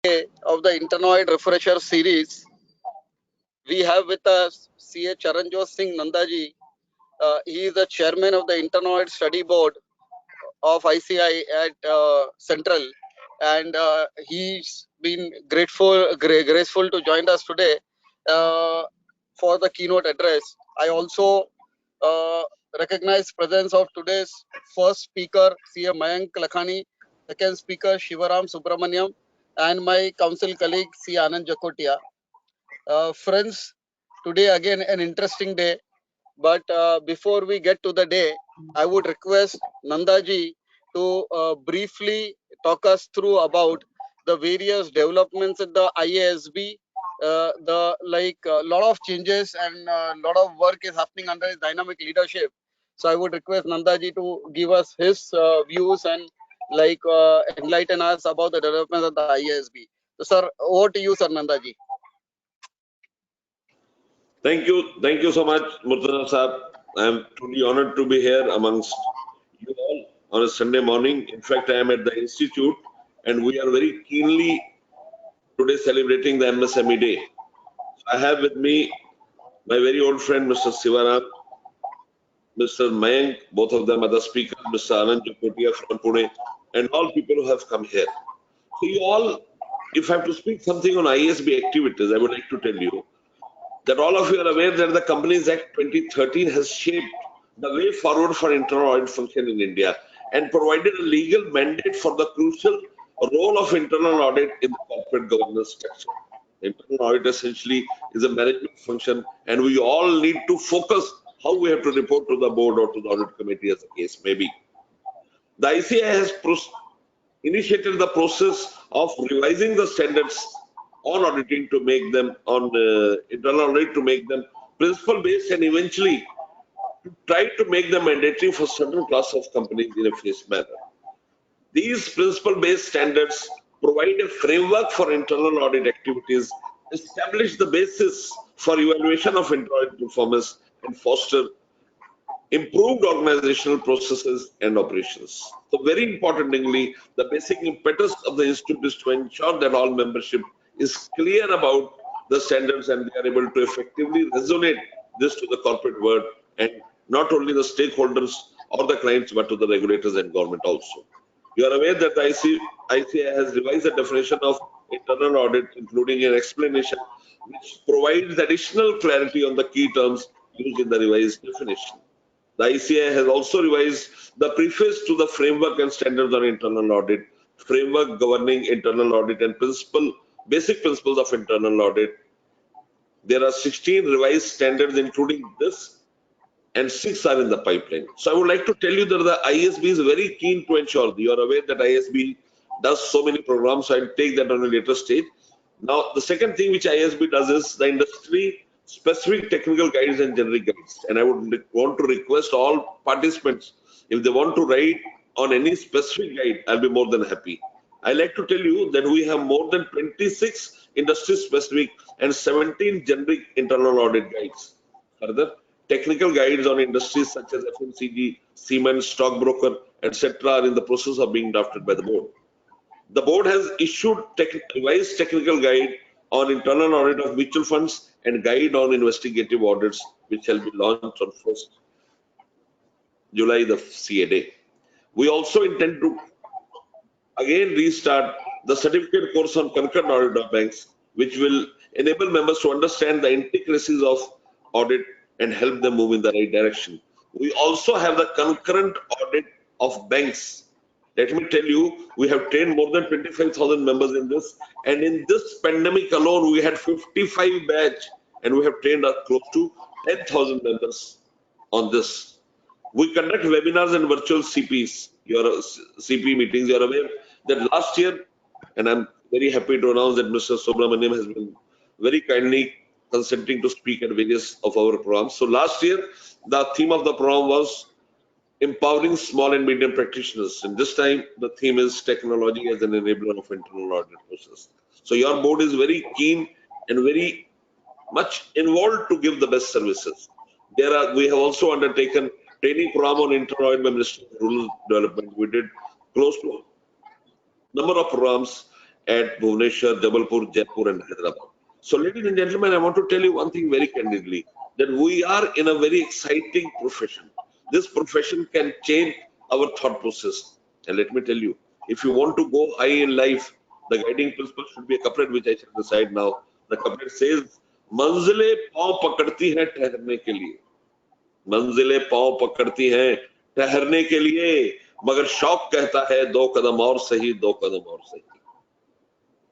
day of the Internal Refresher series. We have with us CA Charanjot Singh Nandaji. He is the chairman of the Internal Study Board of ICI at Central, and he's been graceful to join us today for the keynote address. I also recognize presence of today's first speaker, CA Mayank Lakhani, second speaker, Sivaram Subramoniam, and my council colleague, CA Anand Jakotia. Friends, today again an interesting day, but before we get to the day, I would request Nandaji to briefly talk us through about the various developments at the IASB. The lot of changes and a lot of work is happening under his dynamic leadership. So I would request Nandaji to give us his views and enlighten us about the developments of the IASB. So, sir, over to you, sir, Nandaji. Thank you so much, Murtaza Saab. I am truly honored to be here amongst you all on a Sunday morning. In fact, I am at the Institute and we are very keenly today celebrating the MSME Day. I have with me my very old friend, Mr. Sivaram, Mr. Mayank, both of them are the speakers, Mr. Anand Jakotia from Pune, and all people who have come here. So you all, if I have to speak something on IASB activities, I would like to tell you that all of you are aware that the Companies Act 2013 has shaped the way forward for internal audit function in India and provided a legal mandate for the crucial role of internal audit in the corporate governance structure. Internal audit essentially is a management function, and we all need to focus how we have to report to the board or to the audit committee, as the case may be. The ICI has initiated the process of revising the standards on auditing to make them internal audit to make them principle based and eventually to try to make them mandatory for certain class of companies in a phased manner. These principle based standards provide a framework for internal audit activities, establish the basis for evaluation of internal audit performance, and foster improved organizational processes and operations. So very importantly, the basic impetus of the Institute is to ensure that all membership is clear about the standards and they are able to effectively resonate this to the corporate world and not only the stakeholders or the clients but to the regulators and government also. You are aware that the ICI has revised the definition of internal audit, including an explanation which provides additional clarity on the key terms used in the revised definition. The ICI has also revised the preface to the framework and standards on internal audit, framework governing internal audit and basic principles of internal audit. There are 16 revised standards including this and 6 are in the pipeline. So I would like to tell you that the IASB is very keen to ensure, you are aware that IASB does so many programs, so I'll take that on a later stage. Now, the second thing which IASB does is the industry specific technical guides and generic guides. And I would want to request all participants, if they want to write on any specific guide, I'll be more than happy. I like to tell you that we have more than 26 industry specific and 17 generic internal audit guides. Further, technical guides on industries such as FMCG, cement, stockbroker, etc. are in the process of being drafted by the board. The board has issued revised technical guide on internal audit of mutual funds and guide on investigative audits, which shall be launched on 1st July, the CA day. We also intend to again restart the certificate course on concurrent audit of banks, which will enable members to understand the intricacies of audit and help them move in the right direction. We also have the concurrent audit of banks. Let me tell you, we have trained more than 25,000 members in this, and in this pandemic alone, we had 55 batch, and we have trained close to 10,000 members on this. We conduct webinars and virtual CP meetings. You are aware that last year, and I'm very happy to announce that Mr. Subramoniam has been very kindly consenting to speak at various of our programs. So last year, the theme of the program was empowering small and medium practitioners. And this time, the theme is technology as an enabler of internal audit process. So your board is very keen and very much involved to give the best services. We have also undertaken training program on internal audit by Ministry of Rural Development. We did close to a number of programs at Bhubaneswar, Jabalpur, Jaipur, and Hyderabad. So, ladies and gentlemen, I want to tell you one thing very candidly, that we are in a very exciting profession. This profession can change our thought process. And let me tell you, if you want to go high in life, the guiding principle should be a couplet which I shall decide now. The couplet says, मंजिलें पांव पकड़ती हैं ठहरने के लिए, मंजिलें पांव पकड़ती हैं ठहरने के लिए, मगर शौक कहता है दो कदम और सही, दो कदम और सही.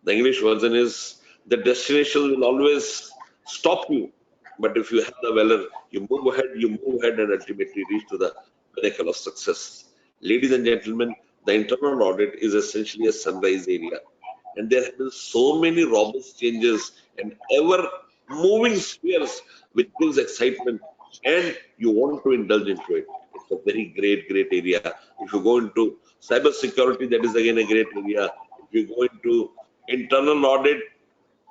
The English version is, the destination will always stop you, but if you have the valor, you move ahead and ultimately reach to the pinnacle of success. Ladies and gentlemen, the internal audit is essentially a sunrise area, and there have been so many robust changes and ever moving spheres which gives excitement, and you want to indulge into it. It's a very great area. If you go into cyber security, that is again a great area. If you go into internal audit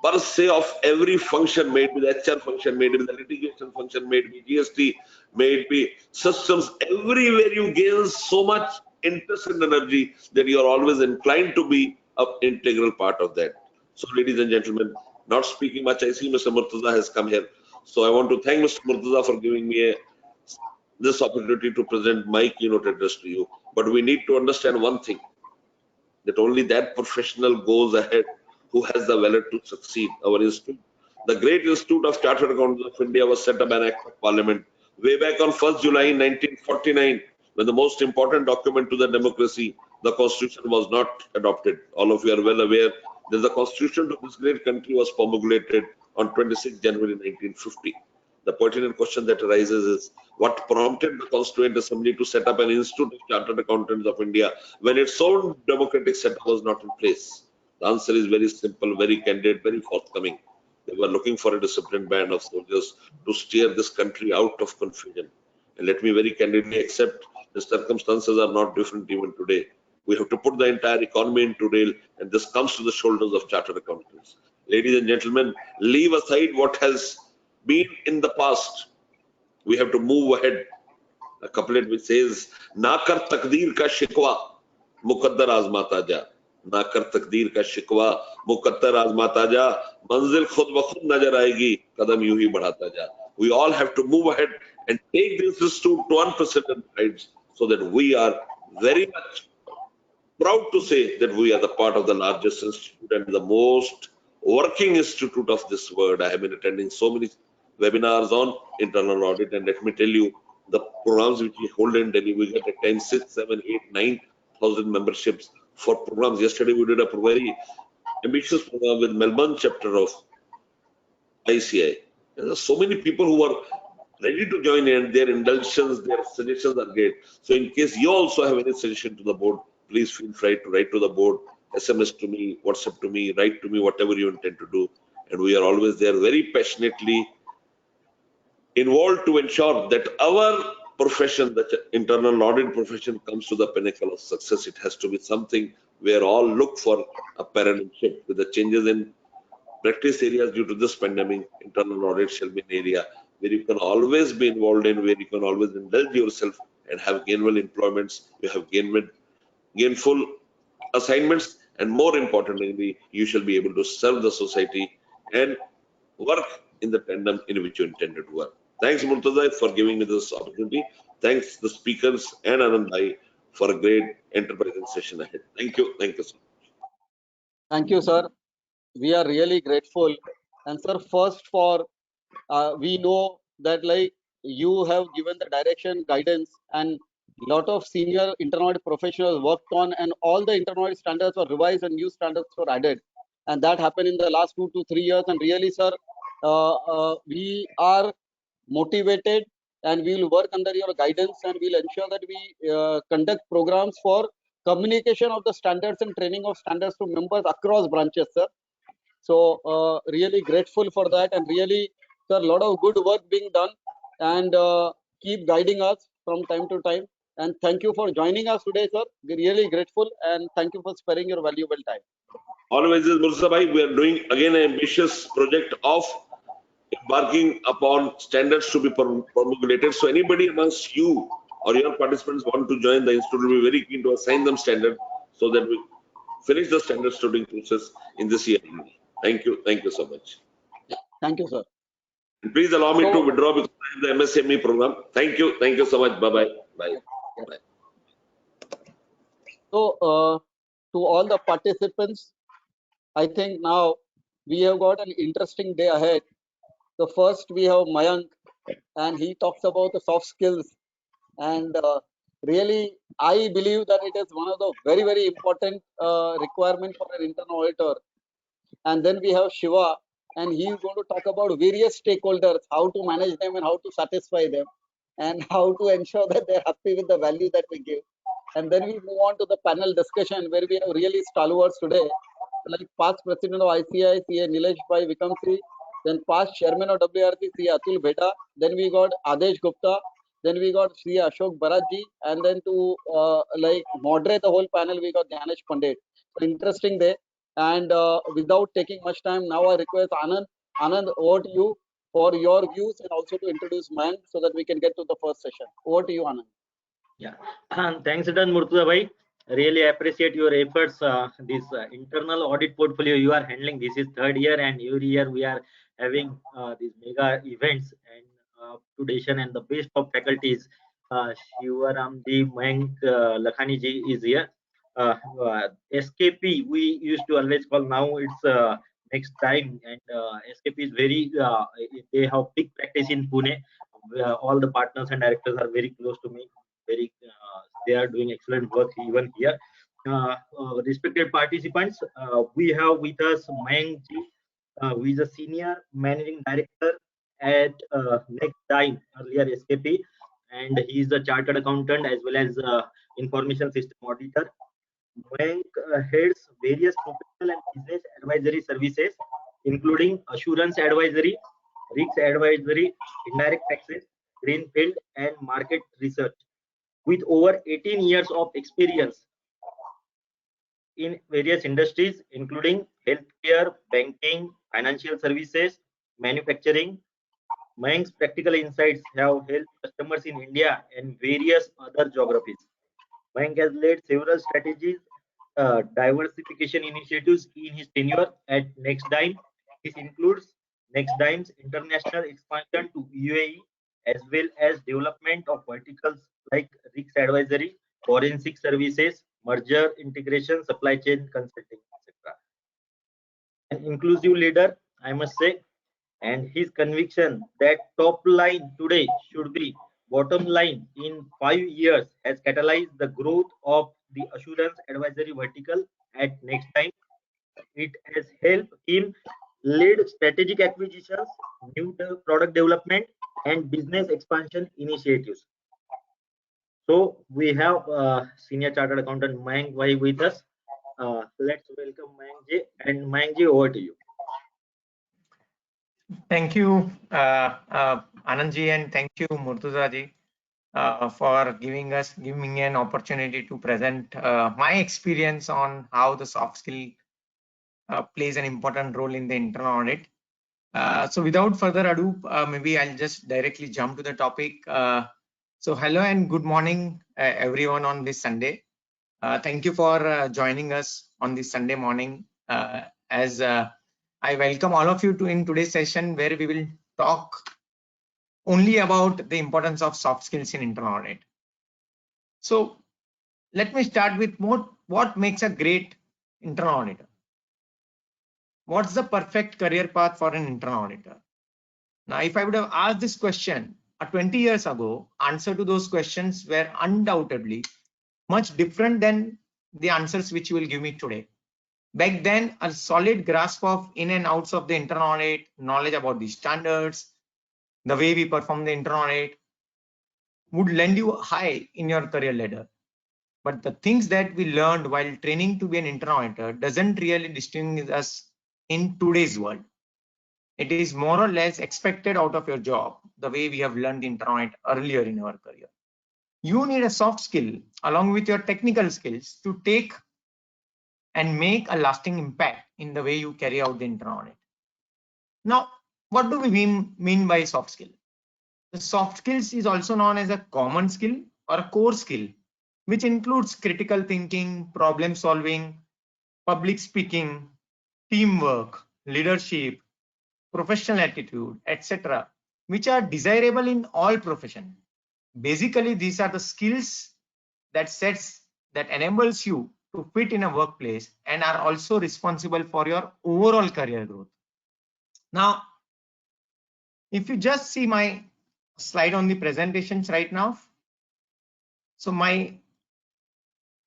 per se of every function, may it be the HR function, may it be the litigation function, may it be GST, may it be systems, everywhere you gain so much interest and energy that you are always inclined to be an integral part of that. So, ladies and gentlemen, not speaking much, I see Mr. Murtaza has come here. So, I want to thank Mr. Murtaza for giving me this opportunity to present my keynote address to you. But we need to understand one thing, that only that professional goes ahead who has the valor to succeed. Our institute, the great Institute of Chartered Accountants of India, was set up by an Act of Parliament way back on 1st July 1949, when the most important document to the democracy, the Constitution, was not adopted. All of you are well aware that the Constitution of this great country was promulgated on 26 January 1950. The pertinent question that arises is, what prompted the Constituent Assembly to set up an Institute of Chartered Accountants of India when its own democratic setup was not in place? The answer is very simple, very candid, very forthcoming. They were looking for a disciplined band of soldiers to steer this country out of confusion. And let me very candidly accept, the circumstances are not different even today. We have to put the entire economy into rail, and this comes to the shoulders of chartered accountants. Ladies and gentlemen, leave aside what has been in the past. We have to move ahead. A couplet which says, "Nakar takdeer ka shikwa, muqaddar azmata ja. Nakar takdeer ka shikwa, muqaddar azmata ja. Manzil khud ba khud nazar aayegi, kadam yu hi badhata ja." We all have to move ahead and take this institute to unprecedented heights, so that we are very much proud to say that we are the part of the largest institute and the most working institute of this world. I have been attending so many webinars on internal audit, and let me tell you, the programs which we hold in Delhi, we get at times 6, 7, 8, 9,000 memberships for programs. Yesterday we did a very ambitious program with Melbourne chapter of ICI. There are so many people who are ready to join in. Their indulgences, their suggestions are great. So in case you also have any suggestion to the board, please feel free to write to the board, SMS to me, WhatsApp to me, write to me, whatever you intend to do. And we are always there, very passionately involved to ensure that our profession, the internal audit profession, comes to the pinnacle of success. It has to be something where all look for a paradigm shift. With the changes in practice areas due to this pandemic, internal audit shall be an area where you can always be involved in, where you can always indulge yourself and have gainful employments, you have gainful assignments, and more importantly, you shall be able to serve the society and work in the tandem in which you intended to work. Thanks, Murtaza, for giving me this opportunity. Thanks the speakers and Anand Bhai for a great enterprising session ahead. Thank you. Thank you, sir. Thank you, sir. We are really grateful. And sir, first for we know that like you have given the direction, guidance, and lot of senior internal audit professionals worked on, and all the internal audit standards were revised and new standards were added, and that happened in the last 2 to 3 years. And really, sir, we are motivated, and we will work under your guidance, and we'll ensure that we conduct programs for communication of the standards and training of standards to members across branches, sir. So really grateful for that, and really, sir, a lot of good work being done, and keep guiding us from time to time. And thank you for joining us today, sir. We're really grateful, and thank you for sparing your valuable time. Always is Murtaza Bhai, we are doing again an ambitious project of embarking upon standards to be promulgated. So anybody amongst you or your participants want to join the institute, will be very keen to assign them standard so that we finish the standard studying process in this year. Thank you. Thank you so much. Thank you, sir. And please allow me to So, withdraw because I have the MSME program. Thank you. Thank you so much. Bye-bye. Bye. Bye. so to all the participants, I think now we have got an interesting day ahead. The first we have Mayank, and he talks about the soft skills. And really, I believe that it is one of the very important requirement for an internal auditor. And then we have Shiva, and he is going to talk about various stakeholders, how to manage them and how to satisfy them, and how to ensure that they're happy with the value that we give. And then we move on to the panel discussion where we have really stalwarts today, like past president of ICI, CA Nilesh by Vikamsey, then past chairman of WRC, CA Atul Bheda, then we got Adesh Gupta, then we got CA Ashok Barat ji, and then to like moderate the whole panel, we got Dnyanesh Pandit. So interesting day. And without taking much time, now I request Anand. Anand, over to you for your views and also to introduce Mayank so that we can get to the first session. Over to you, Anand. Yeah, thanks, Murtuza bhai. Really appreciate your efforts. This internal audit portfolio you are handling. This is third year, and every year we are having these mega events and today and the best of faculties. Sivaram ji, Mayank, Lakhani ji is here. SKP we used to always call, now it's Nexdigm, and SKP is very. They have big practice in Pune. All the partners and directors are very close to me. Very, they are doing excellent work even here. Respected participants, we have with us Mayank ji, who is a senior managing director at Nexdigm, earlier SKP, and he is a chartered accountant as well as information system auditor. Mayank heads various professional and business advisory services, including assurance advisory, risk advisory, indirect taxes, greenfield, and market research. With over 18 years of experience in various industries, including healthcare, banking, financial services, manufacturing, Mayank's practical insights have helped customers in India and various other geographies. Mayank has led several strategies, diversification initiatives in his tenure at Nexdigm. This includes Nexdigm's international expansion to UAE, as well as development of verticals like risk advisory, forensic services, merger integration, supply chain consulting, etc. An inclusive leader, I must say, and his conviction that top line today should be bottom line in 5 years has catalyzed the growth of the assurance advisory vertical at Nexdigm. It has helped him lead strategic acquisitions, new product development, and business expansion initiatives. So we have senior chartered accountant Mayank bhai with us. Let's welcome Mayank ji, and Mayank ji, over to you. Thank you, Anand ji, and thank you, Murtuza ji, for giving me an opportunity to present my experience on how the soft skill plays an important role in the internal audit. So without further ado, maybe I'll just directly jump to the topic. So hello and good morning, everyone on this Sunday. Thank you for joining us on this Sunday morning. As I welcome all of you to in today's session, where we will talk only about the importance of soft skills in internal audit. So let me start with what makes a great internal auditor. What's the perfect career path for an internal auditor? Now, if I would have asked this question 20 years ago, answer to those questions were undoubtedly much different than the answers which you will give me today. Back then, a solid grasp of in and outs of the internal audit, knowledge about the standards, the way we perform the internal audit would lend you high in your career ladder. But the things that we learned while training to be an internal auditor doesn't really distinguish us in today's world. It is more or less expected out of your job, the way we have learned internal audit earlier in our career. You need a soft skill along with your technical skills to take and make a lasting impact in the way you carry out the internal audit. Now, what do we mean by soft skill? The soft skills is also known as a common skill or a core skill, which includes critical thinking, problem solving, public speaking, teamwork, leadership, professional attitude, etc., which are desirable in all profession. Basically, these are the skills that enables you to fit in a workplace and are also responsible for your overall career growth. Now, if you just see my slide on the presentations right now, so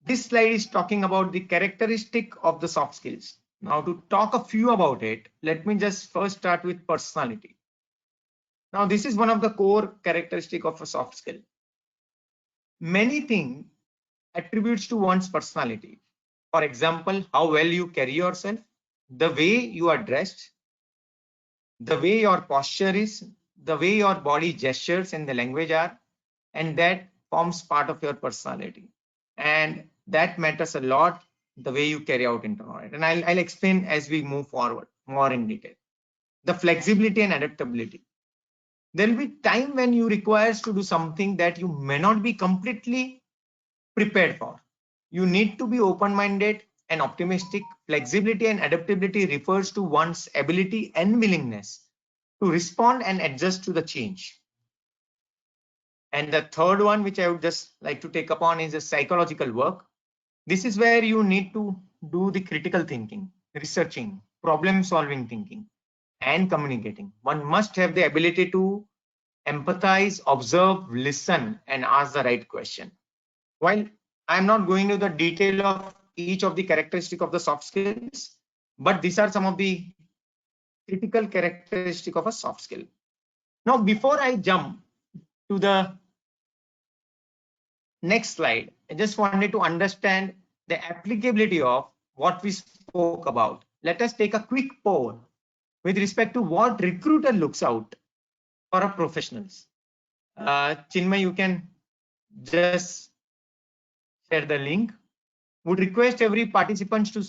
this slide is talking about the characteristic of the soft skills. Now, to talk a few about it, let me just first start with personality. Now, this is one of the core characteristic of a soft skill. Many things attributes to one's personality. For example, how well you carry yourself, the way you are dressed, the way your posture is, the way your body gestures and the language are, and that forms part of your personality. And that matters a lot, the way you carry out into audit. And I'll explain as we move forward more in detail. The flexibility and adaptability. There will be time when you requires to do something that you may not be completely prepared for. You need to be open-minded and optimistic. Flexibility and adaptability refers to one's ability and willingness to respond and adjust to the change. And the third one, which I would just like to take upon, is the psychological work. This is where you need to do the critical thinking, researching, problem-solving thinking, and communicating. One must have the ability to empathize, observe, listen, and ask the right question. While I'm not going into the detail of each of the characteristics of the soft skills, but these are some of the critical characteristics of a soft skill. Now, before I jump to the next slide, I just wanted to understand the applicability of what we spoke about. Let us take a quick poll with respect to what recruiter looks out for a professionals. Chinmay, you can just share the link. Would request every participant to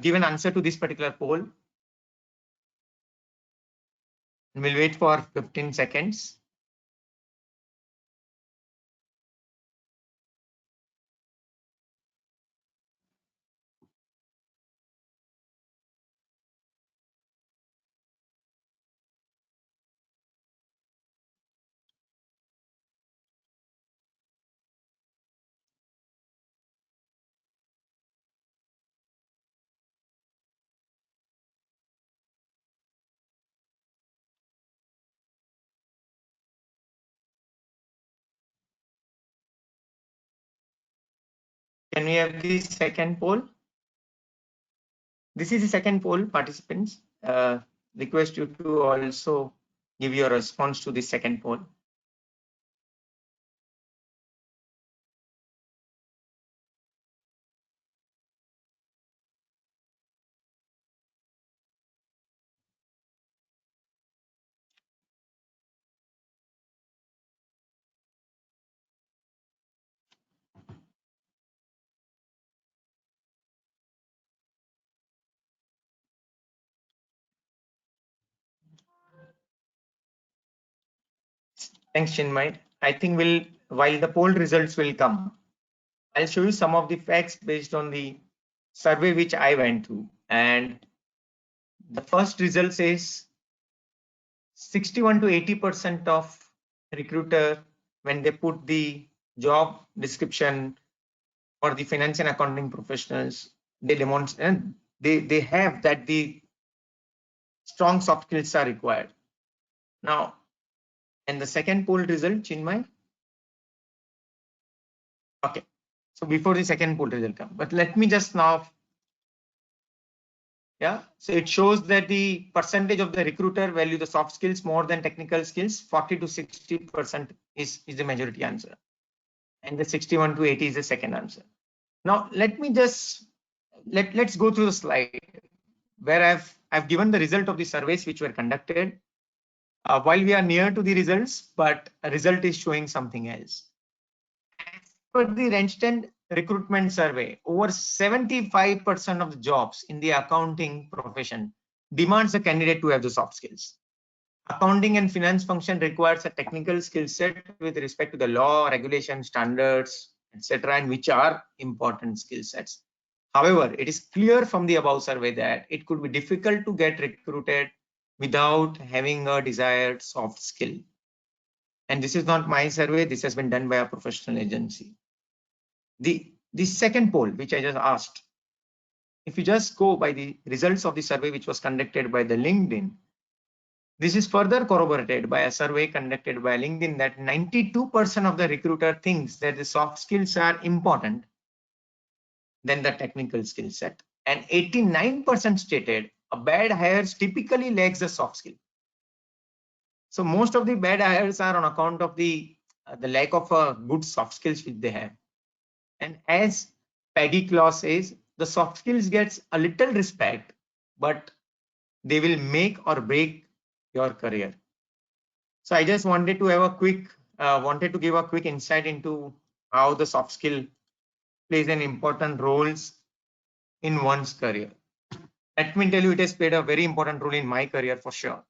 give an answer to this particular poll. We'll wait for 15 seconds. Can we have the second poll? This is the second poll, participants. Request you to also give your response to the second poll. Thanks, Chinmay. I think while the poll results will come, I'll show you some of the facts based on the survey which I went through. And the first result says 61 to 80% of recruiter, when they put the job description for the finance and accounting professionals, they demonstrate and they have that the strong soft skills are required. Now, and the second poll result, Chinmay. Okay, so before the second poll result come, but let me just now, yeah, so it shows that the percentage of the recruiter value the soft skills more than technical skills. 40 to 60% is the majority answer, and the 61 to 80 is the second answer. Now let me just let's go through the slide where I've given the result of the surveys which were conducted. While we are near to the results, but a result is showing something else. As per the Randstad recruitment survey, over 75% of the jobs in the accounting profession demands a candidate to have the soft skills. Accounting and finance function requires a technical skill set with respect to the law, regulation, standards, etc., and which are important skill sets. However, it is clear from the above survey that it could be difficult to get recruited without having a desired soft skill. And this is not my survey, this has been done by a professional agency. The second poll, which I just asked, if you just go by the results of the survey which was conducted by the LinkedIn, this is further corroborated by a survey conducted by LinkedIn that 92% of the recruiter thinks that the soft skills are important than the technical skill set, and 89% stated a bad hire typically lacks the soft skill. So most of the bad hires are on account of the lack of good soft skills which they have. And as Peggy Claus says, the soft skills gets a little respect, but they will make or break your career. So I just wanted to have a quick, give a quick insight into how the soft skill plays an important roles in one's career. Let me tell you, it has played a very important role in my career for sure.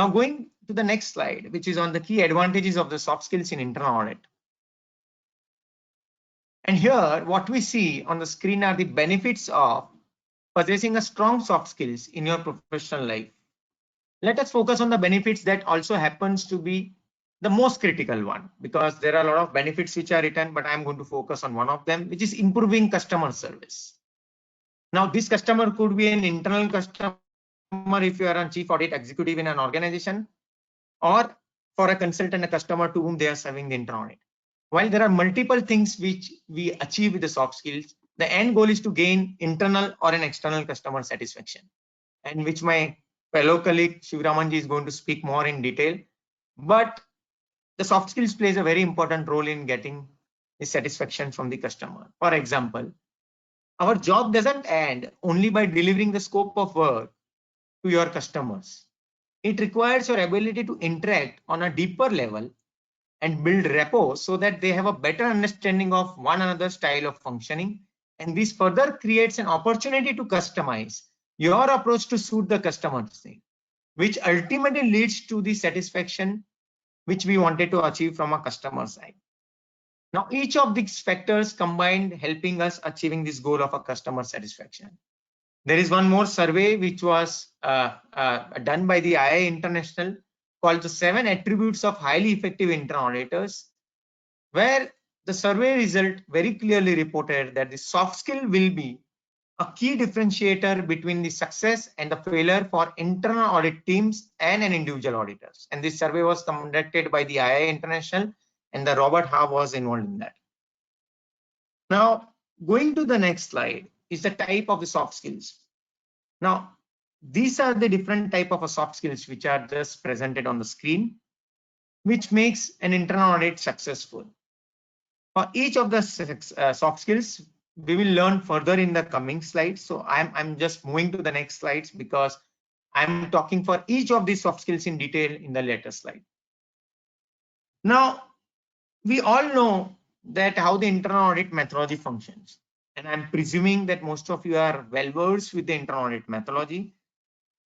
Now going to the next slide, which is on the key advantages of the soft skills in internal audit. And here, what we see on the screen are the benefits of possessing a strong soft skills in your professional life. Let us focus on the benefits that also happens to be the most critical one, because there are a lot of benefits which are written, but I'm going to focus on one of them, which is improving customer service. Now, this customer could be an internal customer if you are a chief audit executive in an organization, or for a consultant, a customer to whom they are serving the internal audit. While there are multiple things which we achieve with the soft skills, the end goal is to gain internal or an external customer satisfaction, and which my fellow colleague Sivaram is going to speak more in detail. But the soft skills plays a very important role in getting the satisfaction from the customer. For example, our job doesn't end only by delivering the scope of work to your customers. It requires your ability to interact on a deeper level and build rapport so that they have a better understanding of one another's style of functioning. And this further creates an opportunity to customize your approach to suit the customer's need, which ultimately leads to the satisfaction which we wanted to achieve from a customer side. Now, each of these factors combined helping us achieving this goal of a customer satisfaction. There is one more survey which was done by the IA International called the 7 Attributes of Highly Effective Internal Auditors, where the survey result very clearly reported that the soft skill will be a key differentiator between the success and the failure for internal audit teams and an individual auditors. And this survey was conducted by the IA International, and the Robert Half was involved in that. Now, going to the next slide is the type of the soft skills. Now, these are the different type of soft skills which are just presented on the screen, which makes an internal audit successful. For each of the soft skills, we will learn further in the coming slides. So I'm just moving to the next slides because I'm talking for each of these soft skills in detail in the later slide. Now, we all know that how the internal audit methodology functions. And I'm presuming that most of you are well versed with the internal audit methodology.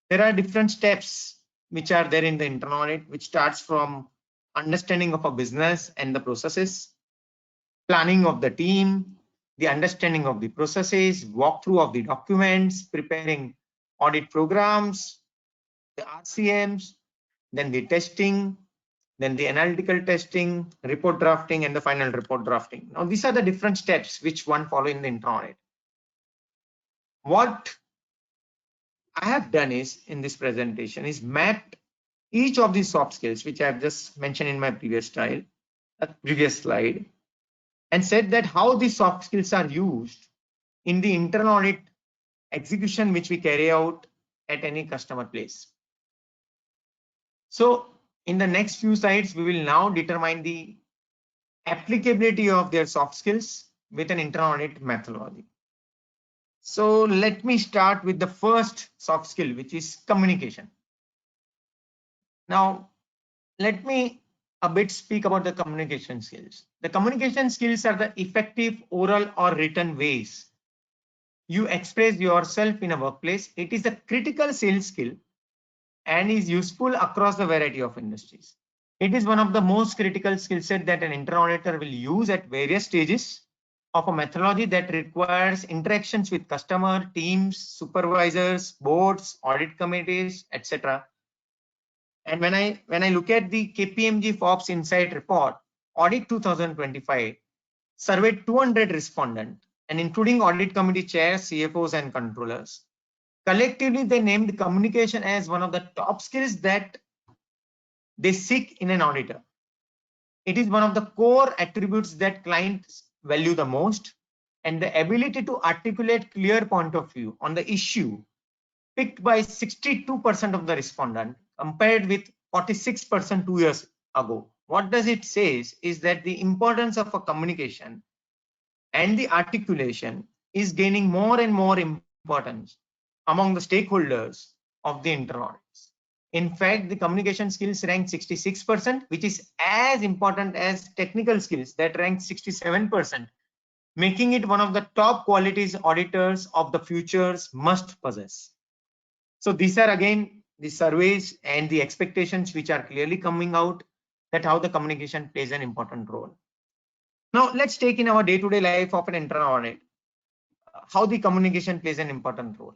There are different steps which are there in the internal audit, which starts from understanding of a business and the processes, planning of the team, the understanding of the processes, walkthrough of the documents, preparing audit programs, the RCMs, then the testing, then the analytical testing, report drafting, and the final report drafting. Now, these are the different steps which one follow in the internal audit. What I have done is in this presentation is mapped each of these soft skills, which I have just mentioned in my previous slide, and said that how these soft skills are used in the internal audit execution which we carry out at any customer place. So in the next few slides, we will now determine the applicability of their soft skills with an internal audit methodology. So let me start with the first soft skill, which is communication. Now, let me a bit speak about the communication skills. The communication skills are the effective oral or written ways you express yourself in a workplace. It is a critical sales skill and is useful across the variety of industries. It is one of the most critical skill set that an internal auditor will use at various stages of a methodology that requires interactions with customer, teams, supervisors, boards, audit committees, etc. And when I look at the KPMG Forbes Insight report, Audit 2025 surveyed 200 respondents, and including audit committee chairs, CFOs, and controllers. Collectively, they named communication as one of the top skills that they seek in an auditor. It is one of the core attributes that clients value the most, and the ability to articulate clear point of view on the issue picked by 62% of the respondent compared with 46% 2 years ago. What does it say is that the importance of a communication and the articulation is gaining more and more importance among the stakeholders of the internal audits. In fact, the communication skills rank 66%, which is as important as technical skills that rank 67%, making it one of the top qualities auditors of the futures must possess. So these are again the surveys and the expectations which are clearly coming out that how the communication plays an important role. Now let's take in our day-to-day life of an internal audit, how the communication plays an important role.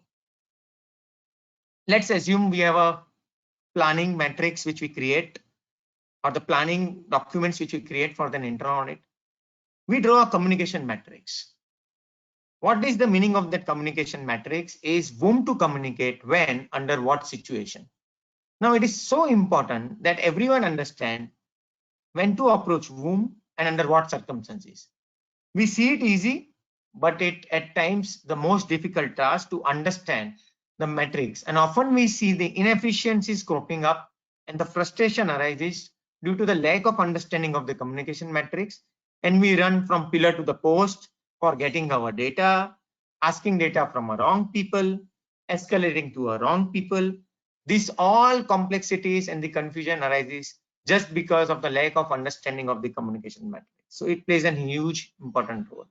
Let's assume we have a planning matrix which we create, or the planning documents which we create for the internal audit. We draw a communication matrix. What is the meaning of that communication matrix is whom to communicate, when, under what situation. Now it is so important that everyone understand when to approach whom and under what circumstances. We see it easy, but it at times the most difficult task to understand the metrics, and often we see the inefficiencies cropping up and the frustration arises due to the lack of understanding of the communication metrics, and we run from pillar to the post for getting our data, asking data from a wrong people, escalating to a wrong people. These all complexities and the confusion arises just because of the lack of understanding of the communication metrics. So it plays a huge important role.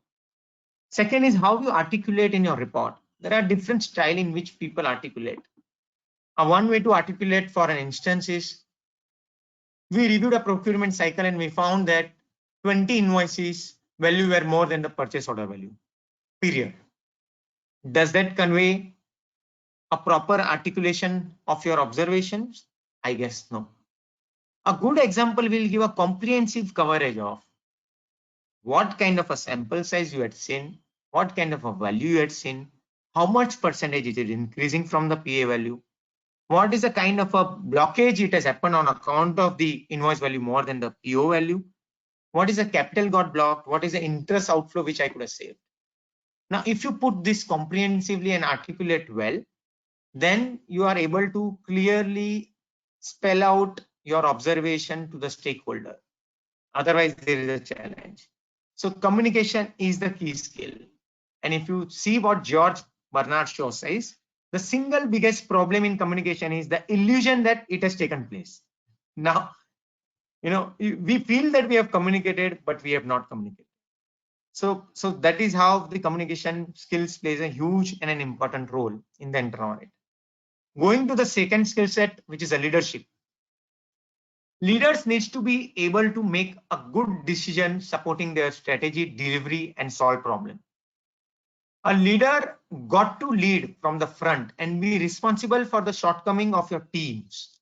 Second is how you articulate in your report. There are different styles in which people articulate. One way to articulate, for an instance, is we reviewed a procurement cycle and we found that 20 invoices value were more than the purchase order value, period. Does that convey a proper articulation of your observations? I guess no. A good example will give a comprehensive coverage of what kind of a sample size you had seen, what kind of a value you had seen, how much percentage it is increasing from the PA value, what is the kind of a blockage it has happened on account of the invoice value more than the PO value, what is the capital got blocked, what is the interest outflow which I could have saved. Now, if you put this comprehensively and articulate well, then you are able to clearly spell out your observation to the stakeholder. Otherwise, there is a challenge. So communication is the key skill. And if you see what George Bernard Shaw says, the single biggest problem in communication is the illusion that it has taken place. Now, we feel that we have communicated, but we have not communicated. So that is how the communication skills plays a huge and an important role in the internal audit. Going to the second skill set, which is a leadership. Leaders needs to be able to make a good decision supporting their strategy, delivery, and solve problem. A leader got to lead from the front and be responsible for the shortcoming of your teams.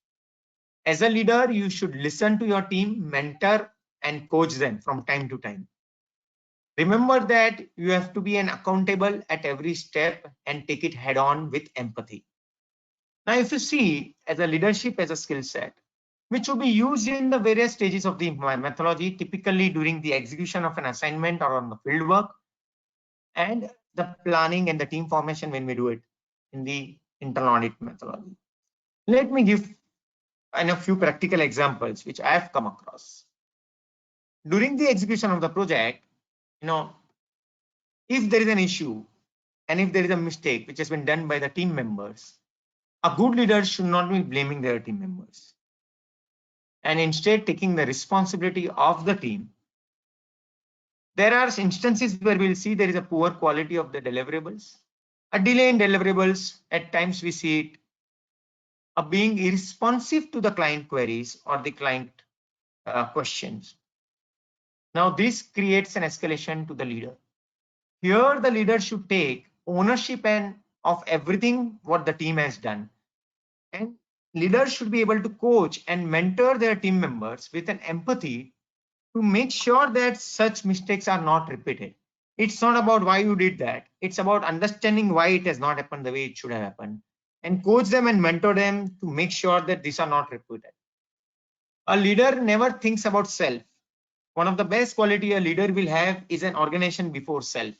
As a leader, you should listen to your team, mentor, and coach them from time to time. Remember that you have to be an accountable at every step and take it head on with empathy. Now, if you see as a leadership as a skill set, which will be used in the various stages of the methodology, typically during the execution of an assignment or on the field work, and the planning and the team formation when we do it in the internal audit methodology. Let me give a few practical examples which I have come across. During the execution of the project, if there is an issue and if there is a mistake which has been done by the team members, a good leader should not be blaming their team members, and instead taking the responsibility of the team. There are instances where we'll see there is a poor quality of the deliverables, a delay in deliverables. At times we see it being irresponsive to the client queries or the client questions. Now this creates an escalation to the leader. Here, the leader should take ownership and of everything what the team has done. And leaders should be able to coach and mentor their team members with an empathy to make sure that such mistakes are not repeated. It's not about why you did that. It's about understanding why it has not happened the way it should have happened, and coach them and mentor them to make sure that these are not repeated. A leader never thinks about self. One of the best quality a leader will have is an organization before self.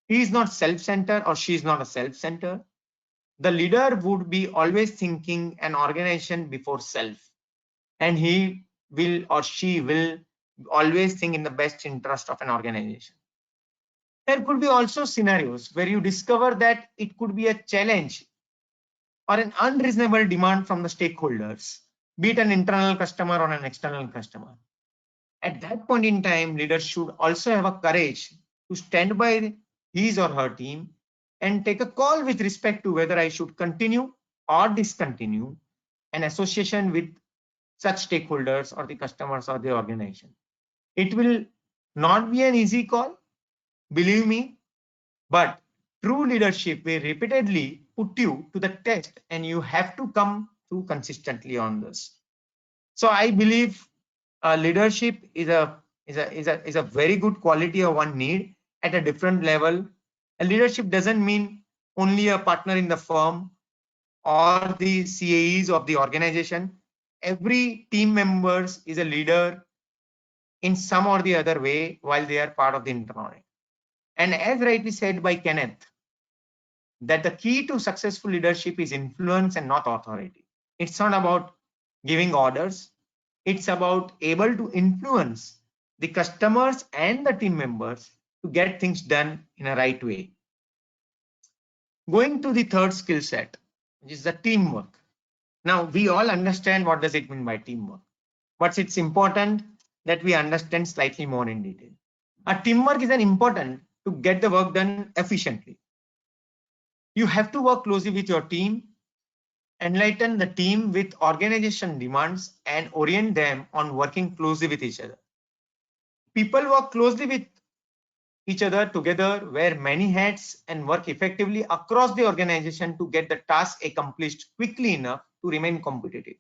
He is not self-centered or she is not a self-centered. The leader would be always thinking an organization before self, and he will or she will always think in the best interest of an organization. There could be also scenarios where you discover that it could be a challenge or an unreasonable demand from the stakeholders, be it an internal customer or an external customer. At that point in time, leaders should also have a courage to stand by his or her team and take a call with respect to whether I should continue or discontinue an association with such stakeholders or the customers or the organization. It will not be an easy call, believe me, but true leadership will repeatedly put you to the test and you have to come through consistently on this. So I believe leadership is a very good quality or one need at a different level. And leadership doesn't mean only a partner in the firm or the CAEs of the organization. Every team members is a leader in some or the other way while they are part of the internal. And as rightly said by Kenneth, that the key to successful leadership is influence and not authority. It's not about giving orders. It's about able to influence the customers and the team members to get things done in a right way. Going to the third skill set, which is the teamwork. Now, we all understand what does it mean by teamwork, but it's important that we understand slightly more in detail. A teamwork is an important to get the work done efficiently. You have to work closely with your team, enlighten the team with organization demands, and orient them on working closely with each other. People work closely with each other together, wear many hats, and work effectively across the organization to get the task accomplished quickly enough to remain competitive.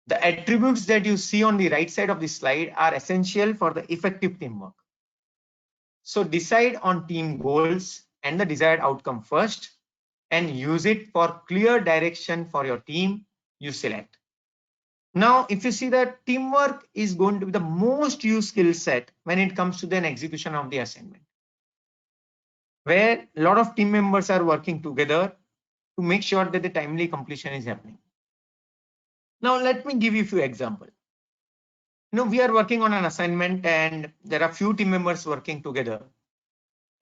The attributes that you see on the right side of the slide are essential for the effective teamwork. So decide on team goals and the desired outcome first, and use it for clear direction for your team you select. Now, if you see that teamwork is going to be the most used skill set when it comes to the execution of the assignment, where a lot of team members are working together to make sure that the timely completion is happening. Now, let me give you a few examples. We are working on an assignment and there are few team members working together,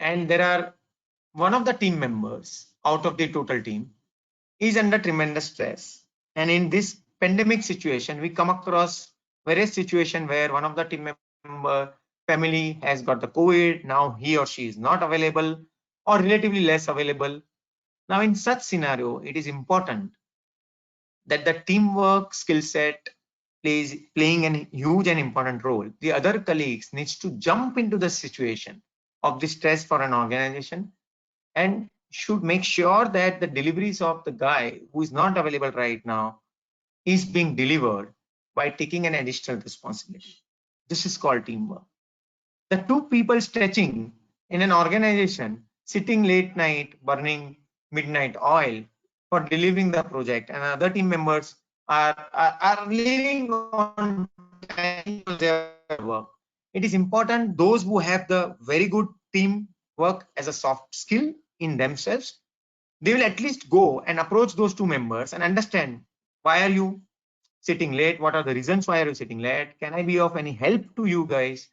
and there are one of the team members out of the total team is under tremendous stress. And in this pandemic situation, we come across various situations where one of the team member family has got the COVID. Now he or she is not available or relatively less available. Now in such scenario, it is important that the teamwork skill set playing a huge and important role. The other colleagues needs to jump into the situation of the stress for an organization and should make sure that the deliveries of the guy who is not available right now is being delivered by taking an additional responsibility. This is called teamwork. The two people stretching in an organization, sitting late night, burning midnight oil for delivering the project, and other team members are leaving on time for their work. It is important those who have the very good teamwork as a soft skill in themselves, they will at least go and approach those two members and understand, why are you sitting late? What are the reasons why are you sitting late? Can I be of any help to you guys?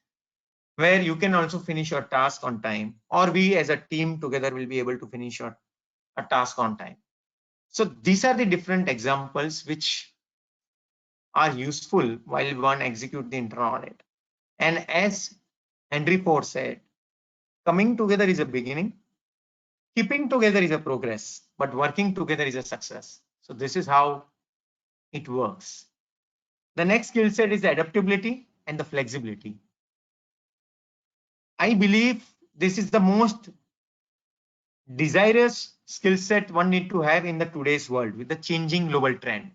Where you can also finish your task on time, or we as a team together will be able to finish a task on time. So these are the different examples which are useful while one execute the internal audit. And as Henry Ford said, coming together is a beginning, keeping together is a progress, but working together is a success. So this is how it works. The next skill set is the adaptability and the flexibility. I believe this is the most desirous skill set one need to have in the today's world with the changing global trend.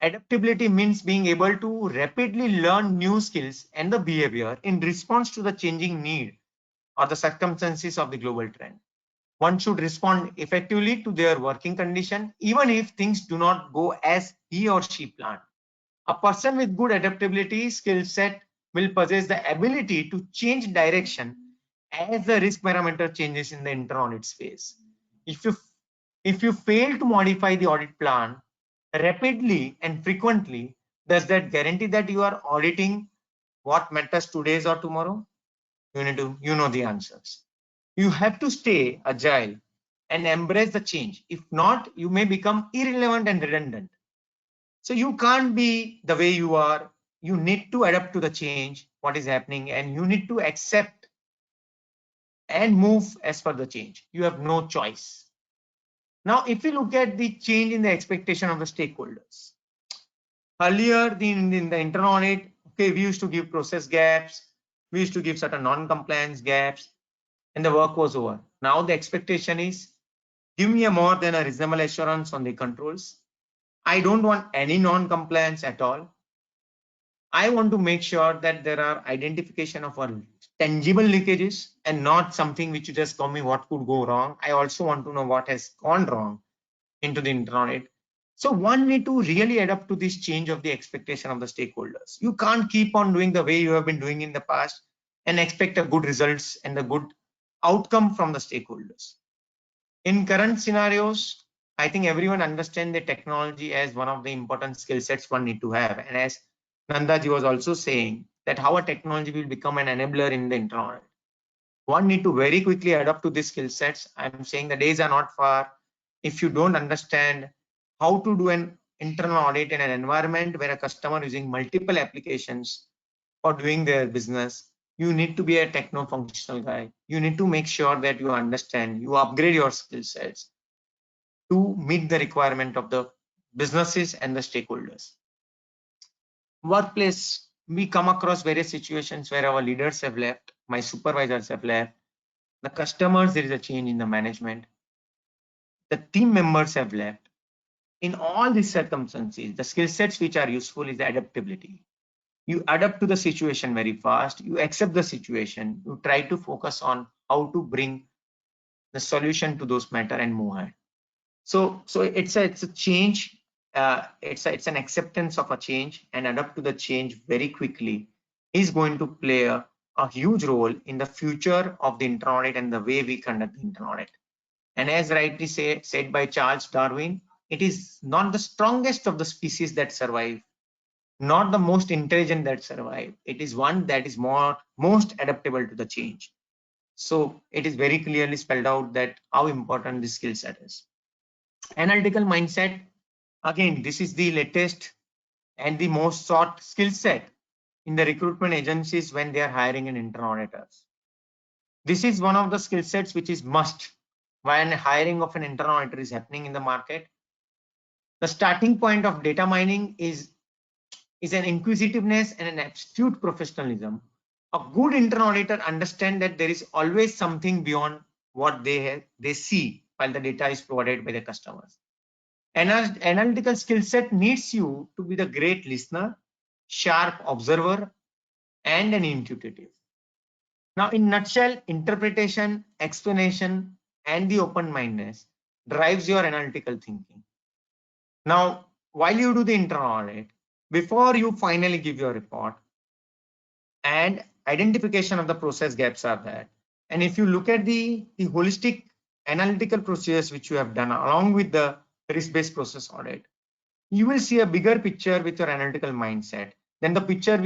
Adaptability means being able to rapidly learn new skills and the behavior in response to the changing need or the circumstances of the global trend. One should respond effectively to their working condition, even if things do not go as he or she planned. A person with good adaptability skill set will possess the ability to change direction as the risk parameter changes in the inter-audit space. If you fail to modify the audit plan rapidly and frequently, does that guarantee that you are auditing what matters today or tomorrow? You know the answers. You have to stay agile and embrace the change. If not, you may become irrelevant and redundant. So you can't be the way you are. You need to adapt to the change, what is happening, and you need to accept and move as per the change. You have no choice. Now, if you look at the change in the expectation of the stakeholders, earlier in the internal audit, okay, we used to give process gaps, we used to give certain non-compliance gaps, and the work was over. Now the expectation is, give me a more than a reasonable assurance on the controls. I don't want any non-compliance at all. I want to make sure that there are identification of our tangible leakages and not something which you just tell me what could go wrong. I also want to know what has gone wrong into the internal audit. So one need to really adapt to this change of the expectation of the stakeholders. You can't keep on doing the way you have been doing in the past and expect a good results and a good outcome from the stakeholders. In current scenarios, I think everyone understands the technology as one of the important skill sets one need to have. And as Nanda ji was also saying that how a technology will become an enabler in the internal audit. One need to very quickly adapt to these skill sets. I'm saying the days are not far. If you don't understand how to do an internal audit in an environment where a customer using multiple applications for doing their business, you need to be a techno-functional guy. You need to make sure that you understand, you upgrade your skill sets to meet the requirement of the businesses and the stakeholders. Workplace, we come across various situations where our leaders have left, my supervisors have left, the customers, there is a change in the management, the team members have left. In all these circumstances, the skill sets which are useful is the adaptability. You adapt to the situation very fast, you accept the situation, you try to focus on how to bring the solution to those matter and move ahead. So it's a change, it's an acceptance of a change and adapt to the change very quickly is going to play a huge role in the future of the internal audit and the way we conduct the internal audit. And as rightly said by Charles Darwin, it is not the strongest of the species that survive, not the most intelligent that survive. It is one that is most adaptable to the change. So it is very clearly spelled out that how important this skill set is. Analytical mindset, again, this is the latest and the most sought skill set in the recruitment agencies when they are hiring an internal auditors. This is one of the skill sets which is must when hiring of an internal auditor is happening in the market. The starting point of data mining is an inquisitiveness and an astute professionalism. A good internal auditor understands that there is always something beyond what they see while the data is provided by the customers. Analytical skill set needs you to be the great listener, sharp observer, and an intuitive. Now, in nutshell, interpretation, explanation, and the open-mindedness drives your analytical thinking. Now, while you do the internal audit, before you finally give your report, and identification of the process gaps are there. And if you look at the holistic analytical process which you have done along with the risk-based process audit, you will see a bigger picture with your analytical mindset than the picture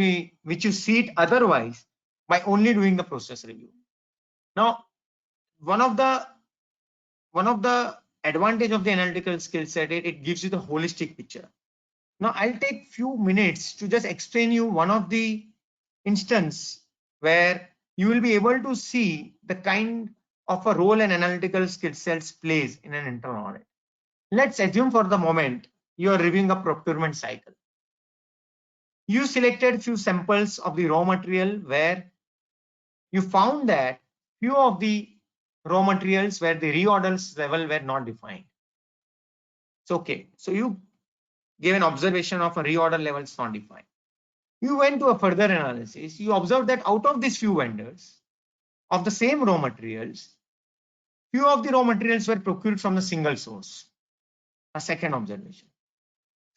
which you see it otherwise by only doing the process review. Now, one of the advantage of the analytical skill set, it gives you the holistic picture. Now, I'll take few minutes to just explain you one of the instance where you will be able to see the kind of a role an analytical skill sets plays in an internal audit. Let's assume for the moment you are reviewing a procurement cycle. You selected few samples of the raw material where you found that few of the raw materials where the reorders level were not defined. It's okay. So you gave an observation of a reorder levels not defined. You went to a further analysis. You observed that out of these few vendors of the same raw materials, few of the raw materials were procured from the single source. A second observation.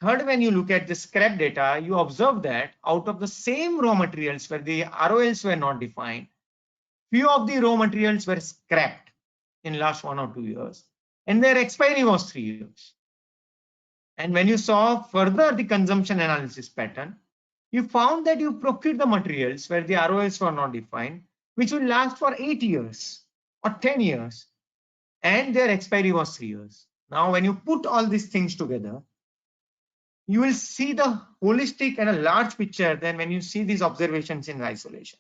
Third, when you look at the scrap data, you observe that out of the same raw materials where the ROLs were not defined, few of the raw materials were scrapped in last 1 or 2 years, and their expiry was 3 years. And when you saw further the consumption analysis pattern, you found that you procured the materials where the ROLs were not defined, which will last for 8 years or 10 years, and their expiry was 3 years. Now, when you put all these things together, you will see the holistic and a large picture than when you see these observations in isolation.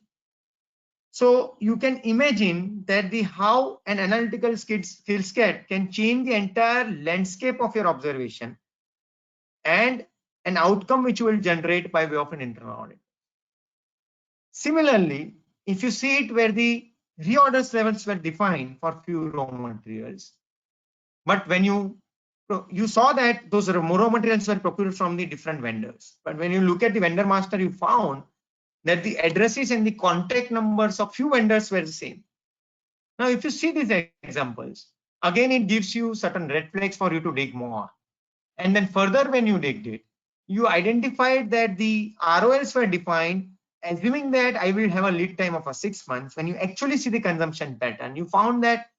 So you can imagine that how an analytical skill set can change the entire landscape of your observation and an outcome which you will generate by way of an internal audit. Similarly, if you see it where the reorders levels were defined for few raw materials, but when you saw that those raw materials were procured from the different vendors, but when you look at the vendor master, you found that the addresses and the contact numbers of few vendors were the same. Now, if you see these examples, again, it gives you certain red flags for you to dig more. And then further, when you digged it, you identified that the ROLs were defined, assuming that I will have a lead time of 6 months. When you actually see the consumption pattern, you found that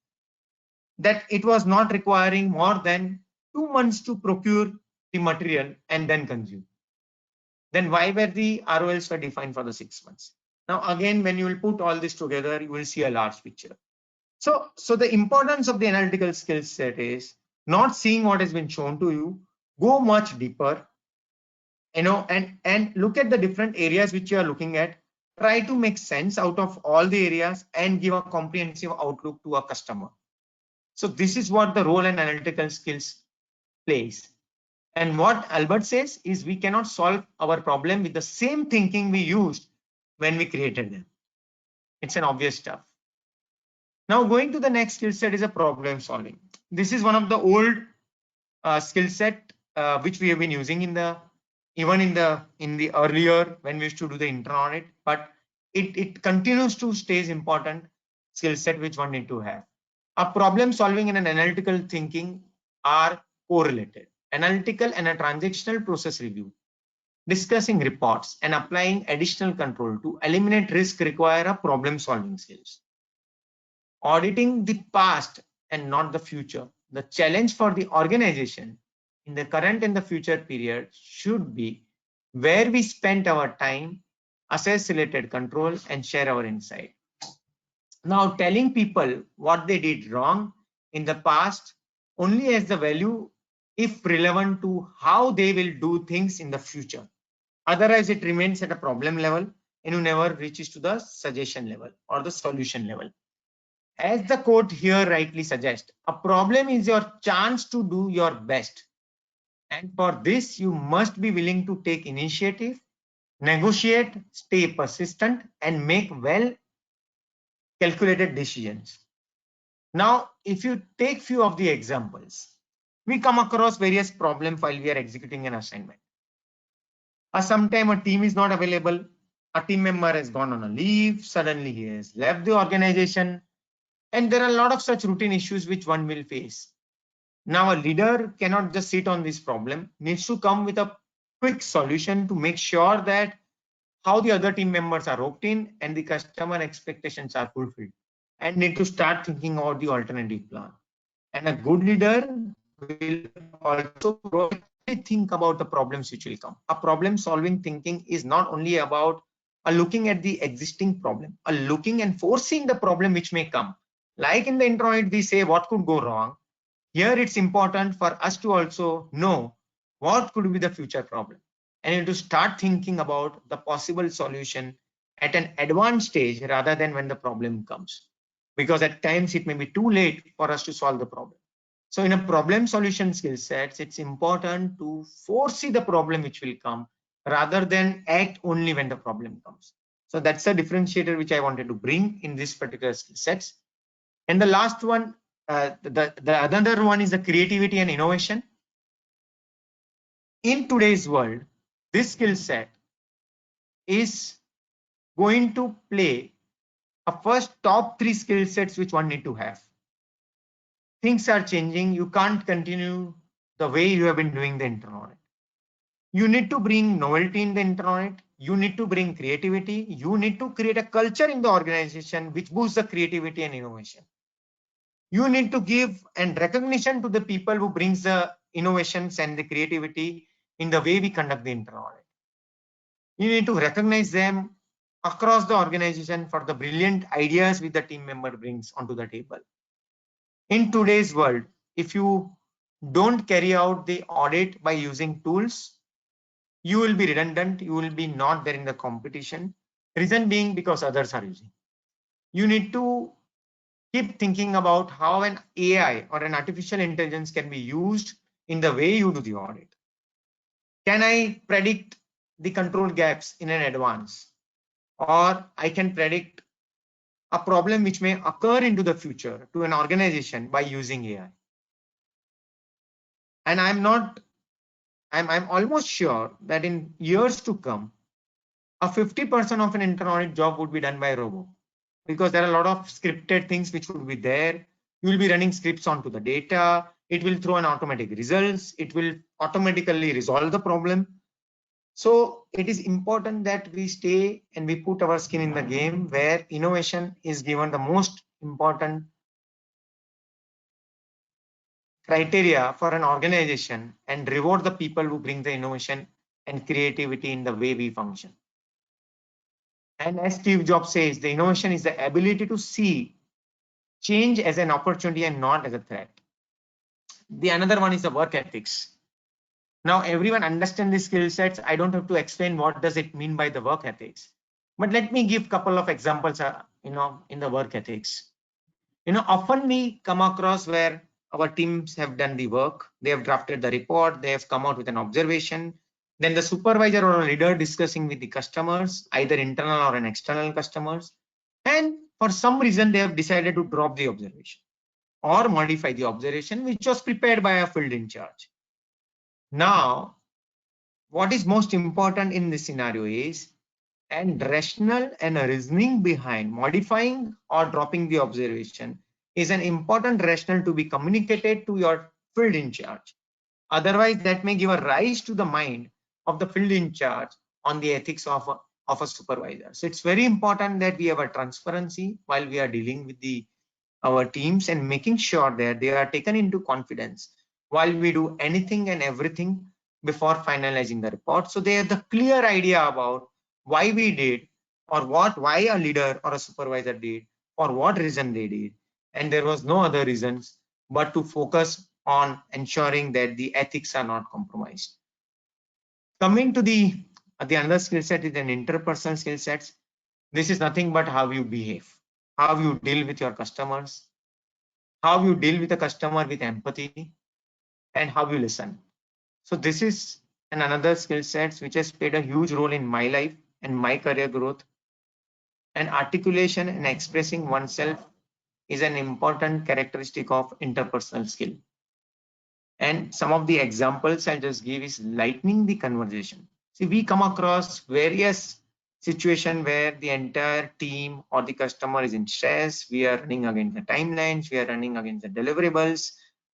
it was not requiring more than 2 months to procure the material and then consume. Then why were the ROLs were defined for the 6 months? Now, again, when you will put all this together, you will see a large picture. So the importance of the analytical skill set is not seeing what has been shown to you, go much deeper, and look at the different areas which you are looking at, try to make sense out of all the areas and give a comprehensive outlook to a customer. So this is what the role in analytical skills plays. And what Albert says is we cannot solve our problem with the same thinking we used when we created them. It's an obvious stuff. Now going to the next skill set is a problem solving. This is one of the old skill set which we have been using in the earlier when we used to do the internal audit, but it continues to stay important skill set which one need to have. A problem solving and an analytical thinking are correlated. Analytical and a transactional process review, discussing reports and applying additional control to eliminate risk require a problem solving skills. Auditing the past and not the future. The challenge for the organization in the current and the future period should be where we spent our time, assess related control, and share our insight. Now, telling people what they did wrong in the past only has the value if relevant to how they will do things in the future. Otherwise, it remains at a problem level and you never reaches to the suggestion level or the solution level. As the quote here rightly suggests, a problem is your chance to do your best. And for this, you must be willing to take initiative, negotiate, stay persistent, and make well calculated decisions. Now, if you take few of the examples, we come across various problems while we are executing an assignment. Sometime a team is not available, a team member has gone on a leave, suddenly he has left the organization, and there are a lot of such routine issues which one will face. Now, a leader cannot just sit on this problem, needs to come with a quick solution to make sure that how the other team members are roped in and the customer expectations are fulfilled, and need to start thinking about the alternative plan. And a good leader will also proactively think about the problems which will come. A problem solving thinking is not only about looking at the existing problem, looking and foreseeing the problem which may come. Like in the intro, we say what could go wrong. Here it's important for us to also know what could be the future problem, and you have to start thinking about the possible solution at an advanced stage rather than when the problem comes, because at times it may be too late for us to solve the problem. So in a problem solution skill sets, it's important to foresee the problem which will come rather than act only when the problem comes. So that's a differentiator which I wanted to bring in this particular skill sets. And the last one, the other one is the creativity and innovation. In today's world, this skill set is going to play a first top 3 skill sets which one need to have. Things are changing. You can't continue the way you have been doing the internal audit. You need to bring novelty in the internal audit. You need to bring creativity. You need to create a culture in the organization which boosts the creativity and innovation. You need to give and recognition to the people who brings the innovations and the creativity in the way we conduct the internal audit. You need to recognize them across the organization for the brilliant ideas which the team member brings onto the table. In today's world, if you don't carry out the audit by using tools, you will be redundant, you will be not there in the competition. Reason being because others are using. You need to keep thinking about how an AI or an artificial intelligence can be used in the way you do the audit. Can I predict the control gaps in an advance? Or I can predict a problem which may occur into the future to an organization by using AI. And I'm almost sure that in years to come, a 50% of an internal audit job would be done by a robot, because there are a lot of scripted things which would be there. You will be running scripts onto the data. It will throw an automatic results. It will automatically resolve the problem. So it is important that we stay and we put our skin in the game where innovation is given the most important criteria for an organization and reward the people who bring the innovation and creativity in the way we function. And as Steve Jobs says, the innovation is the ability to see change as an opportunity and not as a threat. The another one is the work ethics. Now everyone understands the skill sets. I don't have to explain what does it mean by the work ethics. But let me give a couple of examples, in the work ethics. Often we come across where our teams have done the work, they have drafted the report, they have come out with an observation. Then the supervisor or a leader discussing with the customers, either internal or an external customers. And for some reason, they have decided to drop the observation or modify the observation, which was prepared by a field in charge. Now, what is most important in this scenario is and rational and a reasoning behind modifying or dropping the observation is an important rationale to be communicated to your field in charge. Otherwise, that may give a rise to the mind of the field in charge on the ethics of a supervisor. So it's very important that we have a transparency while we are dealing with our teams and making sure that they are taken into confidence while we do anything and everything before finalizing the report. So they have the clear idea about why we did or why a leader or a supervisor did, for what reason they did. And there was no other reasons but to focus on ensuring that the ethics are not compromised. Coming to the another skill set is an interpersonal skill sets. This is nothing but how you behave, how you deal with your customers, how you deal with a customer with empathy, and how you listen. So this is another skill set which has played a huge role in my life and my career growth. And articulation and expressing oneself is an important characteristic of interpersonal skill. And some of the examples I'll just give is lightening the conversation. See, we come across various situations where the entire team or the customer is in stress. We are running against the timelines. We are running against the deliverables.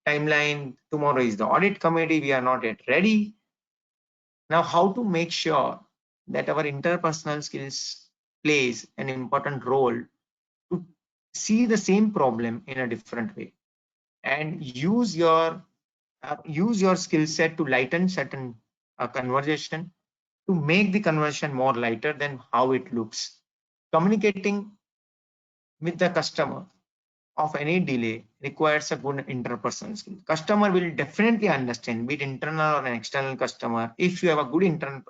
Timeline, tomorrow is the audit committee. We are not yet ready. Now, how to make sure that our interpersonal skills plays an important role to see the same problem in a different way and use your skill set to lighten certain conversation to make the conversation more lighter than how it looks. Communicating with the customer of any delay requires a good interpersonal skill. Customer will definitely understand, be it internal or an external customer, if you have a good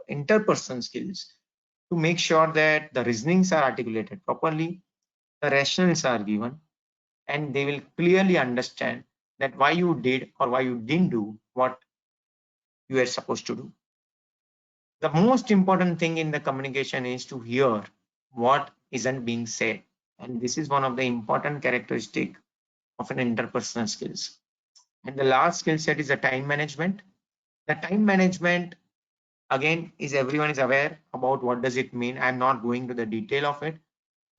interpersonal skills to make sure that the reasonings are articulated properly, the rationales are given, and they will clearly understand that why you did or why you didn't do what you are supposed to do. The most important thing in the communication is to hear what isn't being said. And this is one of the important characteristic of an interpersonal skills. And the last skill set is the time management. The time management, again, is everyone is aware about what does it mean. I'm not going to the detail of it,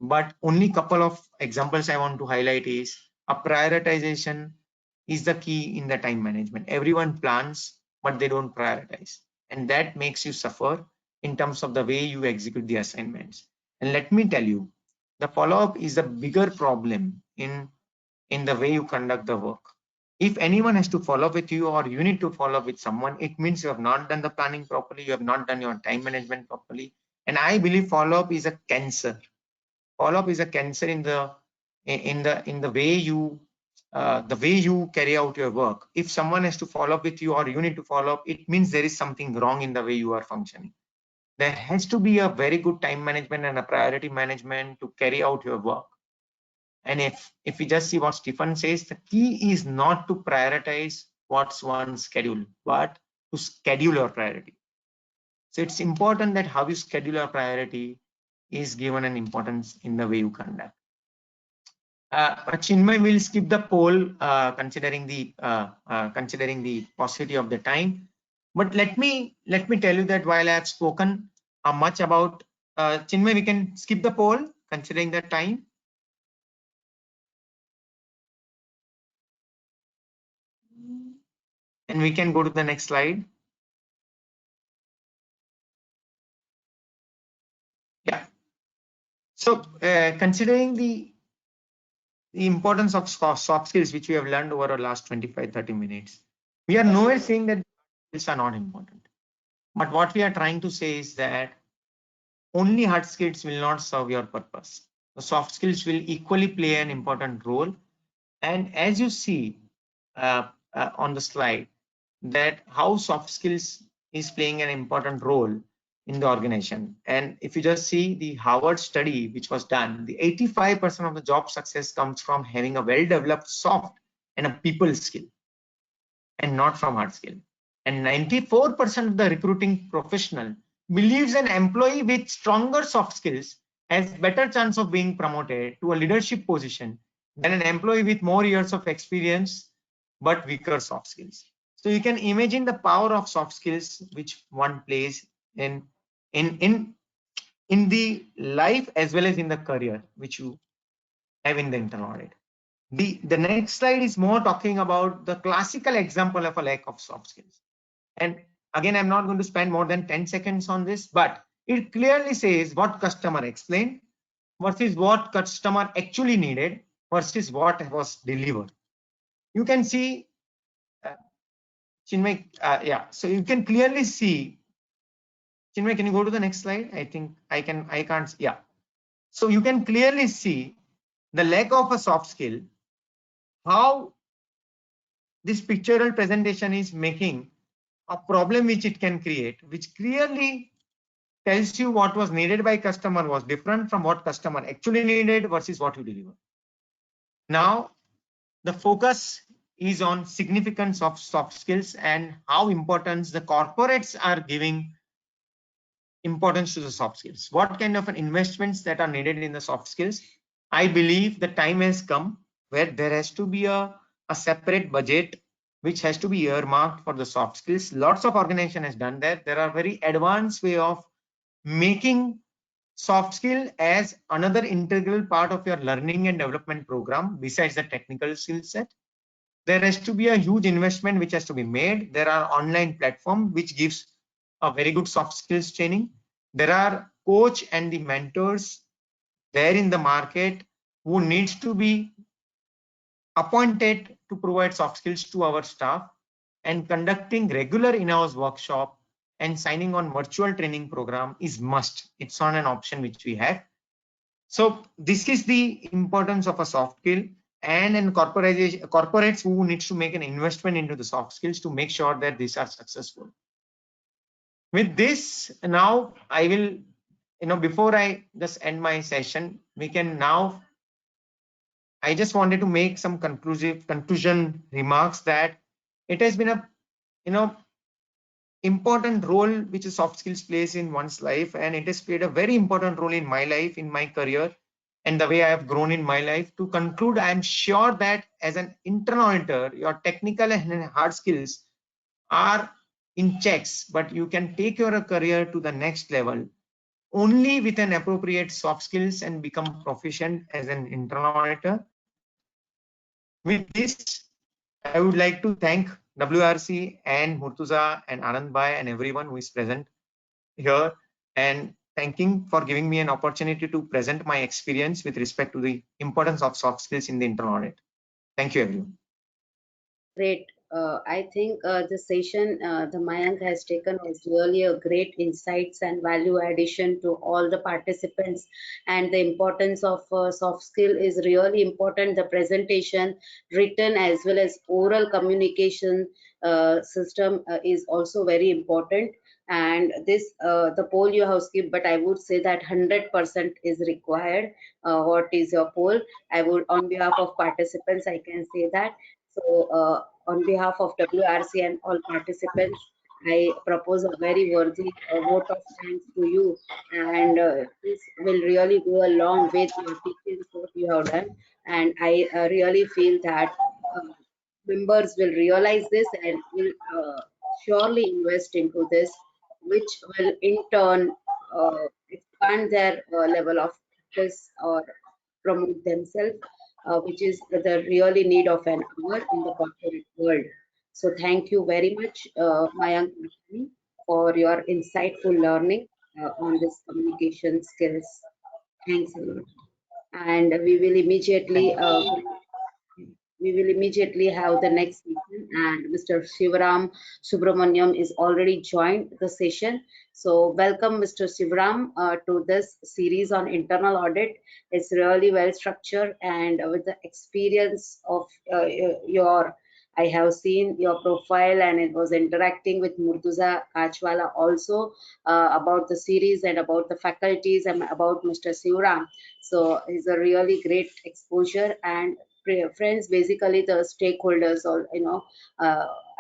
but only couple of examples I want to highlight is a prioritization is the key in the time management. Everyone plans, but they don't prioritize. And that makes you suffer in terms of the way you execute the assignments. And let me tell you, the follow-up is a bigger problem in the way you conduct the work. If anyone has to follow up with you or you need to follow up with someone, it means you have not done the planning properly, you have not done your time management properly. And I believe follow-up is a cancer. Follow-up is a cancer in the way you carry out your work. If someone has to follow up with you or you need to follow up, it means there is something wrong in the way you are functioning. There has to be a very good time management and a priority management to carry out your work. And if we just see what Stephen says, the key is not to prioritize what's one's schedule, but to schedule your priority. So it's important that how you schedule your priority is given an importance in the way you conduct. Chinmay will skip the poll considering the paucity of the time. But let me tell you that while I have spoken much about Chinmay, we can skip the poll considering the time. And we can go to the next slide. Yeah. So considering the importance of soft skills, which we have learned over the last 25-30 minutes, we are nowhere saying that skills are not important. But what we are trying to say is that only hard skills will not serve your purpose. The soft skills will equally play an important role. And as you see on the slide, that how soft skills is playing an important role in the organization. And if you just see the Harvard study, which was done, the 85% of the job success comes from having a well-developed soft and a people skill, and not from hard skill. And 94% of the recruiting professional believes an employee with stronger soft skills has better chance of being promoted to a leadership position than an employee with more years of experience but weaker soft skills. So you can imagine the power of soft skills which one plays in the life as well as in the career which you have in the internal audit. The next slide is more talking about the classical example of a lack of soft skills. And again, I'm not going to spend more than 10 seconds on this, but it clearly says what customer explained versus what customer actually needed versus what was delivered. You can see, Chinmay, yeah, so you can clearly see, Chinmay, can you go to the next slide? I think I can't, yeah. So you can clearly see the lack of a soft skill, how this pictorial presentation is making a problem which it can create, which clearly tells you what was needed by customer was different from what customer actually needed versus what you deliver. Now, the focus is on significance of soft skills and how important the corporates are giving importance to the soft skills. What kind of investments that are needed in the soft skills? I believe the time has come where there has to be a separate budget which has to be earmarked for the soft skills. Lots of organization has done that. There are very advanced way of making soft skill as another integral part of your learning and development program besides the technical skill set. There has to be a huge investment which has to be made. There are online platforms which gives a very good soft skills training. There are coach and the mentors there in the market who needs to be appointed to provide soft skills to our staff, and conducting regular in-house workshop and signing on virtual training program is must. It's not an option which we have. So this is the importance of a soft skill, and in corporates who needs to make an investment into the soft skills to make sure that these are successful. With this, now I will, before I just end my session, we can now, I just wanted to make some conclusion remarks that it has been a, important role which soft skills plays in one's life, and it has played a very important role in my life, in my career, and the way I have grown in my life. To conclude, I am sure that as an internal auditor, your technical and hard skills are in checks, but you can take your career to the next level only with an appropriate soft skills and become proficient as an internal auditor. With this, I would like to thank WRC and Murtuza and Anand Bhai and everyone who is present here, and thanking for giving me an opportunity to present my experience with respect to the importance of soft skills in the internal audit. Thank you, everyone. Great. I think the session the Mayank has taken was really a great insights and value addition to all the participants, and the importance of soft skill is really important. The presentation, written as well as oral communication system is also very important. And this the poll you have skipped, but I would say that 100% is required. What is your poll? I would, on behalf of participants, I can say that. So, on behalf of WRC and all participants, I propose a very worthy vote of thanks to you, and this will really go a long way to your teachings what you have done. And I really feel that members will realize this and will surely invest into this, which will in turn expand their level of practice or promote themselves, which is the really need of an hour in the corporate world. So thank you very much, Mayank, for your insightful learning on this communication skills. Thanks a lot. And we will immediately have the next session, and Mr. Sivaram Subramoniam is already joined the session. So welcome Mr. Sivaram to this series on internal audit. It's really well structured, and with the experience of your, I have seen your profile, and it was interacting with Murtuza Kachwala also about the series and about the faculties and about Mr. Sivaram. So it's a really great exposure. And friends, basically the stakeholders, or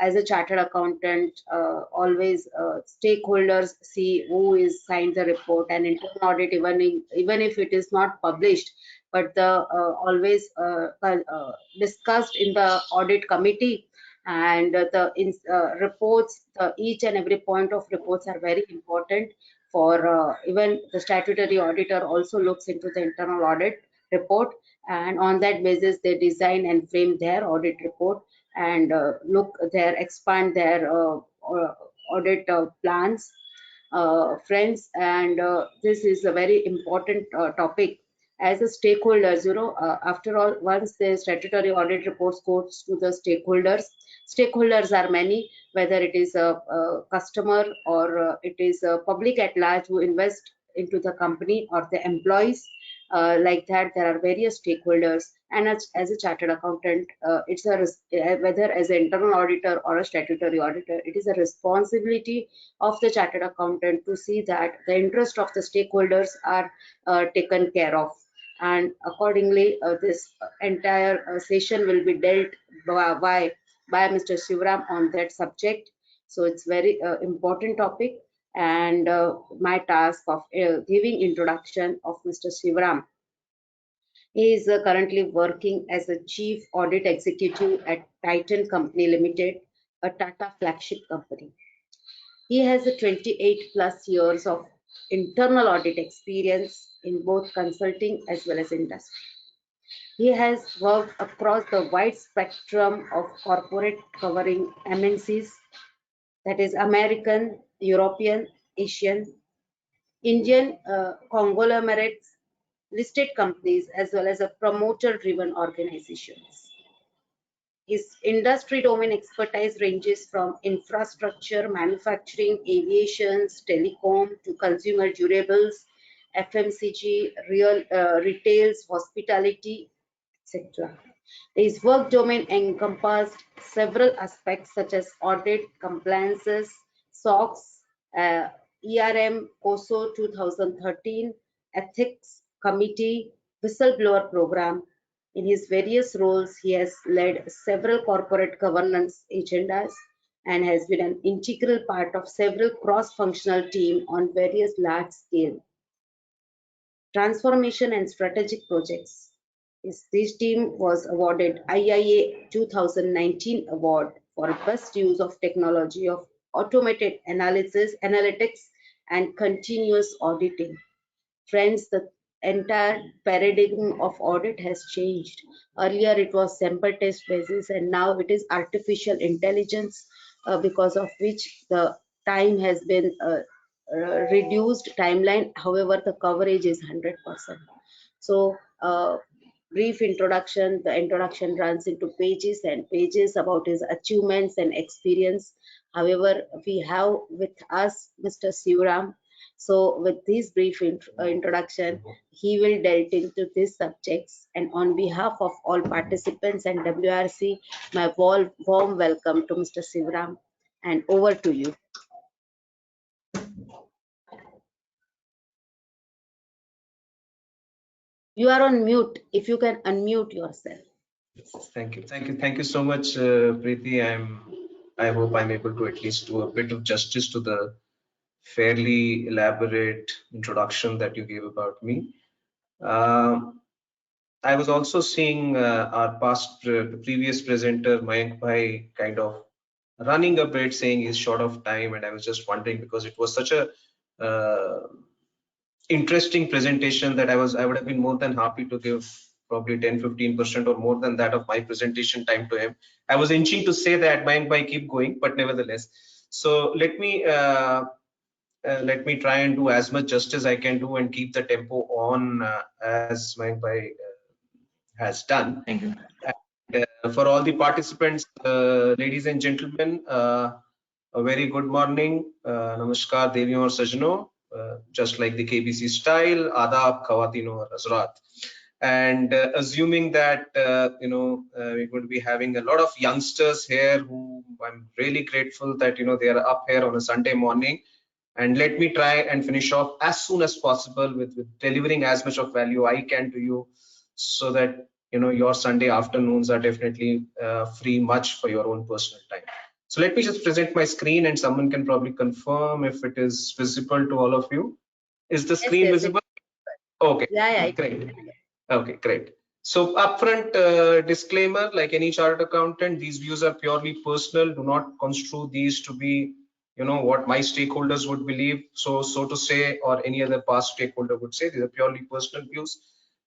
as a chartered accountant, always stakeholders see who is signed the report, and internal audit, even if it is not published, but the always discussed in the audit committee, and the reports, each and every point of reports are very important for even the statutory auditor also looks into the internal audit report, and on that basis they design and frame their audit report and expand their audit plans. Friends, and this is a very important topic as a stakeholders. After all, once the statutory audit reports goes to the stakeholders are many, whether it is a customer or it is a public at large who invest into the company, or the employees. Like that, there are various stakeholders, and as a chartered accountant, it's whether as an internal auditor or a statutory auditor, it is a responsibility of the chartered accountant to see that the interest of the stakeholders are taken care of. And accordingly, this entire session will be dealt by Mr. Sivaram on that subject. So it's very important topic, and my task of giving introduction of Mr. Sivaram. He is currently working as a Chief Audit Executive at Titan Company Limited, a Tata flagship company. He has 28 plus years of internal audit experience in both consulting as well as industry. He has worked across the wide spectrum of corporate covering MNCs, that is American, European, Asian, Indian conglomerates, listed companies, as well as a promoter-driven organizations. His industry domain expertise ranges from infrastructure, manufacturing, aviations, telecom, to consumer durables, FMCG, retails, hospitality, etc. His work domain encompassed several aspects such as audit, compliances, SOX, ERM, COSO 2013, ethics committee, whistleblower program. In his various roles, he has led several corporate governance agendas, and has been an integral part of several cross-functional teams on various large-scale transformation and strategic projects. This team was awarded IIA 2019 award for best use of technology of automated analysis, analytics, and continuous auditing. Friends, the entire paradigm of audit has changed. Earlier it was sample test basis, and now it is artificial intelligence, because of which the time has been reduced timeline. However, the coverage is 100%. So, brief introduction. The introduction runs into pages and pages about his achievements and experience. However, we have with us Mr. Sivaram. So with this brief introduction, he will delve into these subjects. And on behalf of all participants and WRC, my warm welcome to Mr. Sivaram. And over to you. You are on mute. If you can unmute yourself. Thank you so much, Preeti. I hope I'm able to at least do a bit of justice to the fairly elaborate introduction that you gave about me. I was also seeing our previous presenter Mayank Bhai kind of running a bit, saying he's short of time, and I was just wondering, because it was such a interesting presentation that I would have been more than happy to give probably 10-15% or more than that of my presentation time to him. I was inching to say that, Mayank bhai, keep going, but nevertheless. So let me try and do as much justice I can do and keep the tempo on as Mayank bhai has done. Thank you. And, for all the participants, ladies and gentlemen, a very good morning. Namaskar, Deviyon aur Sajno. Just like the KBC style, Adab, Khawatino or Hazrat. And assuming that we're going to be having a lot of youngsters here who I'm really grateful that they are up here on a Sunday morning, and let me try and finish off as soon as possible with delivering as much of value I can to you, so that your Sunday afternoons are definitely free much for your own personal time. So let me just present my screen, and someone can probably confirm if it is visible to all of you. Is the screen visible? Okay. Yeah. Great. Okay, great. So upfront disclaimer, like any chartered accountant, these views are purely personal. Do not construe these to be, what my stakeholders would believe, so to say, or any other past stakeholder would say. These are purely personal views.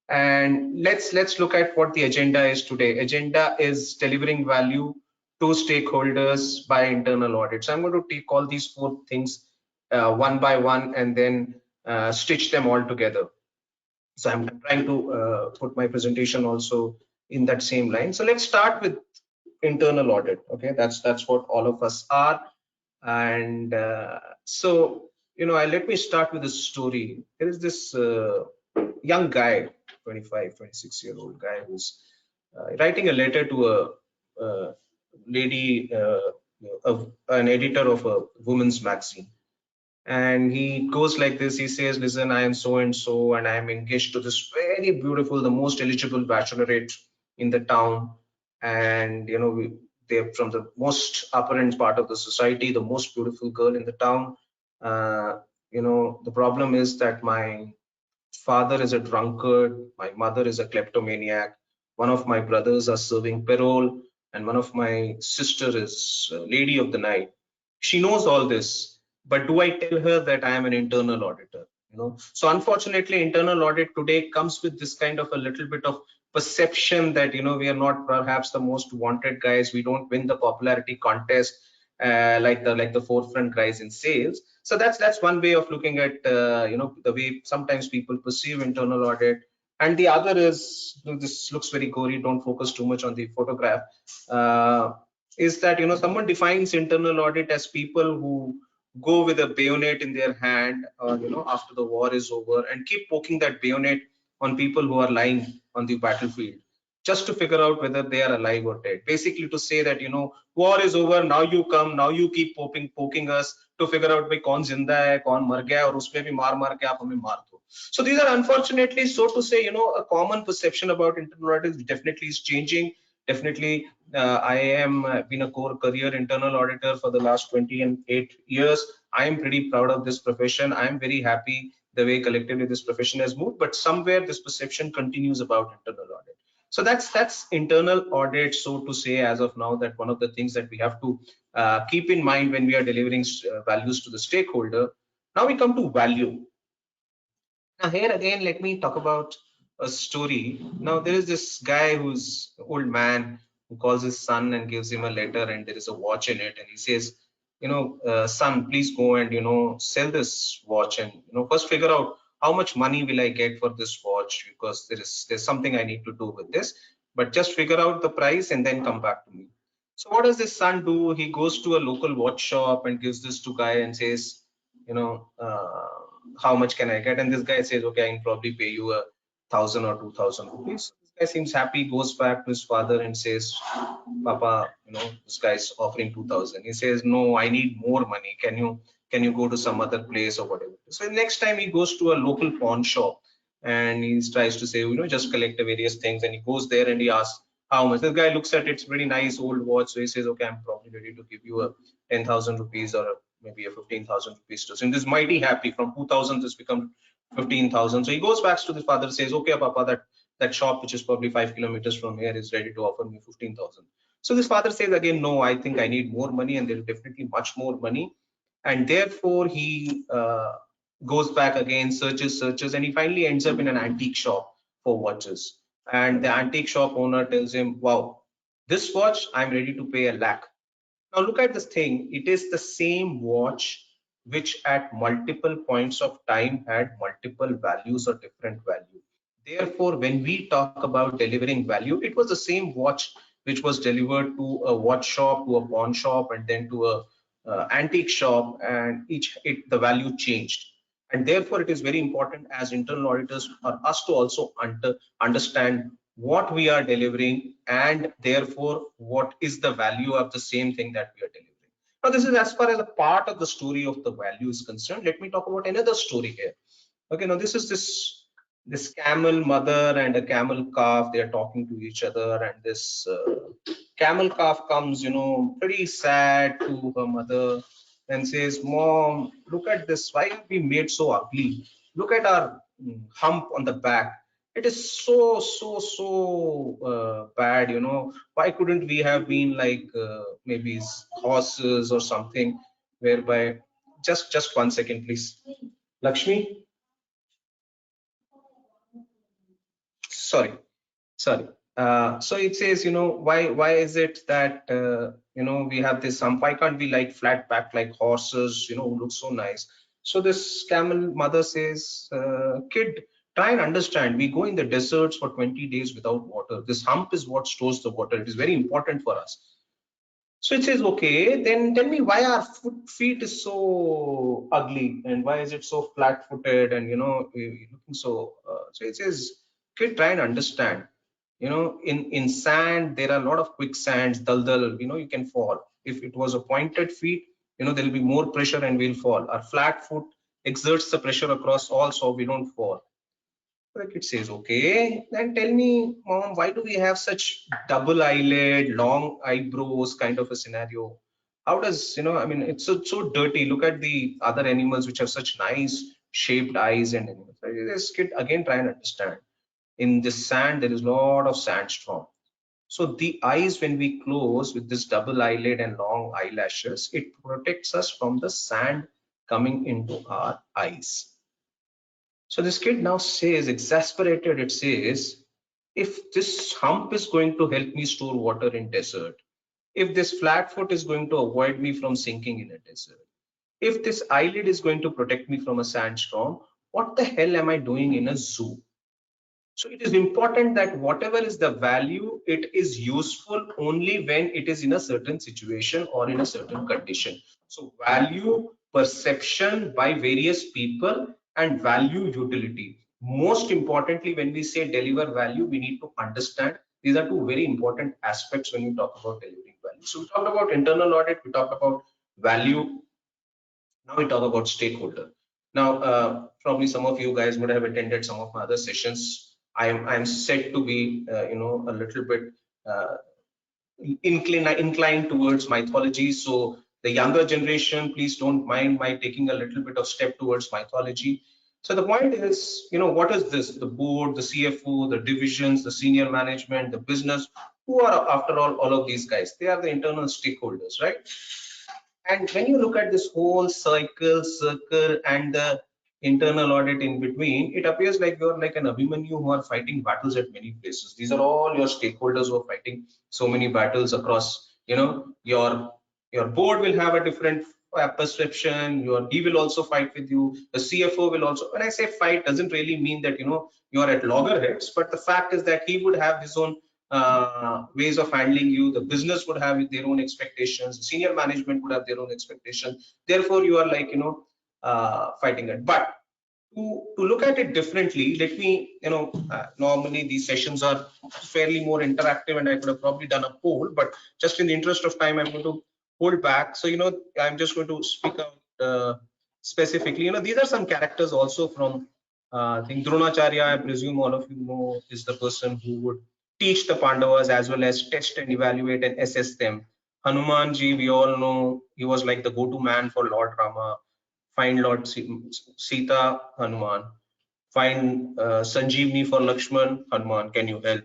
And let's look at what the agenda is today. Agenda is delivering value to stakeholders by internal audit. So I'm going to take all these 4 things one by one and then stitch them all together. So I'm trying to put my presentation also in that same line. So let's start with internal audit. Okay, that's what all of us are. And so let me start with a story. There is this young guy, 26-year-old guy, who's writing a letter to a lady, an editor of a women's magazine. And he goes like this. He says, listen, I am so and so, and I am engaged to this very beautiful, the most eligible bachelorette in the town. And they're from the most upper end part of the society, the most beautiful girl in the town. The problem is that my father is a drunkard, my mother is a kleptomaniac, one of my brothers are serving parole, and one of my sister is a lady of the night. She knows all this, but do I tell her that I am an internal auditor? So unfortunately, internal audit today comes with this kind of a little bit of perception that we are not perhaps the most wanted guys. We don't win the popularity contest like the forefront guys in sales. So that's one way of looking at the way sometimes people perceive internal audit. And the other is, this looks very gory, don't focus too much on the photograph, is that someone defines internal audit as people who go with a bayonet in their hand, after the war is over, and keep poking that bayonet on people who are lying on the battlefield, just to figure out whether they are alive or dead. Basically to say that war is over, now you come, now you keep poking us to figure out by kaun zinda hai, kaun mar gaya, aur uspe bhi maar ke aap hame maar do. So these are unfortunately, so to say, a common perception about internal audit, definitely is changing. Definitely, I am been a core career internal auditor for the last 28 years. I am pretty proud of this profession. I am very happy the way collectively this profession has moved, but somewhere this perception continues about internal audit. So that's internal audit, so to say, as of now, that one of the things that we have to keep in mind when we are delivering values to the stakeholder. Now we come to value. Now here again, let me talk about a story. Now there is this guy who's an old man who calls his son and gives him a letter, and there is a watch in it, and he says, son, please go and sell this watch, and first figure out how much money will I get for this watch, because there's something I need to do with this, but just figure out the price and then come back to me. So what does this son do? He goes to a local watch shop and gives this to guy and says, how much can I get? And this guy says, okay, I can probably pay you 1,000 or 2,000 rupees. This guy seems happy, goes back to his father and says, Papa, this guy's offering 2,000. He says, no, I need more money. Can you go to some other place or whatever? So next time he goes to a local pawn shop and he tries to say, just collect the various things, and he goes there and he asks how much. This guy looks at it, it's pretty nice old watch, so he says, okay, I'm probably ready to give you a 10,000 rupees or maybe a 15,000 rupees to him. This is mighty happy. From 2,000 this become 15,000. So he goes back to the father, says, okay, Papa, that shop which is probably 5 kilometers from here is ready to offer me 15,000. So this father says again, no, I think I need more money, and there is definitely much more money. And therefore he goes back again, searches, and he finally ends up in an antique shop for watches. And the antique shop owner tells him, wow, this watch I'm ready to pay 1 lakh. Now look at this thing. It is the same watch which at multiple points of time had multiple values or different value. Therefore, when we talk about delivering value, it was the same watch which was delivered to a watch shop, to a pawn shop, and then to a antique shop, and the value changed. And therefore, it is very important as internal auditors for us to also understand what we are delivering, and therefore what is the value of the same thing that we are delivering. Now this is as far as a part of the story of the value is concerned. Let me talk about another story here. Okay, now this is this camel mother and a camel calf. They are talking to each other, and this camel calf comes pretty sad to her mother and says, Mom, look at this, why have we made so ugly? Look at our hump on the back. It is so bad. Why couldn't we have been like maybe horses or something, whereby just 1 second please, Lakshmi. Sorry. So it says, why is it that we have this hump? Why can't we like flat back like horses, who look so nice? So this camel mother says, kid, try and understand. We go in the deserts for 20 days without water. This hump is what stores the water. It is very important for us. So it says, okay, then tell me why our feet is so ugly, and why is it so flat-footed, and looking so. So it says, kid, try and understand. In sand there are a lot of quicksands, daldal. You can fall. If it was a pointed feet, there will be more pressure and we'll fall. Our flat foot exerts the pressure across all, so we don't fall. The kid says, okay, then tell me, Mom, why do we have such double eyelid, long eyebrows kind of a scenario? How does, I mean, it's so dirty. Look at the other animals which have such nice shaped eyes and animals. This kid again try and understand. In the sand, there is a lot of sandstorm. So the eyes, when we close with this double eyelid and long eyelashes, it protects us from the sand coming into our eyes. So this kid now says, exasperated, it says, if this hump is going to help me store water in desert, if this flat foot is going to avoid me from sinking in a desert, if this eyelid is going to protect me from a sandstorm, what the hell am I doing in a zoo? So it is important that whatever is the value, it is useful only when it is in a certain situation or in a certain condition. So value perception by various people and value utility. Most importantly, when we say deliver value, we need to understand these are two very important aspects when you talk about delivering value. So we talked about internal audit, we talked about value. Now we talk about stakeholder. Now, probably some of you guys would have attended some of my other sessions. I'm said to be, a little bit inclined towards mythology. So the younger generation, please don't mind my taking a little bit of step towards mythology. So the point is, what is this? The board, the CFO, the divisions, the senior management, the business, who are after all of these guys? They are the internal stakeholders, right? And when you look at this whole circle and the internal audit in between, it appears like you're like an Abhimanyu who are fighting battles at many places. These are all your stakeholders who are fighting so many battles across, your board will have a different perception, your D will also fight with you, the CFO will also. When I say fight, doesn't really mean that you are at loggerheads, but the fact is that he would have his own ways of handling you. The business would have their own expectations, the senior management would have their own expectations. Therefore you are like fighting it. But to look at it differently, let me normally these sessions are fairly more interactive, and I could have probably done a poll, but just in the interest of time I'm going to hold back. So I'm just going to speak out specifically. These are some characters also from I think Dronacharya, I presume all of you know, is the person who would teach the Pandavas as well as test and evaluate and assess them. Hanumanji, we all know, he was like the go-to man for Lord Rama. Find Lord Sita, Hanuman. Find Sanjeevni for Lakshman, Hanuman, can you help?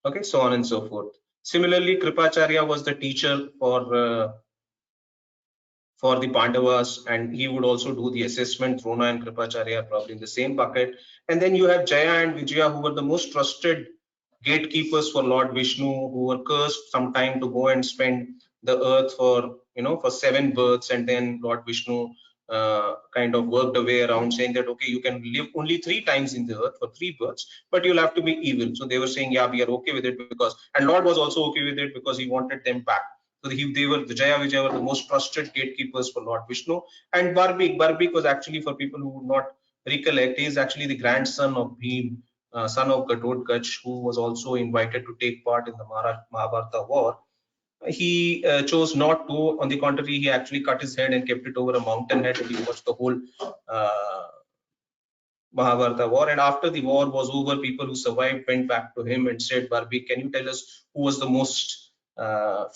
Okay, so on and so forth. Similarly, Kripacharya was the teacher for the Pandavas, and he would also do the assessment. Drona and Kripacharya are probably in the same bucket. And then you have Jaya and Vijaya, who were the most trusted gatekeepers for Lord Vishnu, who were cursed sometime to go and spend the earth for 7 births, and then Lord Vishnu kind of worked a way around, saying that okay, you can live only 3 times in the earth for 3 births, but you'll have to be evil. So they were saying, yeah, we are okay with it, because, and Lord was also okay with it because he wanted them back. So they were, the Jaya Vijaya were the most trusted gatekeepers for Lord Vishnu. And Barbik was actually, for people who would not recollect, he is actually the grandson of Bhim, son of Ghatotkacha, who was also invited to take part in the Mahabharata war. He chose not to. On the contrary, he actually cut his head and kept it over a mountain head, and he watched the whole Mahabharata war. And after the war was over, people who survived went back to him and said, Barbik, can you tell us who was the most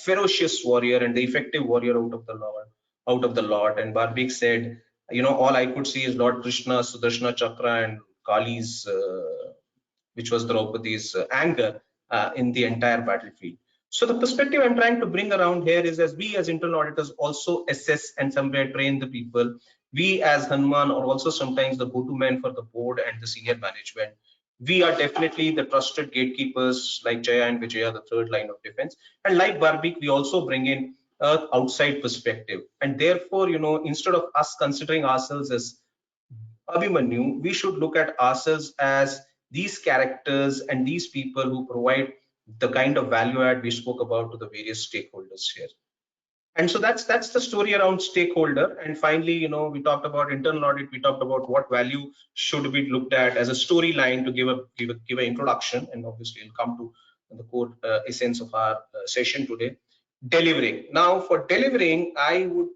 ferocious warrior and the effective warrior out of the lot? And Barbik said, all I could see is Lord Krishna's Sudarshana Chakra and Kali's, which was Draupadi's anger in the entire battlefield. So the perspective I'm trying to bring around here is, as we as internal auditors also assess and somewhere train the people, we as Hanuman are also sometimes the go-to man for the board and the senior management. We are definitely the trusted gatekeepers like Jaya and Vijaya, the third line of defense. And like Barbik, we also bring in an outside perspective. And therefore, instead of us considering ourselves as Abhimanyu, we should look at ourselves as these characters and these people who provide the kind of value add we spoke about to the various stakeholders here. And so that's the story around stakeholder. And finally, we talked about internal audit. We talked about what value should be looked at as a storyline to give an introduction, and obviously we'll come to the core essence of our session today. Delivering. Now, for delivering, I would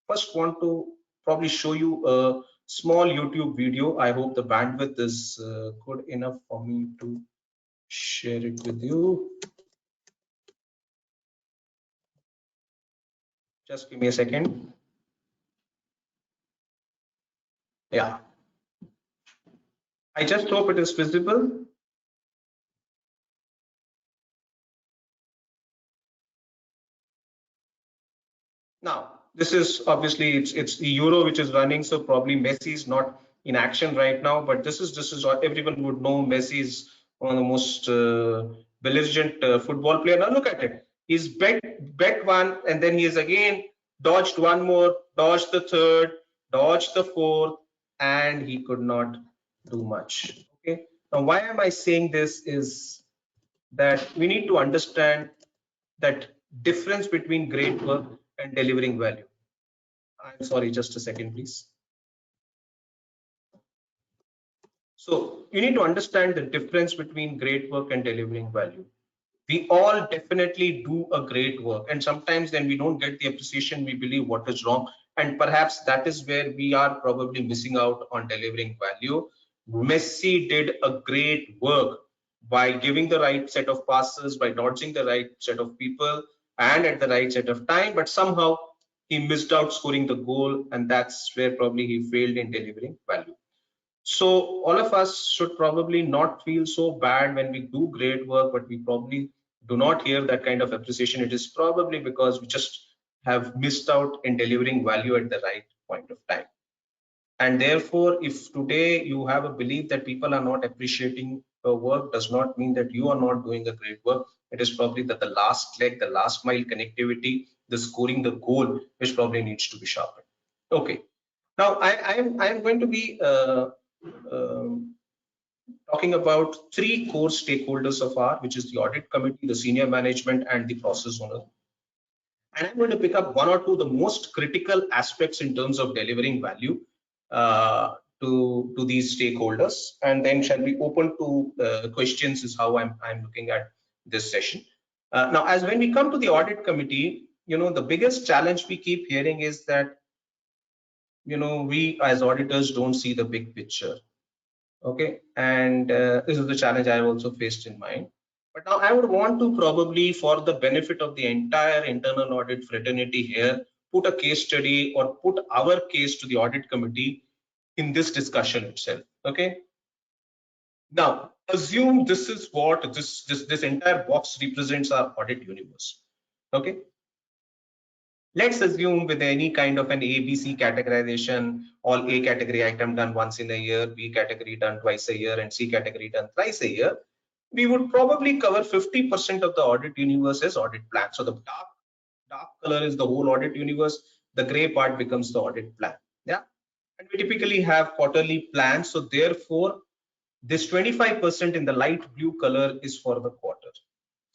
first want to probably show you a small YouTube video. I hope the bandwidth is good enough for me to share it with you. Just give me a second. Yeah. I just hope it is visible. Now, this is obviously it's the Euro which is running, so probably Messi is not in action right now, but this is what everyone would know. Messi is one of the most belligerent football player. Now look at it. He's bet one, and then he is again dodged one more, dodged the third, dodged the fourth, and he could not do much. Okay. Now, why am I saying this is that we need to understand that difference between great work and delivering value. I'm sorry, just a second, please. So you need to understand the difference between great work and delivering value. We all definitely do a great work, and sometimes then we don't get the appreciation, we believe what is wrong, and perhaps that is where we are probably missing out on delivering value. Messi did a great work, by giving the right set of passes, by dodging the right set of people and at the right set of time, but somehow he missed out scoring the goal, and that's where probably he failed in delivering value. So all of us should probably not feel so bad when we do great work, but we probably do not hear that kind of appreciation. It is probably because we just have missed out in delivering value at the right point of time. And therefore, if today you have a belief that people are not appreciating your work, does not mean that you are not doing a great work. It is probably that the last leg, the last mile connectivity, the scoring the goal, which probably needs to be sharpened. Okay. Now I am going to be talking about three core stakeholders of our, which is the audit committee, the senior management, and the process owner. And I'm going to pick up one or two the most critical aspects in terms of delivering value to these stakeholders, and then shall be open to questions is how I'm looking at this session. Now, as when we come to the audit committee, the biggest challenge we keep hearing is that we as auditors don't see the big picture. Okay, and this is the challenge I have also faced in mind. But now I would want to probably, for the benefit of the entire internal audit fraternity here, put a case study or put our case to the audit committee in this discussion itself. Okay. Now, assume this is what this entire box represents our audit universe. Okay. Let's assume with any kind of an ABC categorization, all A category item done once in a year, B category done twice a year, and C category done thrice a year, we would probably cover 50% of the audit universe as audit plan. So the dark color is the whole audit universe. The gray part becomes the audit plan. Yeah, and we typically have quarterly plans. So therefore, this 25% in the light blue color is for the quarter.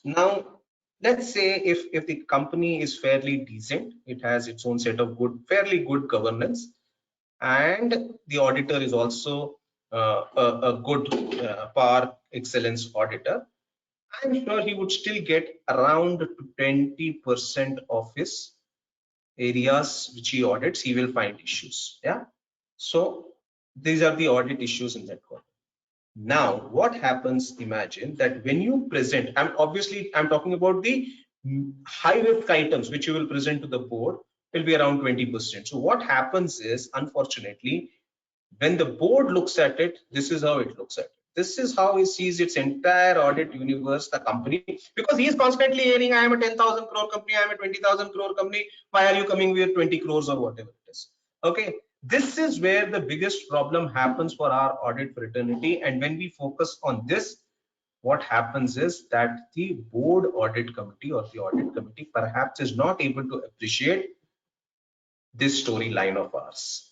Now, let's say if the company is fairly decent, it has its own set of fairly good governance, and the auditor is also a good par excellence auditor, I'm sure he would still get around 20% of his areas which he audits, he will find issues. Yeah. So these are the audit issues in that quarter. Now, what happens, imagine that when you present, I'm talking about the high risk items which you will present to the board, will be around 20%. So what happens is, unfortunately, when the board looks at it, this is how it looks at it. This is how he sees its entire audit universe, the company, because he is constantly hearing, I am a 10,000 crore company, I am a 20,000 crore company, why are you coming with 20 crores or whatever it is? Okay, this is where the biggest problem happens for our audit fraternity. And when we focus on this, what happens is that the board audit committee or the audit committee perhaps is not able to appreciate this storyline of ours.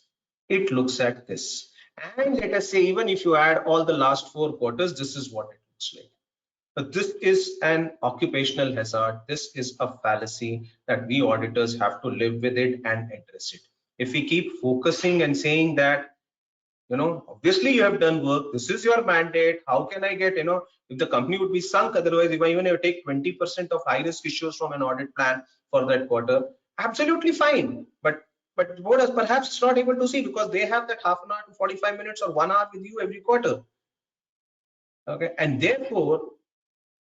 It looks at this, and let us say even if you add all the last 4 quarters, this is what it looks like. But this is an occupational hazard. This is a fallacy that we auditors have to live with it and address it. If we keep focusing and saying that, obviously you have done work, this is your mandate, how can I get, if the company would be sunk otherwise, if I even take 20% of high risk issues from an audit plan for that quarter, absolutely fine. But the board is perhaps not able to see because they have that half an hour to 45 minutes or 1 hour with you every quarter. Okay, and therefore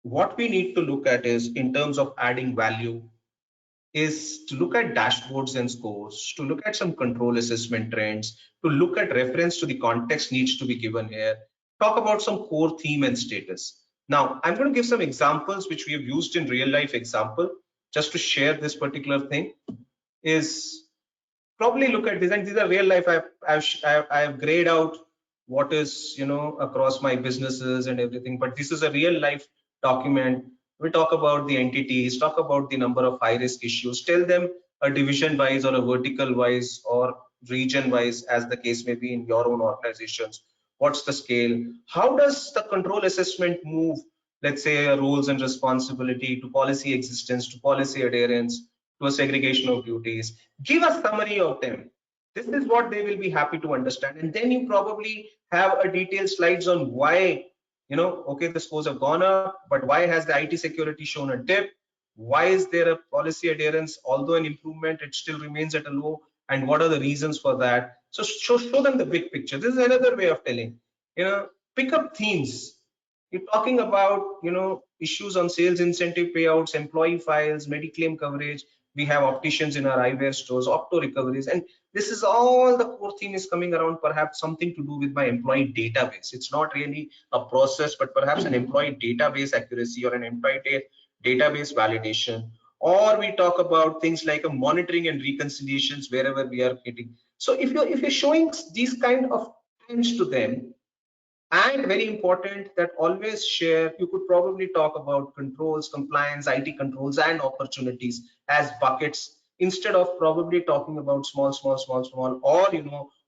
what we need to look at is, in terms of adding value, is to look at dashboards and scores, to look at some control assessment trends, to look at reference to the context needs to be given here, talk about some core theme and status. Now, I'm going to give some examples which we have used in real life example, just to share this particular thing. Is probably look at this, and these are real life. I have grayed out what is across my businesses and everything, but this is a real life document. We talk about the entities, talk about the number of high risk issues, tell them a division wise or a vertical wise or region wise, as the case may be in your own organizations. What's the scale? How does the control assessment move, let's say, roles and responsibility to policy existence, to policy adherence, to a segregation of duties? Give a summary of them. This is what they will be happy to understand. And then you probably have a detailed slides on why, okay, the scores have gone up, but why has the IT security shown a dip? Why is there a policy adherence, although an improvement, it still remains at a low? And what are the reasons for that? So show them the big picture. This is another way of telling, pick up themes. You're talking about, issues on sales incentive payouts, employee files, Mediclaim coverage. We have opticians in our eyewear stores, opto recoveries, and this is all the core theme is coming around perhaps something to do with my employee database. It's not really a process, but perhaps an employee database accuracy or an employee database validation. Or we talk about things like a monitoring and reconciliations wherever we are hitting. So if you're showing these kind of trends to them, and very important that always share, you could probably talk about controls, compliance, IT controls, and opportunities as buckets instead of probably talking about small, or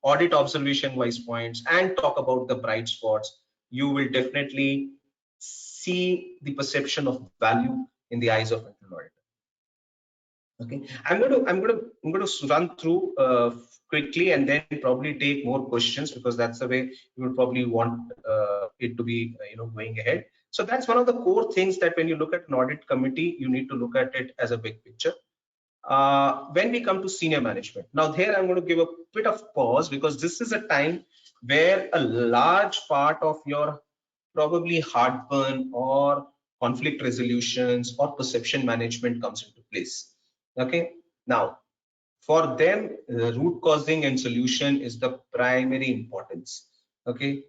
audit observation wise points and talk about the bright spots. You will definitely see the perception of value in the eyes of an auditor. Okay, I'm going to run through quickly and then probably take more questions, because that's the way you would probably want it to be going ahead. So that's one of the core things, that when you look at an audit committee, you need to look at it as a big picture. When we come to senior management, now here I'm going to give a bit of pause, because this is a time where a large part of your probably heartburn or conflict resolutions or perception management comes into place. Okay, now for them, root causing and solution is the primary importance. Okay,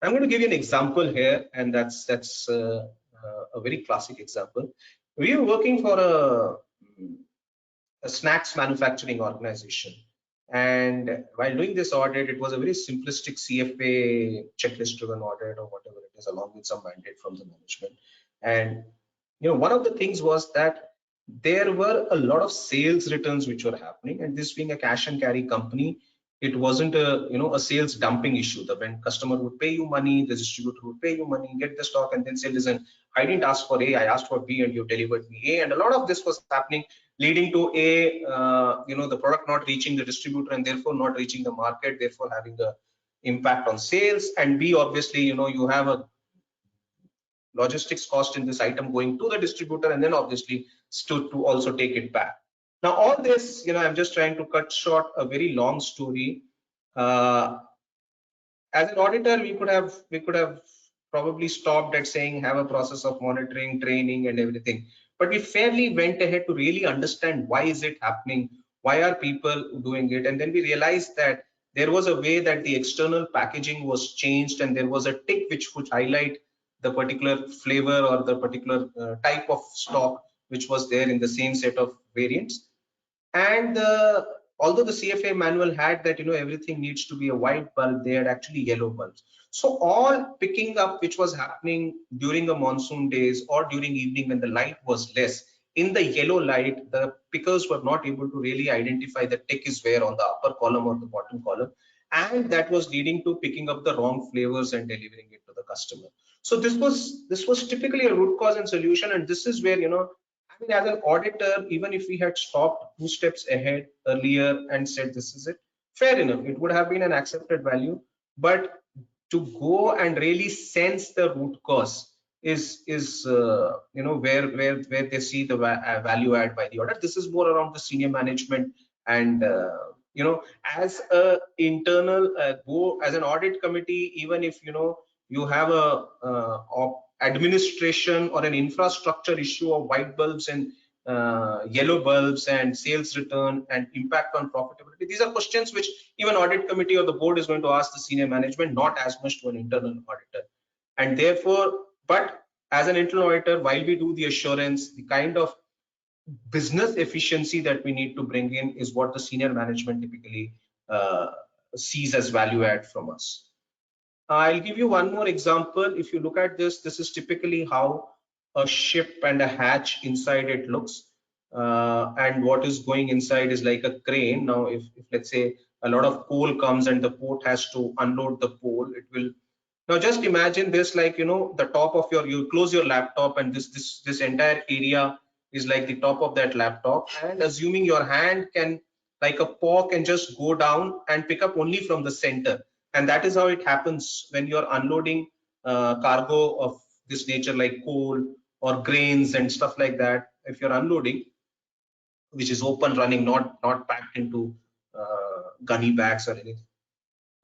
I'm going to give you an example here, and that's a very classic example. We were working for a snacks manufacturing organization, and while doing this audit, it was a very simplistic CFA checklist driven audit or whatever it is, along with some mandate from the management. And one of the things was that there were a lot of sales returns which were happening, and this being a cash and carry company, it wasn't a sales dumping issue. The when customer would pay you money, the distributor would pay you money, get the stock, and then say, listen, I didn't ask for A, I asked for B, and you delivered me A. And a lot of this was happening, leading to A, the product not reaching the distributor and therefore not reaching the market, therefore having the impact on sales. And B, obviously, you have a logistics cost in this item going to the distributor, and then obviously to also take it back. Now all this, I'm just trying to cut short a very long story. As an auditor, we could have probably stopped at saying have a process of monitoring, training, and everything, but we fairly went ahead to really understand why is it happening, why are people doing it. And then we realized that there was a way that the external packaging was changed, and there was a tick which would highlight the particular flavor or the particular type of stock which was there in the same set of variants. And although the CFA manual had that everything needs to be a white bulb, they had actually yellow bulbs. So all picking up which was happening during the monsoon days or during evening when the light was less, in the yellow light, the pickers were not able to really identify the tick is where on the upper column or the bottom column, and that was leading to picking up the wrong flavors and delivering it to the customer. So this was typically a root cause and solution, and this is where I mean, as an auditor, even if we had stopped 2 steps ahead earlier and said this is it, fair enough, it would have been an accepted value. But to go and really sense the root cause is where they see the value add by the audit. This is more around the senior management, and as a internal go as an audit committee, even if you have a administration or an infrastructure issue of white bulbs and yellow bulbs and sales return and impact on profitability, these are questions which even audit committee or the board is going to ask the senior management, not as much to an internal auditor. And therefore, but as an internal auditor, while we do the assurance, the kind of business efficiency that we need to bring in is what the senior management typically sees as value add from us. I'll give you one more example. If you look at this, this is typically how a ship and a hatch inside it looks, and what is going inside is like a crane. Now if let's say a lot of coal comes and the port has to unload the coal, it will, now just imagine this like the top of you close your laptop, and this entire area is like the top of that laptop, and assuming your hand can like a paw can just go down and pick up only from the center. And that is how it happens when you're unloading cargo of this nature like coal or grains and stuff like that. If you're unloading, which is open running, not packed into gunny bags or anything,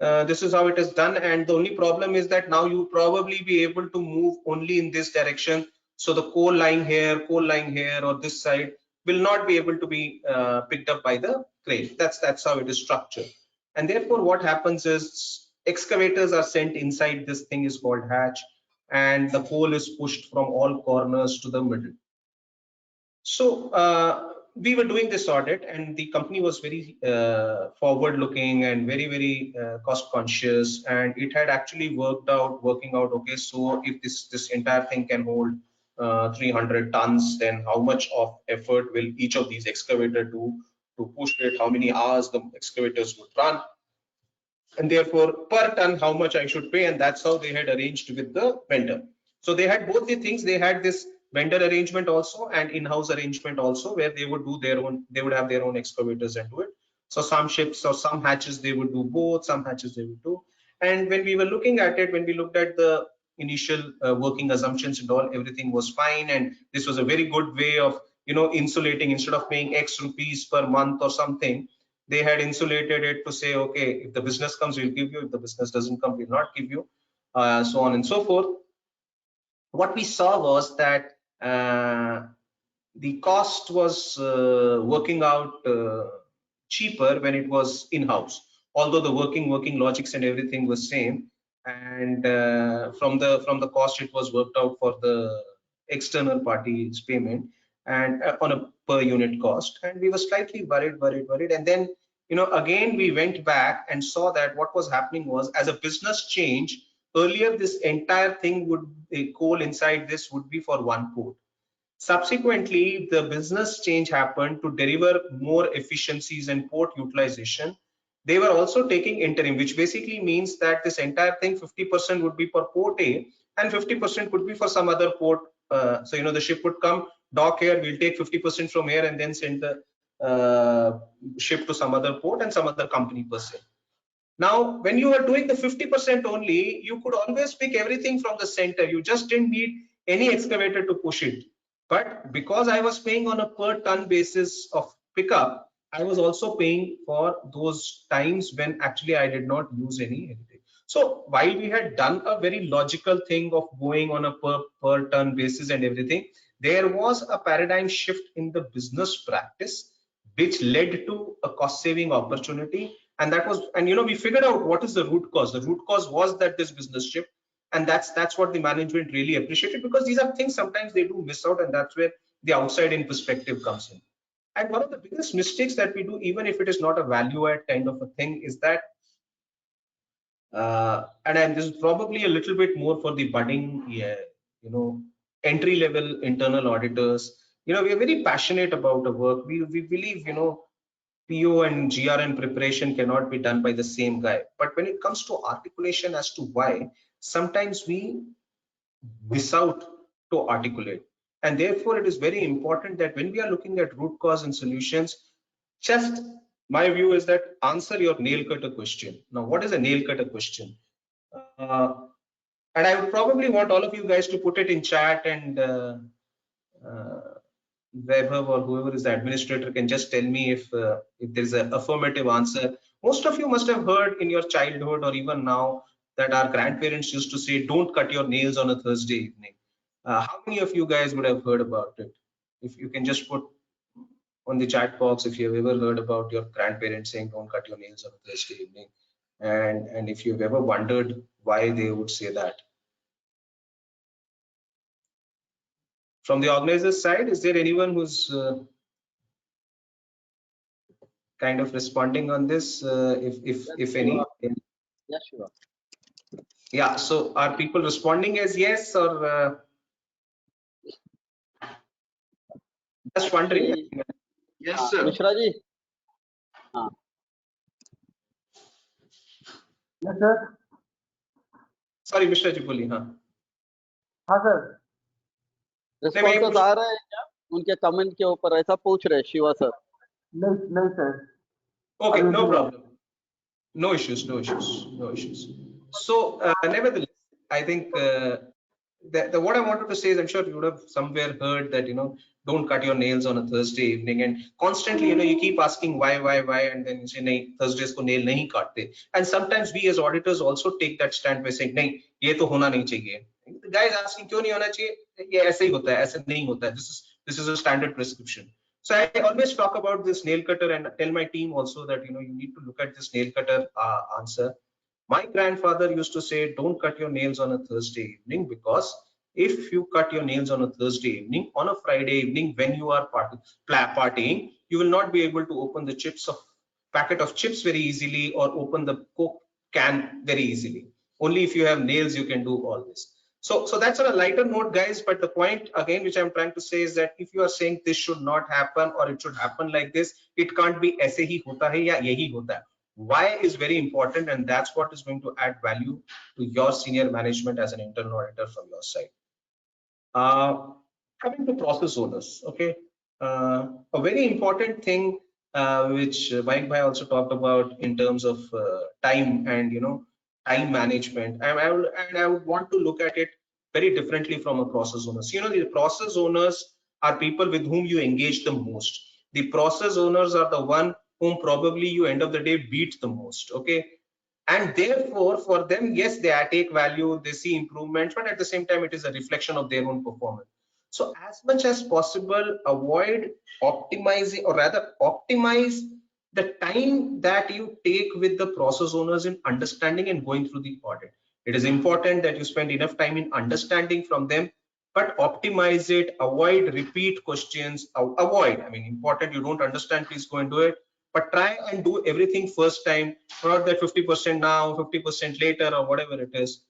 This is how it is done, and the only problem is that now you probably be able to move only in this direction. So the coal lying here, or this side will not be able to be picked up by the crane. That's how it is structured. And therefore, what happens is excavators are sent inside this thing is called hatch, and the coal is pushed from all corners to the middle. So we were doing this audit, and the company was very forward looking and very cost conscious, and it had actually working out, okay, so if this entire thing can hold 300 tons, then how much of effort will each of these excavator do to push it, how many hours the excavators would run, and therefore per ton how much I should pay. And that's how they had arranged with the vendor. So they had both the things. They had this vendor arrangement also and in-house arrangement also, where they would do their own, they would have their own excavators and do it. So some ships or some hatches they would do both, some hatches they would do. And when we were looking at it, when we looked at the initial working assumptions and all, everything was fine, and this was a very good way of, you know, insulating. Instead of paying X rupees per month or something, they had insulated it to say, okay, if the business comes, we'll give you. If the business doesn't come, we'll not give you, so on and so forth. What we saw was that the cost was working out cheaper when it was in-house, although the working logics and everything was same. And from the cost, it was worked out for the external party's payment, and on a per unit cost. And we were slightly worried. And then, you know, again we went back and saw that what was happening was, as a business change, earlier this entire thing would, a coal inside this would be for one port. Subsequently, the business change happened to deliver more efficiencies and port utilization. They were also taking interim, which basically means that this entire thing, 50% would be for port A and 50% would be for some other port. So, you know, the ship would come, dock here, we'll take 50% from here and then send the ship to some other port and some other company per se. Now, when you are doing the 50% only, you could always pick everything from the center. You just didn't need any excavator to push it. But because I was paying on a per ton basis of pickup, I was also paying for those times when actually I did not use anything. So while we had done a very logical thing of going on a per ton basis and everything, there was a paradigm shift in the business practice, which led to a cost saving opportunity. And that was, and you know, we figured out what is the root cause. The root cause was that this business shift, and that's what the management really appreciated, because these are things sometimes they do miss out, and that's where the outside in perspective comes in. And one of the biggest mistakes that we do, even if it is not a value add kind of a thing, is that and this is probably a little bit more for the budding, you know, entry level internal auditors. You know, we are very passionate about the work. We believe, you know, PO and GRN preparation cannot be done by the same guy. But when it comes to articulation as to why, sometimes we miss out to articulate. And therefore, it is very important that when we are looking at root cause and solutions, just my view is that answer your nail cutter question. Now, what is a nail cutter question? And I would probably want all of you guys to put it in chat, and Vaibhav or whoever is the administrator can just tell me if there's an affirmative answer. Most of you must have heard in your childhood or even now that our grandparents used to say, don't cut your nails on a Thursday evening. How many of you guys would have heard about it? If you can just put on the chat box if you've ever heard about your grandparents saying, don't cut your nails on a Thursday evening. And if you've ever wondered why they would say that. From the organizer's side, is there anyone who's kind of responding on this, if any? Yeah, sure. Yeah, so are people responding as yes, or just wondering? Yes, sir. Mishra ji. Yes, sir. Sorry, Mishra ji बोलिए. हाँ sir. Responses आ रहे हैं क्या उनके comment के ऊपर? ऐसा पूछ रहे शिवा सर. नहीं sir. Okay, no problem. No issues. So nevertheless, I think that what I wanted to say is, I'm sure you would have somewhere heard that, you know, don't cut your nails on a Thursday evening, and constantly, you keep asking why, and then you say, nahi, Thursdays ko nail nahi katte. And sometimes we as auditors also take that stand by saying, nahi, ye to hona nahi chahiye. The guy is asking, kyun nahi hona chahiye? Ye aise hi hota hai, aise nahi hota hai. This is a standard prescription. So I always talk about this nail cutter and tell my team also that, you need to look at this nail cutter answer. My grandfather used to say, don't cut your nails on a Thursday evening, because if you cut your nails on a Thursday evening, on a Friday evening when you are partying, you will not be able to open the packet of chips very easily or open the Coke can very easily. Only if you have nails you can do all this. So that's on a lighter note, guys. But the point again, which I'm trying to say, is that if you are saying this should not happen or it should happen like this, it can't be aise hi hota hai ya yehi hota hai. Why is very important, and that's what is going to add value to your senior management as an internal auditor from your side. Coming to process owners, okay, a very important thing which Mayank Bhai also talked about in terms of time and time management, and I would want to look at it very differently from a process owners. The process owners are people with whom you engage the most. The process owners are the one whom probably you end of the day beat the most, okay? And therefore for them, yes, they take value, they see improvements, but at the same time it is a reflection of their own performance. So as much as possible, avoid optimizing, or rather optimize the time that you take with the process owners in understanding and going through the audit. It is important that you spend enough time in understanding from them, but optimize it, avoid repeat questions, avoid, I mean, important, you don't understand, please go and do it, but try and do everything first time, not that 50% now, 50% later, or whatever it is,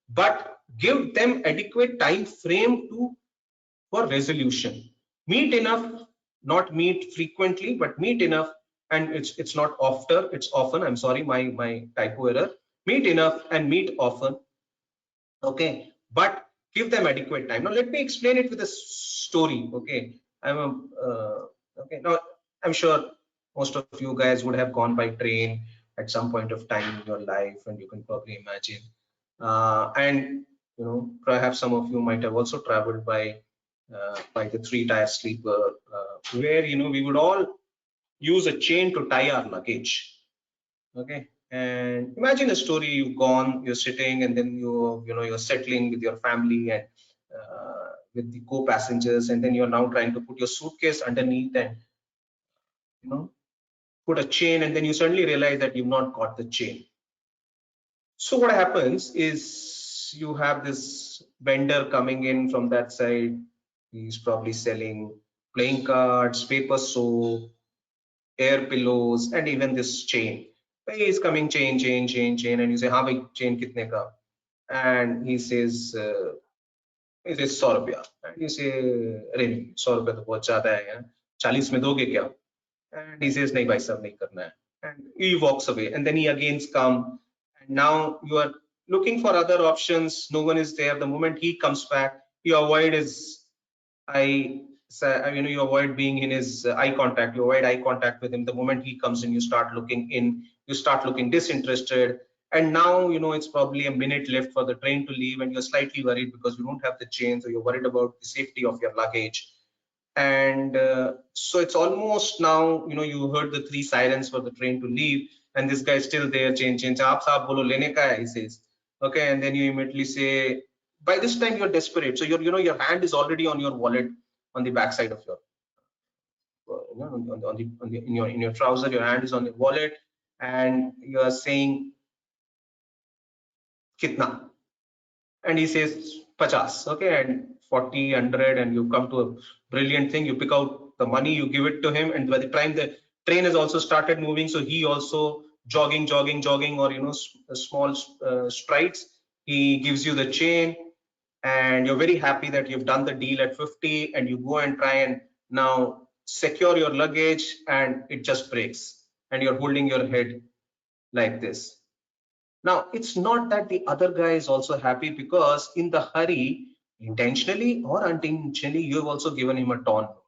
but give them adequate time frame for resolution. Meet enough, not meet frequently, but meet enough, and it's not after, it's often. I'm sorry, my typo error. Meet enough and meet often, okay, but give them adequate time. Now let me explain it with a story, okay. Okay, now I'm sure most of you guys would have gone by train at some point of time in your life, and you can probably imagine, and perhaps some of you might have also traveled by the 3-tier sleeper, where we would all use a chain to tie our luggage, okay. And imagine a story, you're sitting, and then you're settling with your family and with the co-passengers, and then you're now trying to put your suitcase underneath and put a chain, and then you suddenly realize that you've not got the chain. So what happens is you have this vendor coming in from that side. He's probably selling playing cards, paper soap, air pillows, and even this chain. He's coming, chain, and you say, "Haan bhai, chain kitne ka?" And he says, ₹100. And you say, "Arey, ₹100 to bahut zyada hai yaar. 40 mein doge kya?" And he says, "Nahi bhai sahab, nahi karna hai." And he walks away, and then he again comes, and now you are looking for other options. No one is there. The moment he comes back, you avoid his you avoid being in his eye contact. You avoid eye contact with him. The moment he comes in, you start looking disinterested. And now it's probably a minute left for the train to leave, and you're slightly worried because you don't have the chain, so you're worried about the safety of your luggage. And so it's almost now, you heard the 3 sirens for the train to leave, and this guy is still there, chain, aap saab bolo lene ka hai, he says, okay. And then you immediately say, by this time you're desperate, so your hand is already on your wallet, on the back side of your in your trouser, your hand is on the wallet, and you are saying kitna, and he says 50, okay, and 40, 100, and you come to a brilliant thing. You pick out the money, you give it to him, and by the time the train has also started moving, so he also jogging, or small strides, he gives you the chain, and you're very happy that you've done the deal at 50, and you go and try and now secure your luggage, and it just breaks, and you're holding your head like this. Now, it's not that the other guy is also happy, because in the hurry, intentionally or unintentionally, you have also given him a torn note.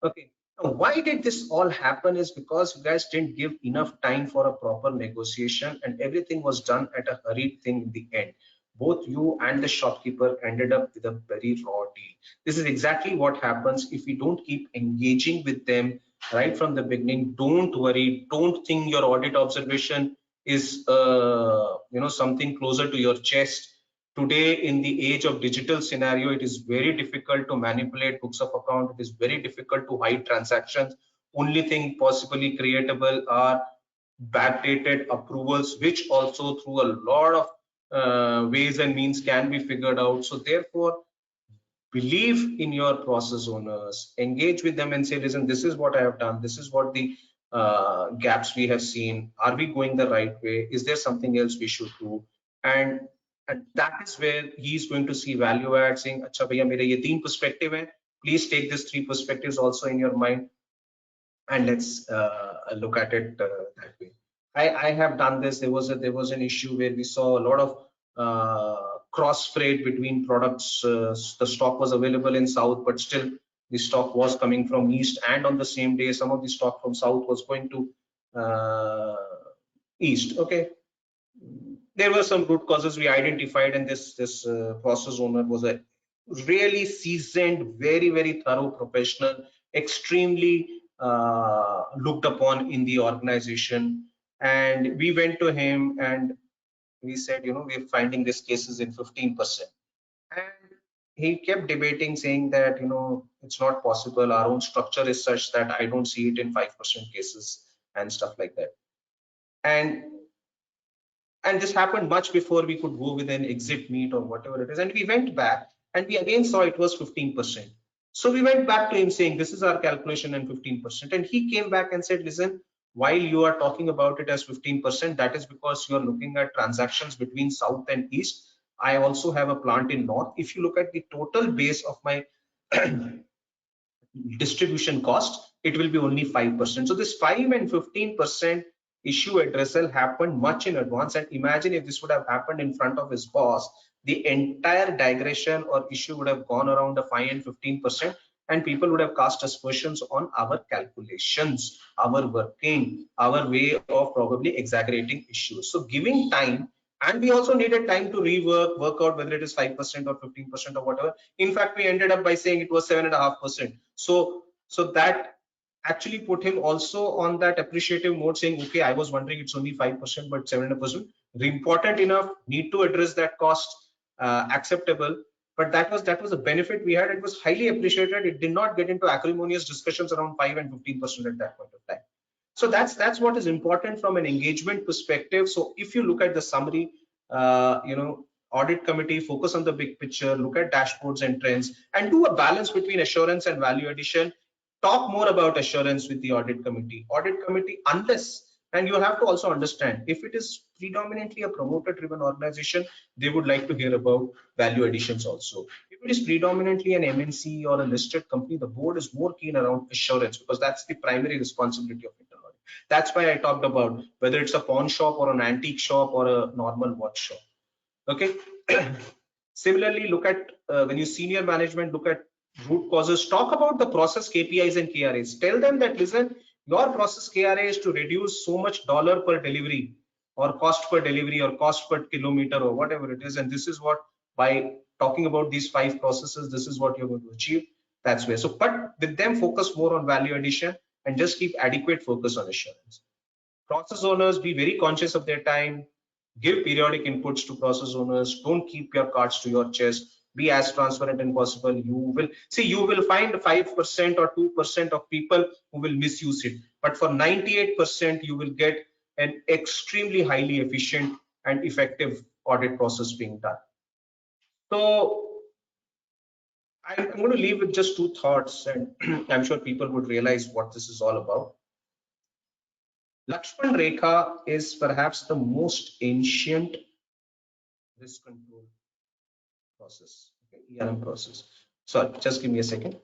Okay. Now, why did this all happen is because you guys didn't give enough time for a proper negotiation, and everything was done at a hurried thing in the end. both you and the shopkeeper ended up with a very raw deal. This is exactly what happens if we don't keep engaging with them right from the beginning. Don't worry, don't think your audit observation is something closer to your chest. Today, in the age of digital scenario, it is very difficult to manipulate books of account. It is very difficult to hide transactions. Only thing possibly creatable are backdated approvals, which also through a lot of ways and means can be figured out. So therefore, believe in your process owners, engage with them and say, listen, this is what I have done, this is what the gaps we have seen, are we going the right way, is there something else we should do? And that is where he is going to see value add, saying, acha bhaiya mere ye 3 perspective hai, please take these 3 perspectives also in your mind and let's look at it that way. I have done this. There was an issue where we saw a lot of cross freight between products. The stock was available in South, but still the stock was coming from East, and on the same day some of the stock from South was going to East. Okay, there were some root causes we identified, and this process owner was a really seasoned, very thorough professional, extremely looked upon in the organization. And we went to him and we said, we're finding these cases in 15%. And he kept debating, saying that, it's not possible. Our own structure is such that I don't see it in 5% cases and stuff like that. And this happened much before we could go with an exit meet or whatever it is. And we went back and we again saw it was 15%. So we went back to him saying, this is our calculation and 15%. And he came back and said, listen, while you are talking about it as 15%, that is because you are looking at transactions between South and East. I also have a plant in North. If you look at the total base of my distribution cost, it will be only 5%. So this 5 and 15% issue addressal happened much in advance. And imagine if this would have happened in front of his boss, the entire digression or issue would have gone around the 5 and 15%, and people would have cast aspersions on our calculations, our working, our way of probably exaggerating issues. So giving time, and we also needed time to work out whether it is 5% or 15% or whatever. In fact, we ended up by saying it was 7.5%. So that actually put him also on that appreciative mode, saying, okay, I was wondering it's only 5%, but 7%, important enough, need to address that cost, acceptable. But that was a benefit we had. It was highly appreciated. It did not get into acrimonious discussions around 5 and 15% at that point of time. So that's what is important from an engagement perspective. So if you look at the summary, audit committee, focus on the big picture, look at dashboards and trends, and do a balance between assurance and value addition. Talk more about assurance with the audit committee. Unless, and you have to also understand, if it is predominantly a promoter driven organization, they would like to hear about value additions also. If it is predominantly an MNC or a listed company, the board is more keen around assurance, because that's the primary responsibility of internal audit. That's why I talked about whether it's a pawn shop or an antique shop or a normal watch shop. Okay. Similarly, look at when you senior management look at root causes, talk about the process KPIs and KRAs. Tell them that, listen, your process KRA is to reduce so much dollar per delivery or cost per delivery or cost per kilometer or whatever it is. And this is what, by talking about these 5 processes, this is what you're going to achieve. That's where. So, but with them, focus more on value addition and just keep adequate focus on assurance. Process owners, be very conscious of their time. Give periodic inputs to process owners. Don't keep your cards to your chest. Be as transparent as possible. You will find 5% or 2% of people who will misuse it, but for 98% you will get an extremely highly efficient and effective audit process being done. So I'm going to leave with just 2 thoughts, and I'm sure people would realize what this is all about. Lakshman Rekha is perhaps the most ancient risk control process, okay, ERM process. Sorry, just give me a second.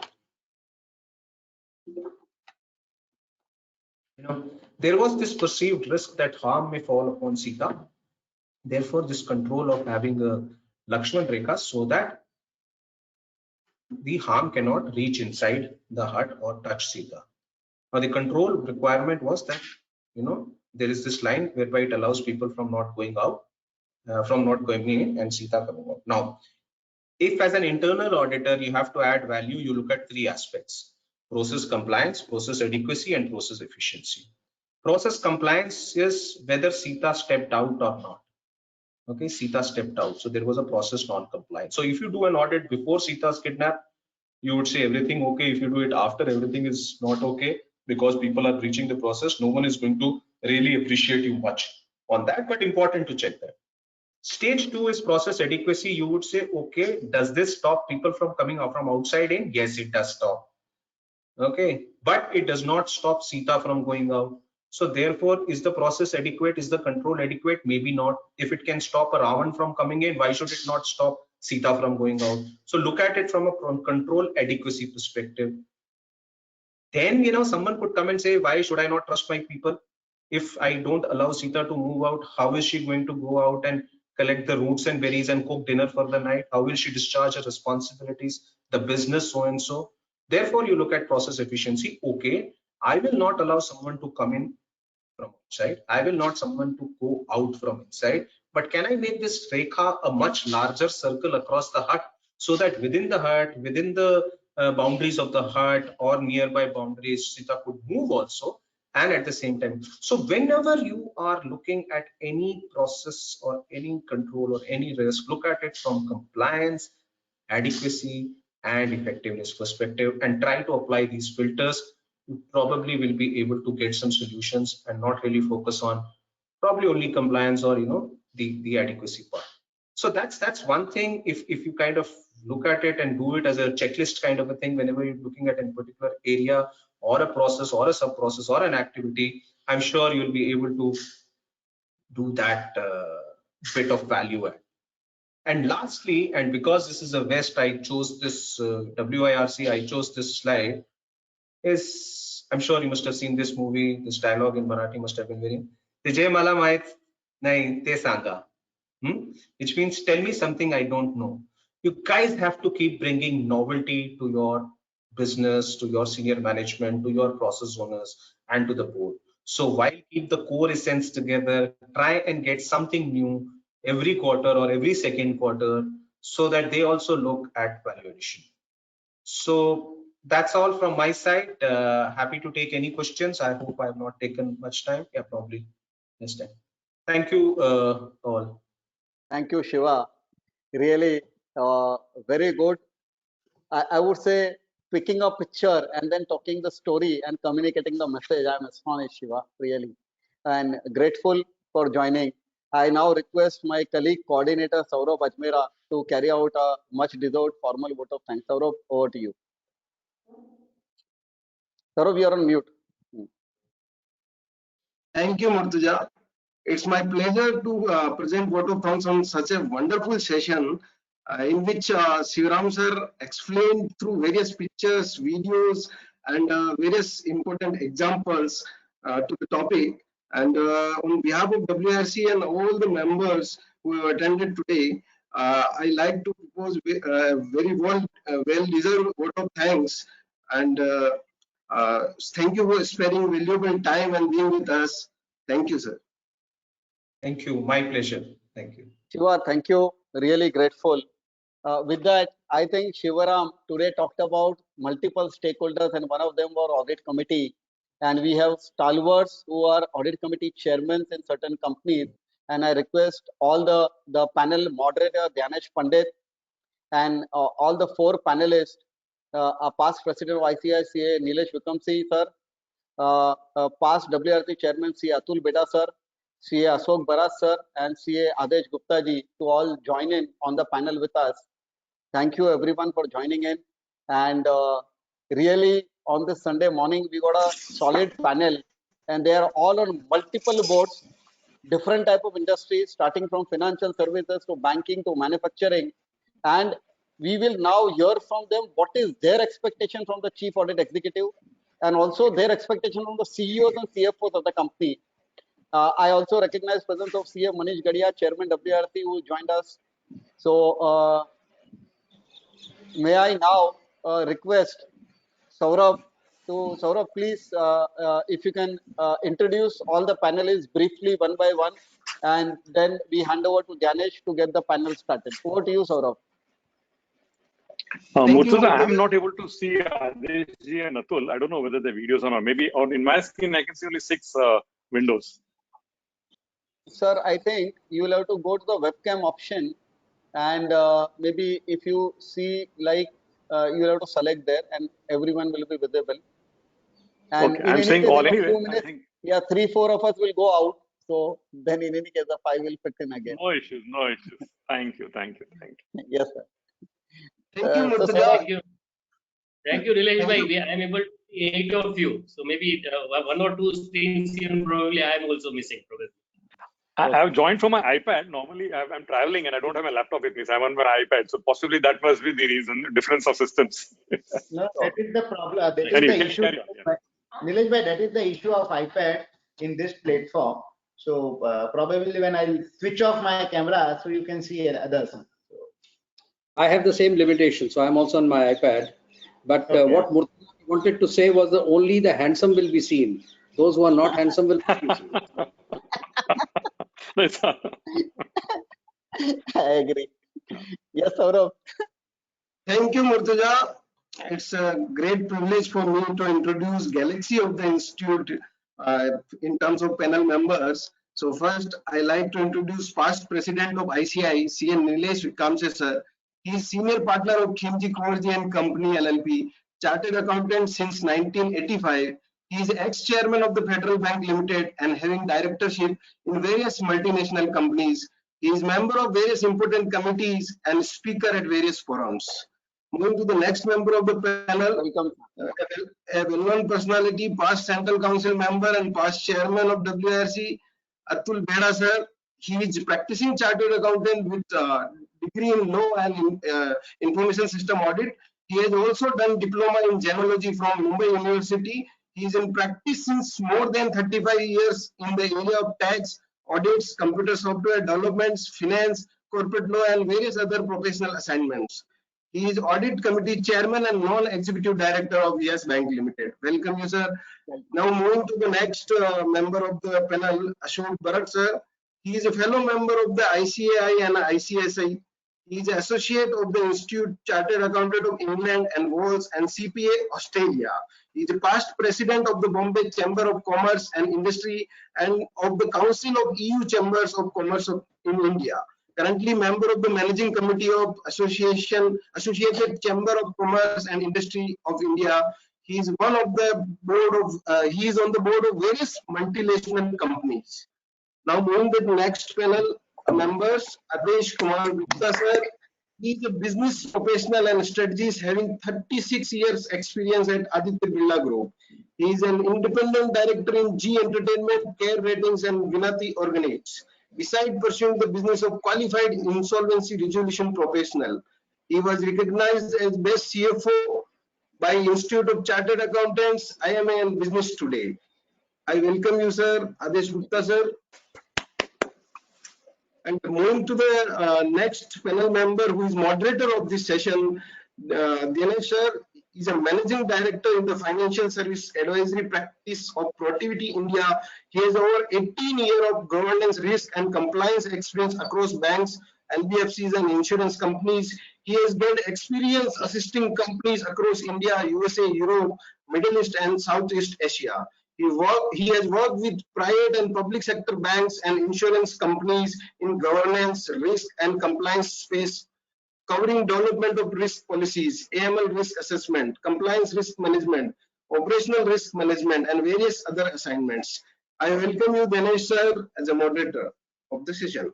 There was this perceived risk that harm may fall upon Sita. Therefore, this control of having a Lakshman Rekha so that the harm cannot reach inside the hut or touch Sita. Now, the control requirement was that, there is this line whereby it allows people from not going out. from not going in and Sita coming out. Now, if as an internal auditor you have to add value, you look at three aspects: process compliance, process adequacy, and process efficiency. Process compliance is whether Sita stepped out or not. Okay, Sita stepped out, so there was a process non-compliance. So if you do an audit before Sita's kidnap, you would say everything okay. If you do it after, everything is not okay, because people are breaching the process. No one is going to really appreciate you much on that, but important to check that. Stage 2 is process adequacy. You would say, okay, does this stop people from coming out from outside in? Yes, it does stop. Okay, but it does not stop Sita from going out. So therefore, is the process adequate? Is the control adequate? Maybe not. If it can stop a Ravan from coming in, why should it not stop Sita from going out? So look at it from a control adequacy perspective. Then, someone could come and say, why should I not trust my people? If I don't allow Sita to move out, how is she going to go out and collect the roots and berries and cook dinner for the night? How will she discharge her responsibilities, the business, so and so? Therefore, you look at process efficiency. Okay, I will not allow someone to come in from outside. I will not someone to go out from inside. But can I make this rekha a much larger circle across the hut, so that within the hut, within the boundaries of the hut or nearby boundaries, Sita could move also, and at the same time. So whenever you are looking at any process or any control or any risk, look at it from compliance, adequacy, and effectiveness perspective, and try to apply these filters. You probably will be able to get some solutions and not really focus on probably only compliance or the adequacy part. So that's one thing. If you kind of look at it and do it as a checklist kind of a thing, whenever you're looking at a particular area or a process or a sub process or an activity, I'm sure you'll be able to do that bit of value add. And lastly, and because this is a West, I chose this WIRC, I chose this slide. Is, I'm sure you must have seen this movie, this dialogue in Marathi must have been very, "Tujhe mala mahit nahi, te sanga." Which means, tell me something I don't know. You guys have to keep bringing novelty to your business, to your senior management, to your process owners, and to the board. So while keep the core essence together, try and get something new every quarter or every second quarter, so that they also look at value addition. So that's all from my side. Happy to take any questions. I hope I have not taken much time. Yeah, probably next time. Thank you all. Thank you, Shiva. Really very good. I would say picking a picture and then talking the story and communicating the message. I'm astonished, Shiva, really, and grateful for joining. I now request my colleague coordinator Saurabh Ajmera to carry out a much deserved formal vote of thanks. Saurabh, over to you. Saurabh, you are on mute. Thank you, Murtuza. It's my pleasure to present vote of thanks on such a wonderful session in which Sivaram sir explained through various pictures, videos, and various important examples to the topic. And on behalf of WRC and all the members who have attended today, I like to propose very well-deserved vote of thanks. And thank you for sparing valuable time and being with us. Thank you, sir. Thank you. My pleasure. Thank you. Shiva, thank you. Really grateful. With that, I think Sivaram today talked about multiple stakeholders, and one of them were audit committee. And we have stalwarts who are audit committee chairmen in certain companies. And I request all the panel moderator, Dnyanesh, Pandit, and all the four panelists, past president of ICICA, Nilesh, Vikamsey, sir, past WRC chairman, CA Atul, Bheda, sir, CA Ashok, Barat, sir, and CA Adesh, Gupta ji, to all join in on the panel with us. Thank you everyone for joining in. And really, on this Sunday morning, we got a solid panel, and they are all on multiple boards, different type of industries, starting from financial services to banking to manufacturing. And we will now hear from them what is their expectation from the chief audit executive, and also their expectation from the CEOs and CFOs of the company. I also recognize presence of CA Manish Gadia, Chairman WRC, who joined us. So may I now request Saurabh to, please, if you can introduce all the panelists briefly one by one, and then we hand over to Dnyanesh to get the panel started. Over to you, Saurabh. Thank you, Murtuza, Murtuza. I'm not able to see Adesh ji and Atul. I don't know whether the videos are on. Maybe on in my screen, I can see only 6 windows. Sir, I think you will have to go to the webcam option, and maybe if you see like you will have to select there, and everyone will be visible. And Okay, in I'm any saying case, all in a anyway. few I minutes, think yeah, 3-4 of us will go out. So then, in any case, the 5 will fit in again. no issues, no issues. Thank you, thank you, thank you. Yes, sir. Thank you, So, Murtuza. Saurabh, Thank you. Thank you, Nilesh Thank bhai. you. I'm able to see 8 of you. So maybe one or two screens here probably I'm also missing probably. I have joined from my iPad. Normally, I'm traveling and I don't have my laptop with me, so I'm on my iPad. So possibly that must be the reason, difference of systems. No, that is the problem. That is Anyway, the issue. carry on. Yeah. Nilesh bhai, that is the issue of iPad in this platform. So probably when I switch off my camera, so you can see others. I have the same limitation, so I'm also on my iPad. But Okay. what Murthy wanted to say was that only the handsome will be seen. Those who are not handsome will not be seen. That's I agree. Yes, Saurabh. Thank you, Murtuza. It's a great privilege for me to introduce Galaxy of the Institute in terms of panel members. So first, I like to introduce past president of ICI, CN Nilesh Vikamsey sir. He is senior partner of Khimji Kaurji and Company LLP, chartered accountant since 1985. He is ex-chairman of the Federal Bank Limited and having directorship in various multinational companies. He is member of various important committees and speaker at various forums. Moving to the next member of the panel, a well-known personality, past Central Council member and past chairman of WRC, Atul Bheda sir. He is practicing chartered accountant with degree in law and information system audit. He has also done diploma in genealogy from Mumbai University. He is in practice since more than 35 years in the area of tax, audits, computer software developments, finance, corporate law, and various other professional assignments. He is audit committee chairman and non-executive director of Yes Bank Limited. Welcome you, sir. Now moving to the next member of the panel, Ashok Barat, sir. He is a fellow member of the ICAI and ICSI. He is associate of the Institute Chartered Accountant of England and Wales and CPA Australia. He is a past president of the Bombay Chamber of Commerce and Industry and of the Council of EU Chambers of Commerce in India. Currently member of the Managing Committee of Associated Chamber of Commerce and Industry of India. He is one of the board of. He is on the board of various multinational companies. Now moving to the next panel members, Adesh Kumar Gupta sir. He is a business professional and strategist having 36 years experience at Aditya Birla Group. He is an independent director in G Entertainment, Care Ratings and Vinati Organics. Besides pursuing the business of qualified insolvency resolution professional, he was recognized as best CFO by Institute of Chartered Accountants, IMA and Business Today. I welcome you, sir, Adesh Gupta, sir. And moving to the next panel member who is moderator of this session, Dnyanesh sir is a managing director in the financial service advisory practice of Protiviti India. He has over 18 years of governance, risk and compliance experience across banks, NBFCs and insurance companies. He has gained experience assisting companies across India, USA, Europe, Middle East and Southeast Asia. He has worked with private and public sector banks and insurance companies in governance, risk and compliance space, covering development of risk policies, AML risk assessment, compliance risk management, operational risk management, and various other assignments. I welcome you, Dnyanesh sir, as a moderator of the session.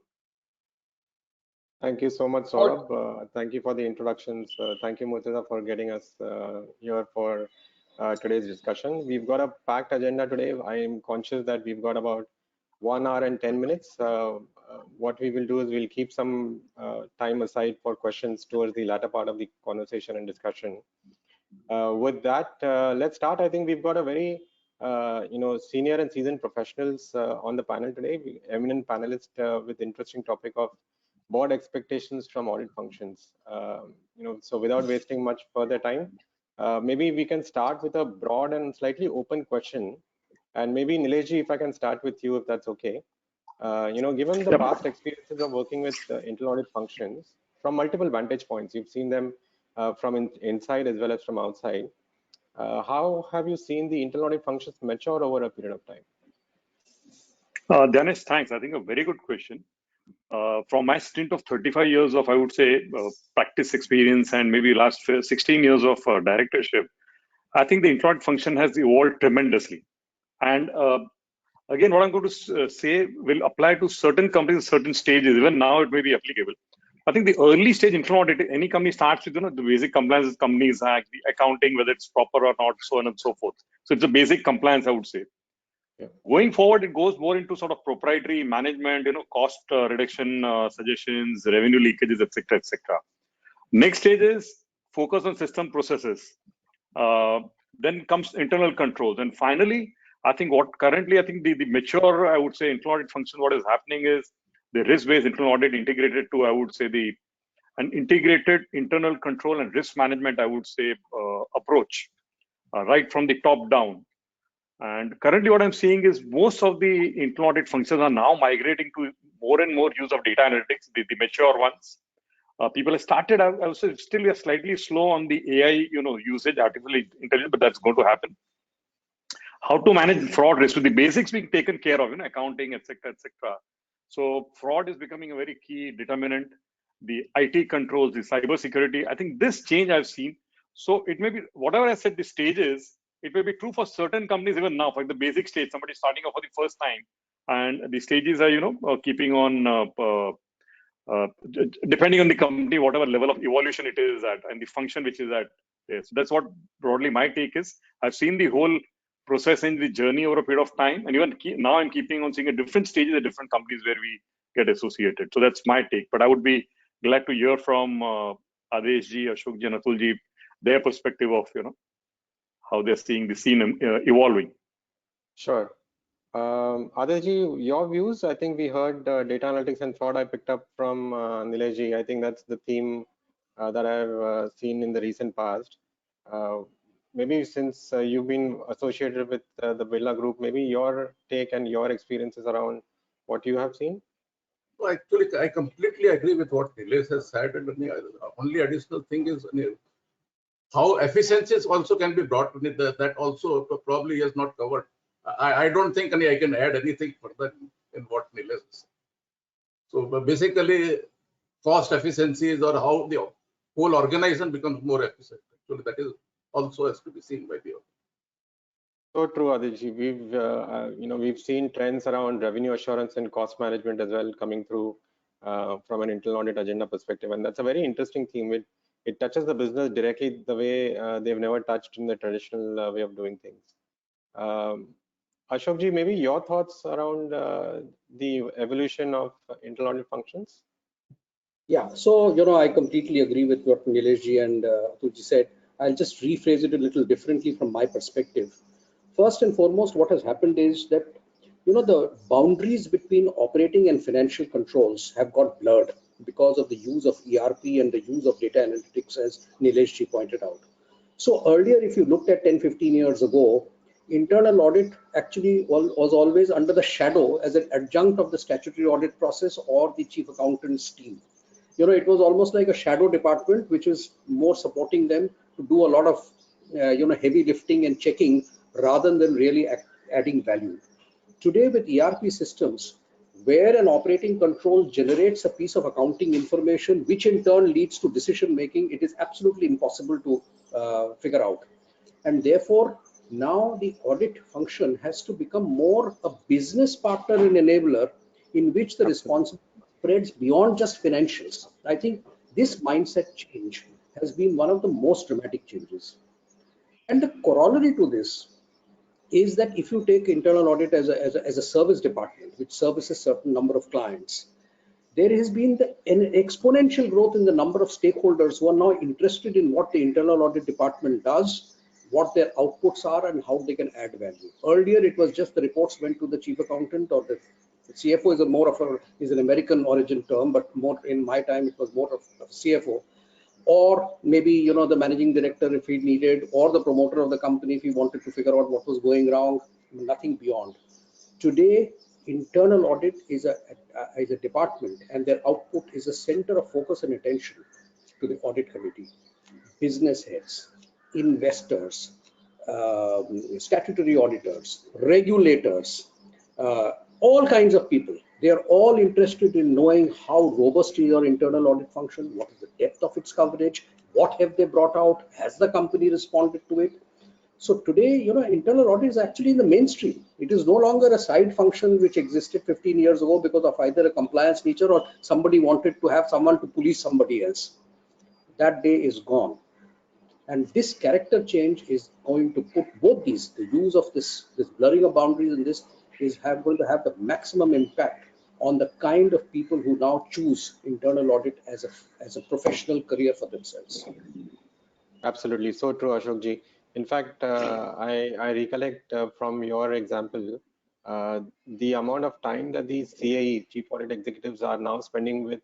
Thank you so much, Saurabh. Thank you for the introductions. Thank you, Murtuza, for getting us here for today's discussion. We've got a packed agenda today. I am conscious that we've got about 1 hour and 10 minutes. What we will do is we'll keep some time aside for questions towards the latter part of the conversation and discussion. With that, let's start. I think we've got a very senior and seasoned professionals on the panel today, eminent panelists with interesting topic of board expectations from audit functions. So without wasting much further time, maybe we can start with a broad and slightly open question. And maybe Nilesh, if I can start with you, if that's okay. Given the past experiences of working with internal audit functions from multiple vantage points, you've seen them from inside as well as from outside. How have you seen the internal audit functions mature over a period of time? Dnyanesh, thanks. I think a very good question. From my stint of 35 years of, I would say, practice experience and maybe last 16 years of directorship, I think the internal audit function has evolved tremendously. And again, what I'm going to say will apply to certain companies, certain stages. Even now, it may be applicable. I think the early stage internal audit, any company starts with the basic compliance companies act, the accounting, whether it's proper or not, so on and so forth. So it's a basic compliance, I would say. Yeah. Going forward, it goes more into sort of proprietary management, cost reduction suggestions, revenue leakages, etc., etc. Next stage is focus on system processes. Then comes internal controls, and finally, I think the mature, I would say, internal audit function, what is happening is the risk-based internal audit integrated to, I would say, an integrated internal control and risk management, I would say, approach, right from the top down. And currently what I'm seeing is most of the internal audit functions are now migrating to more and more use of data analytics, the mature ones. People have started, I would say, still we are slightly slow on the AI, usage, artificial intelligence, but that's going to happen. How to manage fraud risk, with the basics being taken care of, accounting, etc., etc. So fraud is becoming a very key determinant. The IT controls, the cyber security. I think this change I've seen. So it may be whatever I said, the stages. It may be true for certain companies even now. For the basic stage, somebody starting off for the first time, and the stages are keeping on. Depending on the company, whatever level of evolution it is at, and the function which is at. Yes, so that's what broadly my take is. I've seen the whole process and the journey over a period of time, and even now I'm keeping on seeing at different stages at different companies where we get associated. So that's my take. But I would be glad to hear from Adesh ji, Ashok ji, and Atul ji, their perspective of how they're seeing the scene evolving. Sure. Adesh ji, your views? I think we heard data analytics and fraud. I picked up from Nilesh ji. I think that's the theme that I've seen in the recent past. Maybe since you've been associated with the Bheda group, maybe your take and your experiences around what you have seen? Well, actually, I completely agree with what Nilesh has said. And the only additional thing is how efficiencies also can be brought in. That also probably is not covered. I don't think I can add anything further in what Nilesh said. So basically, cost efficiencies or how the whole organization becomes more efficient. Actually, that is also has to be seen by the audience. So true, Adesh. We've seen trends around revenue assurance and cost management as well coming through from an internal audit agenda perspective, and that's a very interesting theme. It touches the business directly the way they've never touched in the traditional way of doing things. Ashok ji, maybe your thoughts around the evolution of internal audit functions? Yeah, so I completely agree with what Nilesh ji and Atul ji said. I'll just rephrase it a little differently from my perspective. First and foremost, what has happened is that the boundaries between operating and financial controls have got blurred because of the use of ERP and the use of data analytics, as Nilesh ji pointed out. So earlier, if you looked at 10-15 years ago, internal audit actually was always under the shadow as an adjunct of the statutory audit process or the chief accountant's team. It was almost like a shadow department, which is more supporting them to do a lot of, heavy lifting and checking rather than really adding value. Today with ERP systems, where an operating control generates a piece of accounting information, which in turn leads to decision making, it is absolutely impossible to figure out. And therefore, now the audit function has to become more a business partner and enabler in which the responsibility spreads beyond just financials. I think this mindset change has been one of the most dramatic changes. And the corollary to this is that if you take internal audit as a service department, which services a certain number of clients, there has been an exponential growth in the number of stakeholders who are now interested in what the internal audit department does, what their outputs are, and how they can add value. Earlier, it was just the reports went to the chief accountant, or the CFO is an American origin term, but more in my time it was more of a CFO, or maybe the managing director if he needed, or the promoter of the company if he wanted to figure out what was going wrong. Nothing beyond. Today, internal audit is a department, and their output is a center of focus and attention to the audit committee, business heads, investors, statutory auditors, regulators, all kinds of people. They are all interested in knowing how robust is your internal audit function, what is the depth of its coverage, what have they brought out, has the company responded to it. So today, internal audit is actually in the mainstream. It is no longer a side function which existed 15 years ago because of either a compliance nature or somebody wanted to have someone to police somebody else. That day is gone. And this character change is going to put both these, the use of this blurring of boundaries, and this is going to have the maximum impact on the kind of people who now choose internal audit as a professional career for themselves. Absolutely, so true, Ashok ji. In fact, I recollect from your example the amount of time that these CAE, Chief Audit Executives, are now spending with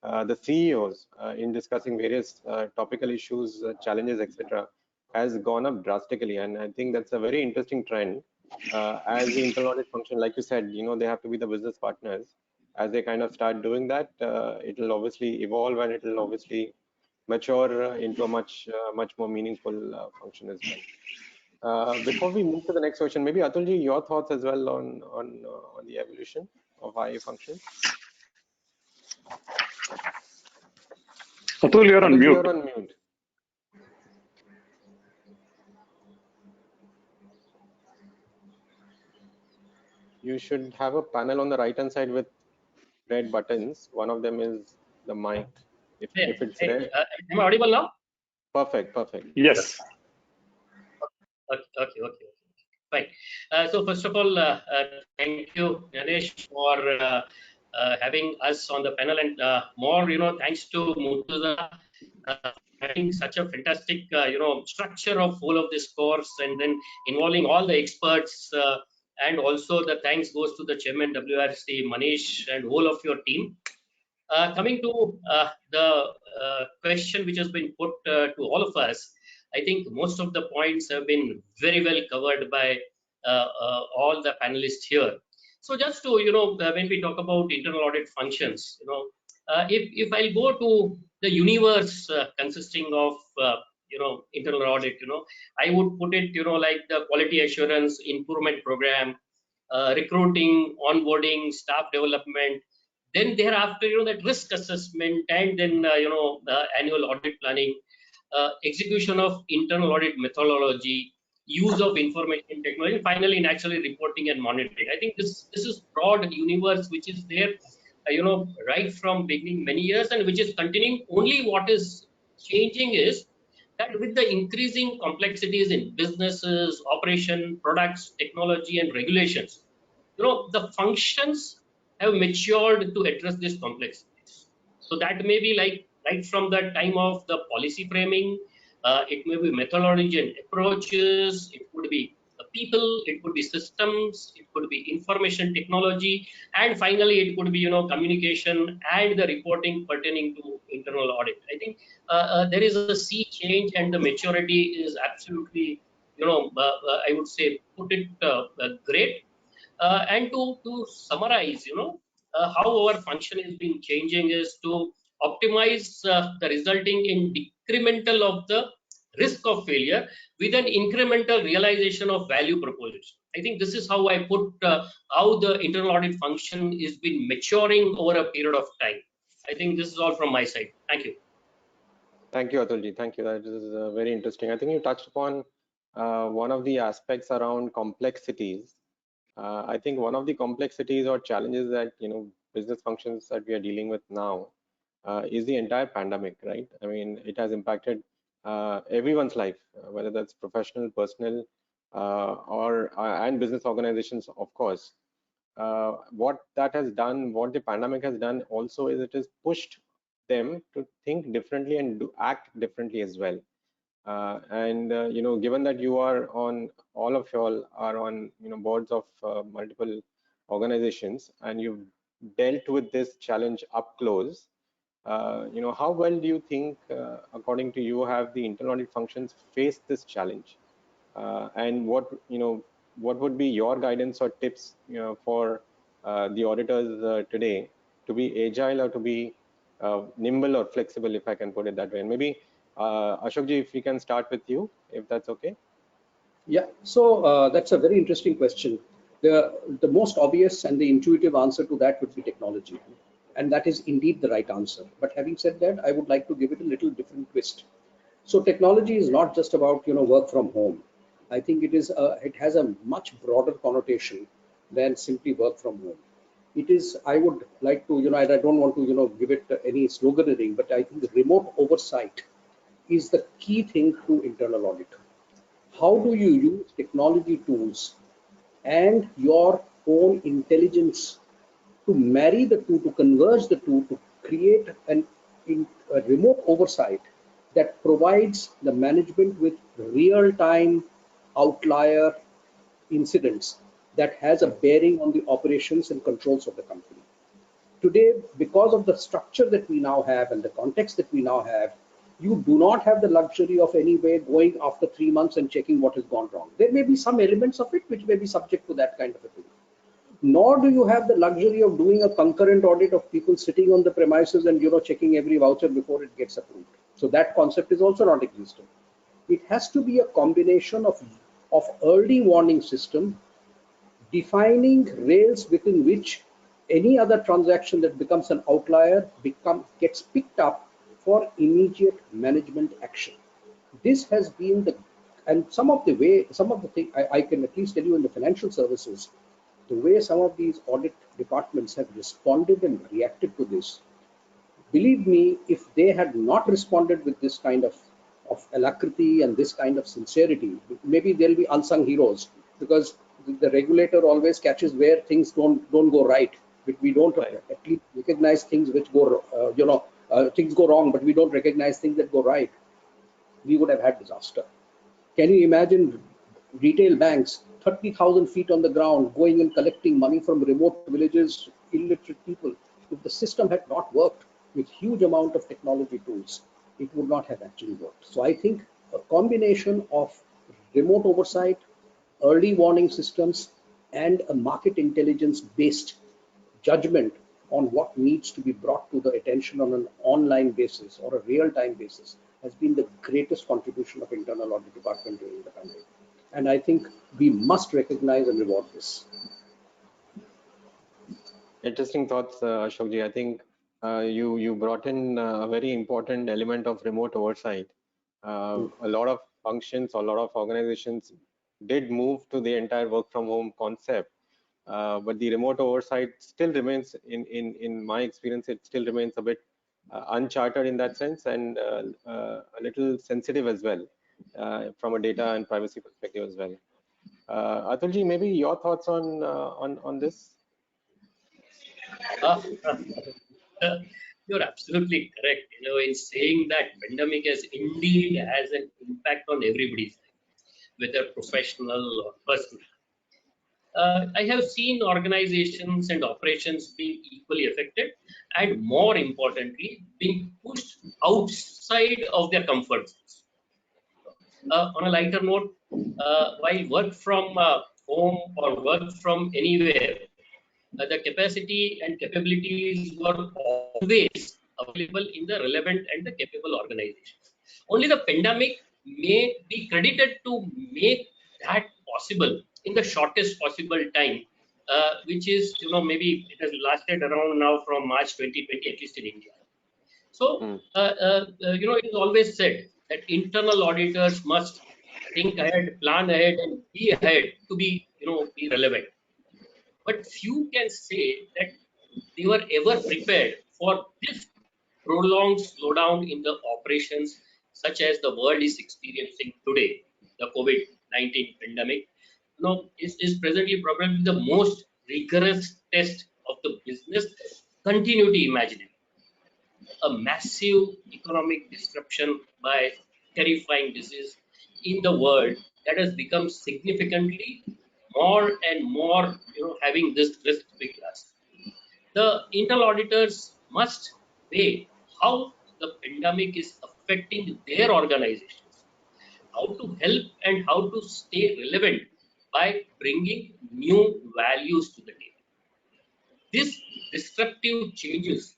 the CEOs in discussing various topical issues, challenges, etc., has gone up drastically, and I think that's a very interesting trend. As the internal audit function, like you said, they have to be the business partners. As they kind of start doing that, it will obviously evolve, and it will obviously mature into a much more meaningful function as well. Before we move to the next question, maybe Atulji, your thoughts as well on the evolution of IA functions. Atul, you're on mute. You're on mute. You should have a panel on the right hand side with red buttons. One of them is the mic. If it's red. Am I audible now? Perfect. Yes. Okay. Fine. So first of all, thank you, Dnyanesh, for having us on the panel, and more, thanks to Murtuza having such a fantastic, structure of all of this course, and then involving all the experts, and also the thanks goes to the chairman WRC, Manish, and whole of your team. Coming to the question which has been put to all of us, I think most of the points have been very well covered by all the panelists here. So just to, when we talk about internal audit functions, if I'll go to the universe consisting of, internal audit, I would put it, like the quality assurance improvement program, recruiting, onboarding, staff development, then thereafter, that risk assessment, and then, annual audit planning, execution of internal audit methodology, use of information technology, and finally, naturally, reporting and monitoring. I think this is broad universe which is there, right from beginning many years, and which is continuing. Only what is changing is that with the increasing complexities in businesses, operation, products, technology, and regulations, the functions have matured to address these complexities. So that may be like right from the time of the policy framing, it may be methodology and approaches, it could be the people, it could be systems, it could be information technology, and finally it could be, communication and the reporting pertaining to internal audit. I think there is a sea change, and the maturity is absolutely, I would say, put it great. And to summarize, how our function has been changing is to optimize the resulting in decremental of the risk of failure with an incremental realization of value proposition. I think this is how I put how the internal audit function is been maturing over a period of time. I think this is all from my side. Thank you. Thank you, Atulji. Thank you. That is very interesting. I think you touched upon one of the aspects around complexities. I think one of the complexities or challenges that business functions that we are dealing with now is the entire pandemic, right? I mean, it has impacted everyone's life, whether that's professional, personal, and business organizations, of course. What that has done, what the pandemic has done also, is it has pushed them to think differently and act differently as well. Given that you are on, all of y'all are on, boards of multiple organizations, and you've dealt with this challenge up close, how well do you think, according to you, have the internal audit functions faced this challenge? And what would be your guidance or tips, for the auditors today to be agile or to be nimble or flexible, if I can put it that way. And maybe Ashokji, if we can start with you, if that's okay. Yeah, so that's a very interesting question. The most obvious and the intuitive answer to that would be technology. And that is indeed the right answer. But having said that, I would like to give it a little different twist. So technology is not just about, work from home. I think it has a much broader connotation than simply work from home. It is, I would like to, I don't want to, give it any sloganeering, but I think the remote oversight is the key thing to internal audit. How do you use technology tools and your own intelligence to marry the two, to converge the two, to create a remote oversight that provides the management with real-time outlier incidents that has a bearing on the operations and controls of the company. Today, because of the structure that we now have and the context that we now have, you do not have the luxury of anyway going after 3 months and checking what has gone wrong. There may be some elements of it which may be subject to that kind of a thing. Nor do you have the luxury of doing a concurrent audit of people sitting on the premises and checking every voucher before it gets approved. So that concept is also not existing. It has to be a combination of early warning system, defining rails within which any other transaction that becomes an outlier gets picked up for immediate management action. This has been and some of the things I can at least tell you in the financial services, the way some of these audit departments have responded and reacted to this. Believe me, if they had not responded with this kind of alacrity and this kind of sincerity, maybe there'll be unsung heroes, because the regulator always catches where things don't go right. But we don't at least recognize things which go, things go wrong, but we don't recognize things that go right. We would have had disaster. Can you imagine retail banks, 30,000 feet on the ground, going and collecting money from remote villages, illiterate people? If the system had not worked with huge amount of technology tools, it would not have actually worked. So I think a combination of remote oversight, early warning systems, and a market intelligence based judgment on what needs to be brought to the attention on an online basis or a real-time basis has been the greatest contribution of internal audit department during the pandemic. And I think we must recognize and reward this. Interesting thoughts, Ashokji. I think you brought in a very important element of remote oversight. A lot of functions, a lot of organizations did move to the entire work from home concept, but the remote oversight still remains, in my experience, it still remains a bit uncharted in that sense, and a little sensitive as well from a data and privacy perspective as well. Atulji, maybe your thoughts on this? You're absolutely correct. In saying that pandemic indeed has an impact on everybody's life, whether professional or personal. I have seen organizations and operations being equally affected, and more importantly, being pushed outside of their comfort zones. On a lighter note, while work from home or work from anywhere, the capacity and capabilities were always available in the relevant and the capable organizations. Only the pandemic may be credited to make that possible in the shortest possible time, which is, maybe it has lasted around now from March 2020, at least in India. So, it is always said that internal auditors must think ahead, plan ahead, and be ahead to be relevant. But few can say that they were ever prepared for this prolonged slowdown in the operations, such as the world is experiencing today. The COVID-19 pandemic, is presently probably the most rigorous test of the business continuity imaginable. A massive economic disruption by terrifying disease in the world that has become significantly more and more, having this risk with us. The internal auditors must weigh how the pandemic is affecting their organizations, how to help and how to stay relevant by bringing new values to the table. These disruptive changes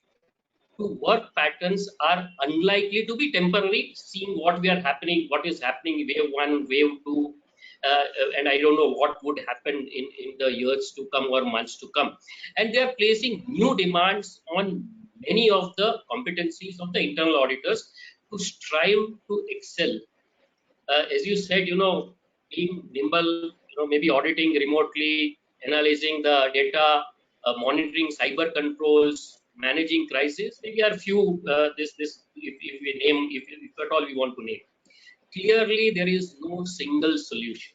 to work patterns are unlikely to be temporary, seeing what is happening wave one, wave two, and I don't know what would happen in the years to come or months to come. And they are placing new demands on many of the competencies of the internal auditors to strive to excel. As you said, being nimble, maybe auditing remotely, analyzing the data, monitoring cyber controls, managing crisis. Maybe are few if we name, if at all we want to name. Clearly, there is no single solution.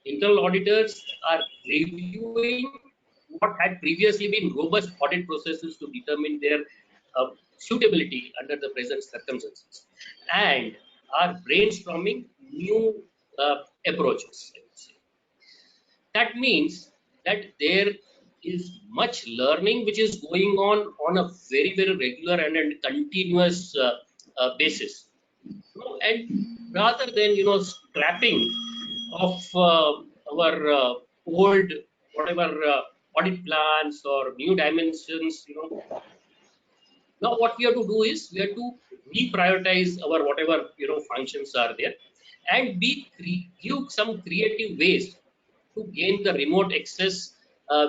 Internal auditors are reviewing what had previously been robust audit processes to determine their suitability under the present circumstances, and are brainstorming new approaches, I would say. That means that there is much learning which is going on a very regular and a continuous basis. And rather than scrapping of our old whatever audit plans or new dimensions, now what we have to do is we have to reprioritize our whatever functions are there, and give some creative ways to gain the remote access,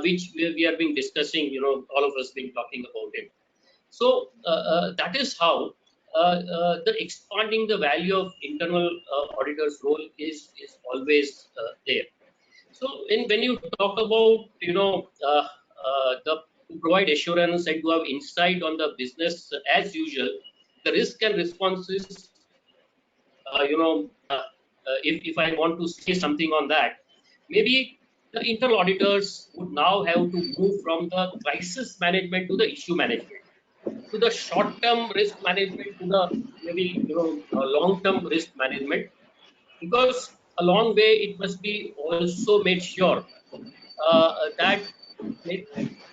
which we have been discussing. All of us been talking about it. So that is how the expanding the value of internal auditors' role is always there. So when you talk about the to provide assurance and to have insight on the business as usual, the risk and responses, if I want to say something on that, maybe the internal auditors would now have to move from the crisis management to the issue management, to the short-term risk management, to the maybe long-term risk management, because along way it must be also made sure that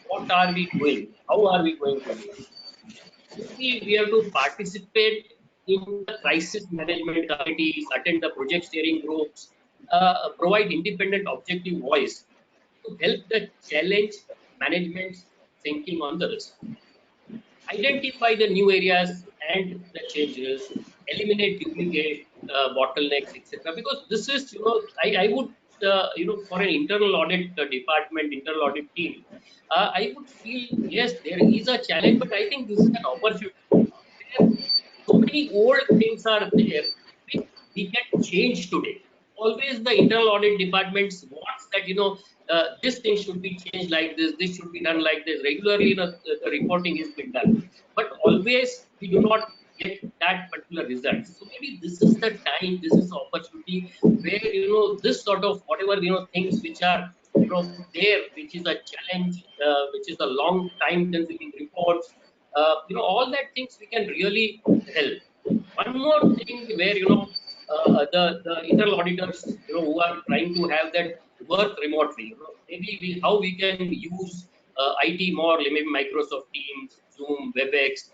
what are we doing, how are we going to do it. Maybe we have to participate in the crisis management committees, attend the project steering groups, provide independent objective voice to help the challenge management thinking on the risk. Identify the new areas and the changes, eliminate duplicate bottlenecks, etc. Because this is, I would, for an internal audit department, internal audit team, I would feel, yes, there is a challenge, but I think this is an opportunity. So many old things are there which we can change today. Always the internal audit departments wants that this thing should be changed like this should be done like this. Regularly, the reporting is being done, but always we do not get that particular result. So maybe this is the time, this is the opportunity where this sort of whatever things which are there, which is a challenge, which is a long time consuming reports, all that things we can really help. One more thing where the internal auditors who are trying to have that work remotely, maybe how we can use IT more, maybe Microsoft Teams, Zoom, WebEx,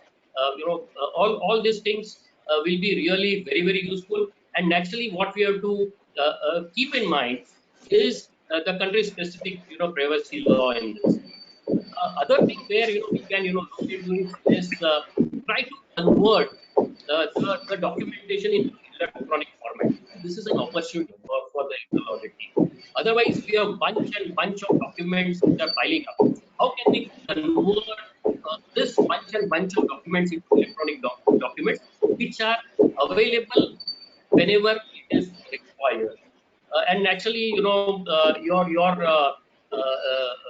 all these things will be really very useful. And naturally, what we have to keep in mind is the country specific privacy law in this. Other thing where we can look into is try to convert the documentation into electronic format. This is an opportunity for the internal audit team. Otherwise, we have bunch of documents which are piling up. How can we convert this bunch of documents into electronic documents which are available whenever it is required? And actually, your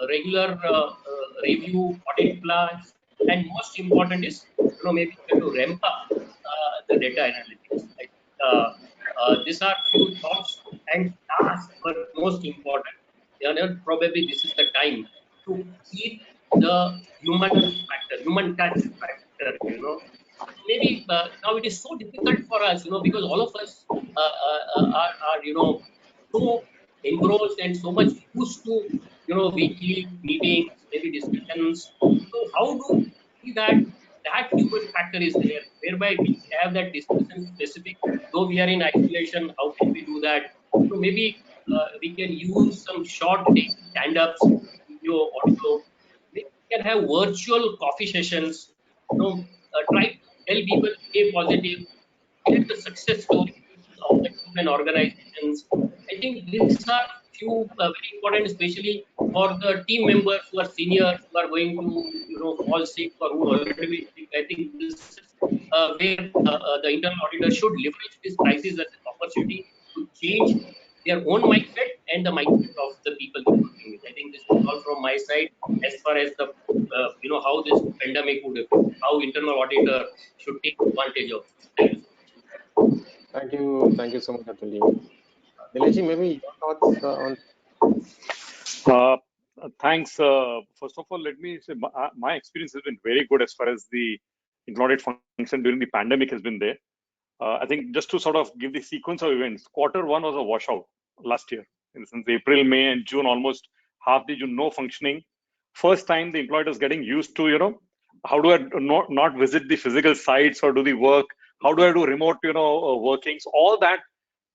regular review, audit plans, and most important is maybe you have to ramp up the data analytics. These are few thoughts and tasks, but most important. Probably this is the time to keep the human touch factor. Maybe now it is so difficult for us, because all of us are so engrossed and so much used to weekly meetings, maybe discussions. So how do we see that human factor is there, whereby we have that discussion specific, though we are in isolation, how can we do that? So maybe we can use some short stand-ups, video, audio, can have virtual coffee sessions. Try to tell people stay positive, share the success stories of the team and organizations. I think these are few very important, especially for the team members who are seniors, who are going to fall sick or who are already been sick. I think this is where the internal auditor should leverage this crisis as an opportunity to change their own mindset and the mindset of the people they're working with. I think this is all from my side as far as the how this pandemic would, how internal auditor should take advantage of this. Thank you so much. Thank you so much, Atul. Nilesh, maybe your thoughts on. Thanks. First of all, let me say my experience has been very good as far as the audit function during the pandemic has been there. I think just to sort of give the sequence of events, Q1 was a washout last year. In the sense, April, May, and June, almost half the June, no functioning. First time the employee was getting used to, how do I not visit the physical sites or do the work? How do I do remote, workings? All that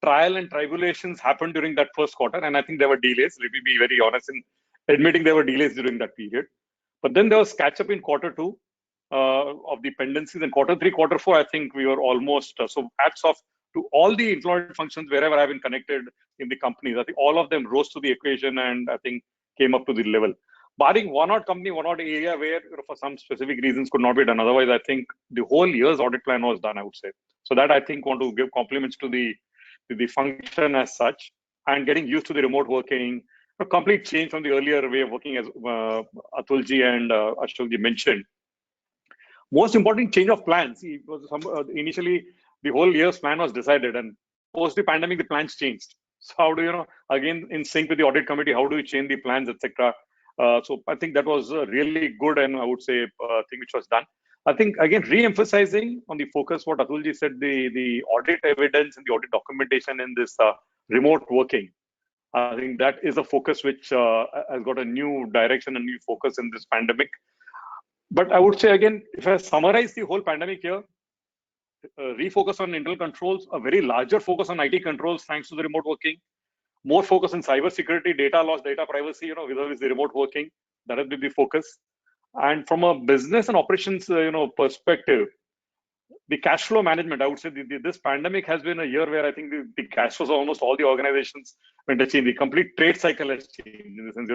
trial and tribulations happened during that first quarter. And I think there were delays. Let me be very honest in admitting there were delays during that period. But then there was catch up in Q2 of the dependencies, and Q3, Q4, I think we were almost so hats off to all the employee functions wherever I've been connected in the companies. I think all of them rose to the occasion and I think came up to the level. Barring one odd company, one odd area where for some specific reasons could not be done. Otherwise, I think the whole year's audit plan was done, I would say. So that I think want to give compliments to the function as such, and getting used to the remote working, a complete change from the earlier way of working, as Atulji and Ashokji mentioned. Most important, change of plans. It was initially the whole year's plan was decided, and post the pandemic, the plans changed. So how do again in sync with the audit committee, how do you change the plans, etc. So I think that was a really good and I would say thing which was done. I think again re-emphasizing on the focus what Atulji said, the audit evidence and the audit documentation in this remote working. I think that is a focus which has got a new direction and new focus in this pandemic. But I would say again, if I summarize the whole pandemic here, refocus on internal controls, a very larger focus on IT controls thanks to the remote working, more focus on cyber security, data loss, data privacy, with the remote working. That has been the focus. And from a business and operations, perspective, the cash flow management, I would say this pandemic has been a year where I think the cash flows of almost all the organizations went to change. The complete trade cycle has changed in the sense,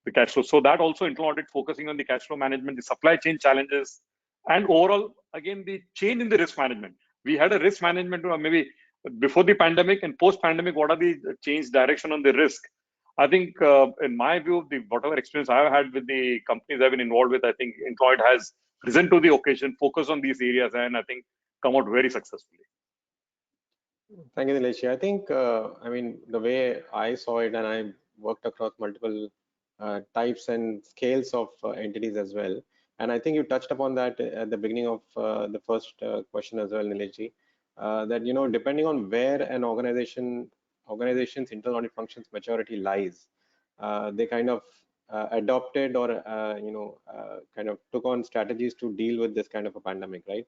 the cash flow. So that also internal audit focusing on the cash flow management, the supply chain challenges, and overall, again, the change in the risk management. We had a risk management maybe before the pandemic and post-pandemic. What are the change direction on the risk? I think, in my view, whatever experience I've had with the companies I've been involved with, I think employed has risen to the occasion, focus on these areas, and I think come out very successfully. Thank you, Nilesh. I think, I mean, the way I saw it, and I worked across multiple types and scales of entities as well. And I think you touched upon that at the beginning of the first question as well, Nilesh, that, depending on where an organization's internal audit functions maturity lies, they kind of adopted or, kind of took on strategies to deal with this kind of a pandemic, right?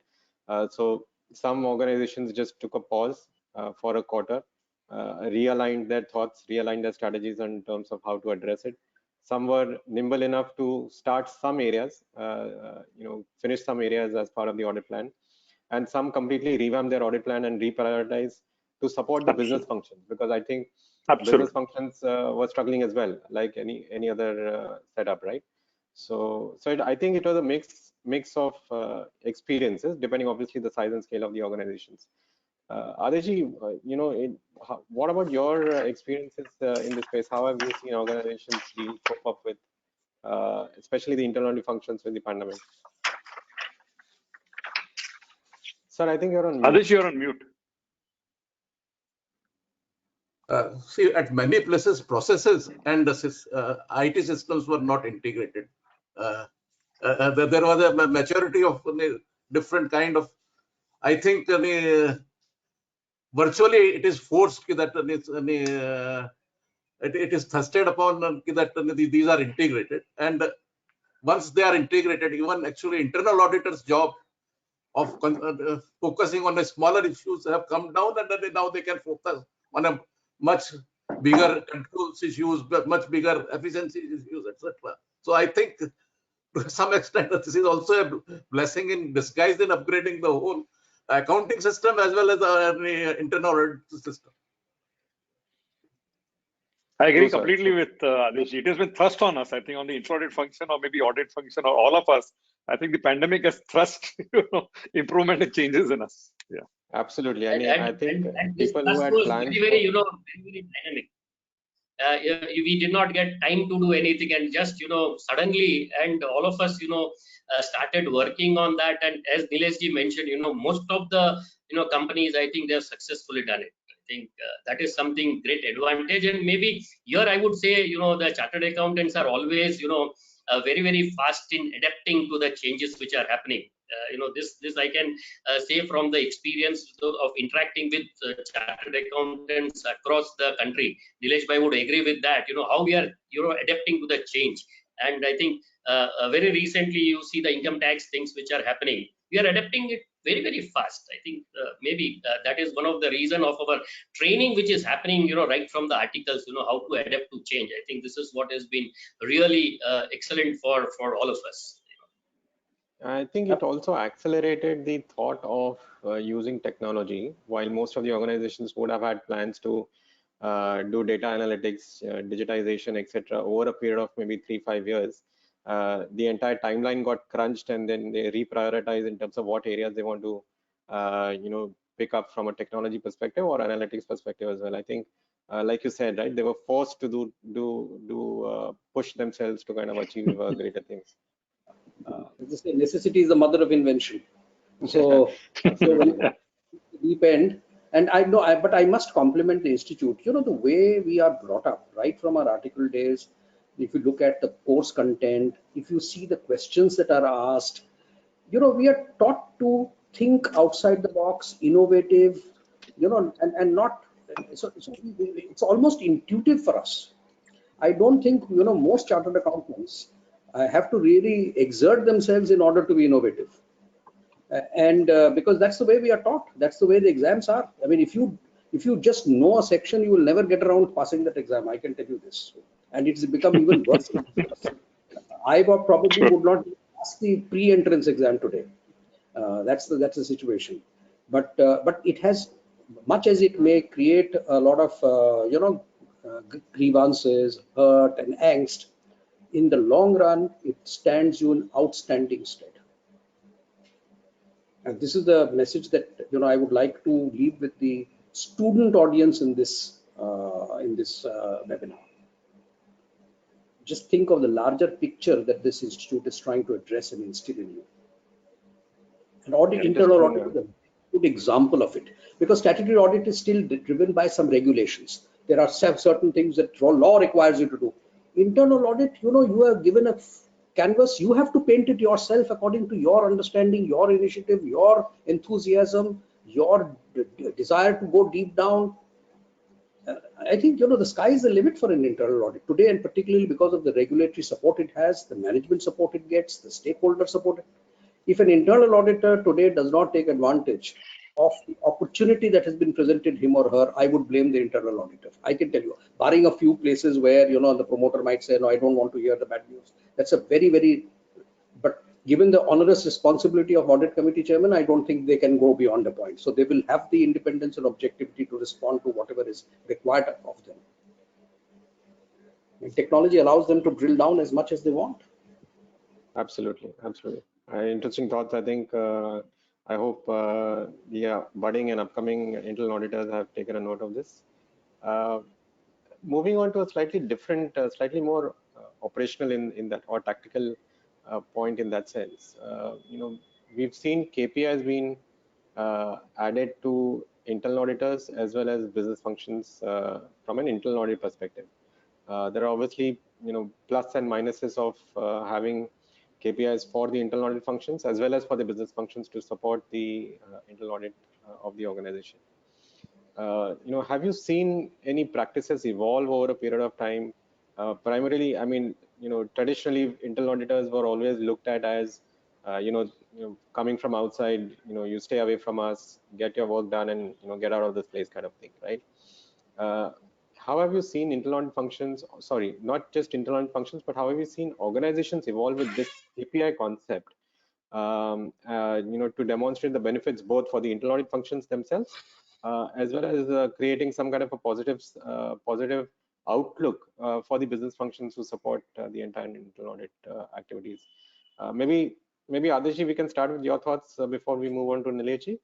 So some organizations just took a pause for a quarter, realigned their thoughts, realigned their strategies in terms of how to address it. Some were nimble enough to start some areas, finish some areas as part of the audit plan, and some completely revamped their audit plan and reprioritize to support the business functions, because I think business functions were struggling as well, like any other setup, right? So I think it was a mix of experiences, depending obviously the size and scale of the organizations. Adesh, what about your experiences in this space? How have you seen organizations cope up with, especially the internal functions with the pandemic? Sir, I think you're on mute. Adesh, you're on mute. See, at many places, processes and IT systems were not integrated. There was a maturity of different kind of, I think, virtually it is forced that it is thrusted upon that these are integrated, and once they are integrated, even actually internal auditors' job of focusing on the smaller issues have come down, and now they can focus on a much bigger controls issues, much bigger efficiency issues, etc. So I think to some extent, this is also a blessing in disguise in upgrading the whole accounting system as well as our internal audit system. I agree True, sir. completely with Adesh. It has been thrust on us, I think, on the intra-audit function or maybe audit function or all of us. I think the pandemic has thrust improvement and changes in us. Yeah. Absolutely. I mean, I think and this people who thrust had was planned very, very, very dynamic. We did not get time to do anything, and just suddenly, and all of us started working on that. And as Nilesh ji mentioned, most of the companies, I think they have successfully done it. I think that is something great advantage. And maybe here I would say the chartered accountants are always very, very fast in adapting to the changes which are happening. This I can say from the experience of interacting with chartered accountants across the country. Nilesh bhai would agree with that. How we are adapting to the change. And I think very recently you see the income tax things which are happening. We are adapting it very, very fast. I think maybe that is one of the reason of our training which is happening right from the articles, how to adapt to change. I think this is what has been really excellent for all of us. I think it also accelerated the thought of using technology. While most of the organizations would have had plans to do data analytics, digitization, etc., over a period of maybe 3-5 years, the entire timeline got crunched, and then they reprioritize in terms of what areas they want to, pick up from a technology perspective or analytics perspective as well. I think, like you said, right, they were forced to push themselves to kind of achieve greater things. Necessity is the mother of invention. So when deep end, and I know, but I must compliment the institute. The way we are brought up, right from our article days. If you look at the course content, if you see the questions that are asked, we are taught to think outside the box, innovative, and not. So it's almost intuitive for us. I don't think most chartered accountants have to really exert themselves in order to be innovative, and because that's the way we are taught, that's the way the exams are. I mean, if you just know a section, you will never get around passing that exam. I can tell you this, and it's become even worse. I probably would not pass the pre-entrance exam today. That's the situation. But it has, much as it may create a lot of grievances, hurt, and angst, in the long run, it stands you in outstanding stead. And this is the message that I would like to leave with the student audience in this webinar. Just think of the larger picture that this institute is trying to address and instill in you. And internal audit is a good example of it, because statutory audit is still driven by some regulations. There are certain things that law requires you to do. Internal audit, you are given a canvas, you have to paint it yourself according to your understanding, your initiative, your enthusiasm, your desire to go deep down. I think the sky is the limit for an internal audit today, and particularly because of the regulatory support it has, the management support it gets, the stakeholder support. If an internal auditor today does not take advantage of the opportunity that has been presented him or her, I would blame the internal auditor. I can tell you, barring a few places where the promoter might say, no, I don't want to hear the bad news. That's a very, very, but given the onerous responsibility of audit committee chairman, I don't think they can go beyond a point. So they will have the independence and objectivity to respond to whatever is required of them. And technology allows them to drill down as much as they want. Absolutely. Interesting thoughts. I think, I hope the budding and upcoming internal auditors have taken a note of this. Moving on to a slightly different, slightly more operational in that, or tactical point in that sense. We've seen KPIs being added to internal auditors as well as business functions from an internal audit perspective. There are obviously plus and minuses of having KPIs for the internal audit functions as well as for the business functions to support the internal audit of the organization. Have you seen any practices evolve over a period of time? Primarily, I mean, traditionally internal auditors were always looked at as, coming from outside, you stay away from us, get your work done, and get out of this place, kind of thing, right? how have you seen internal audit functions, sorry, not just internal audit functions, but how have you seen organizations evolve with this KPI concept, to demonstrate the benefits both for the internal audit functions themselves, as well as creating some kind of a positive outlook for the business functions who support the entire internal audit activities. Maybe Adeshji, we can start with your thoughts before we move on to Nilesh.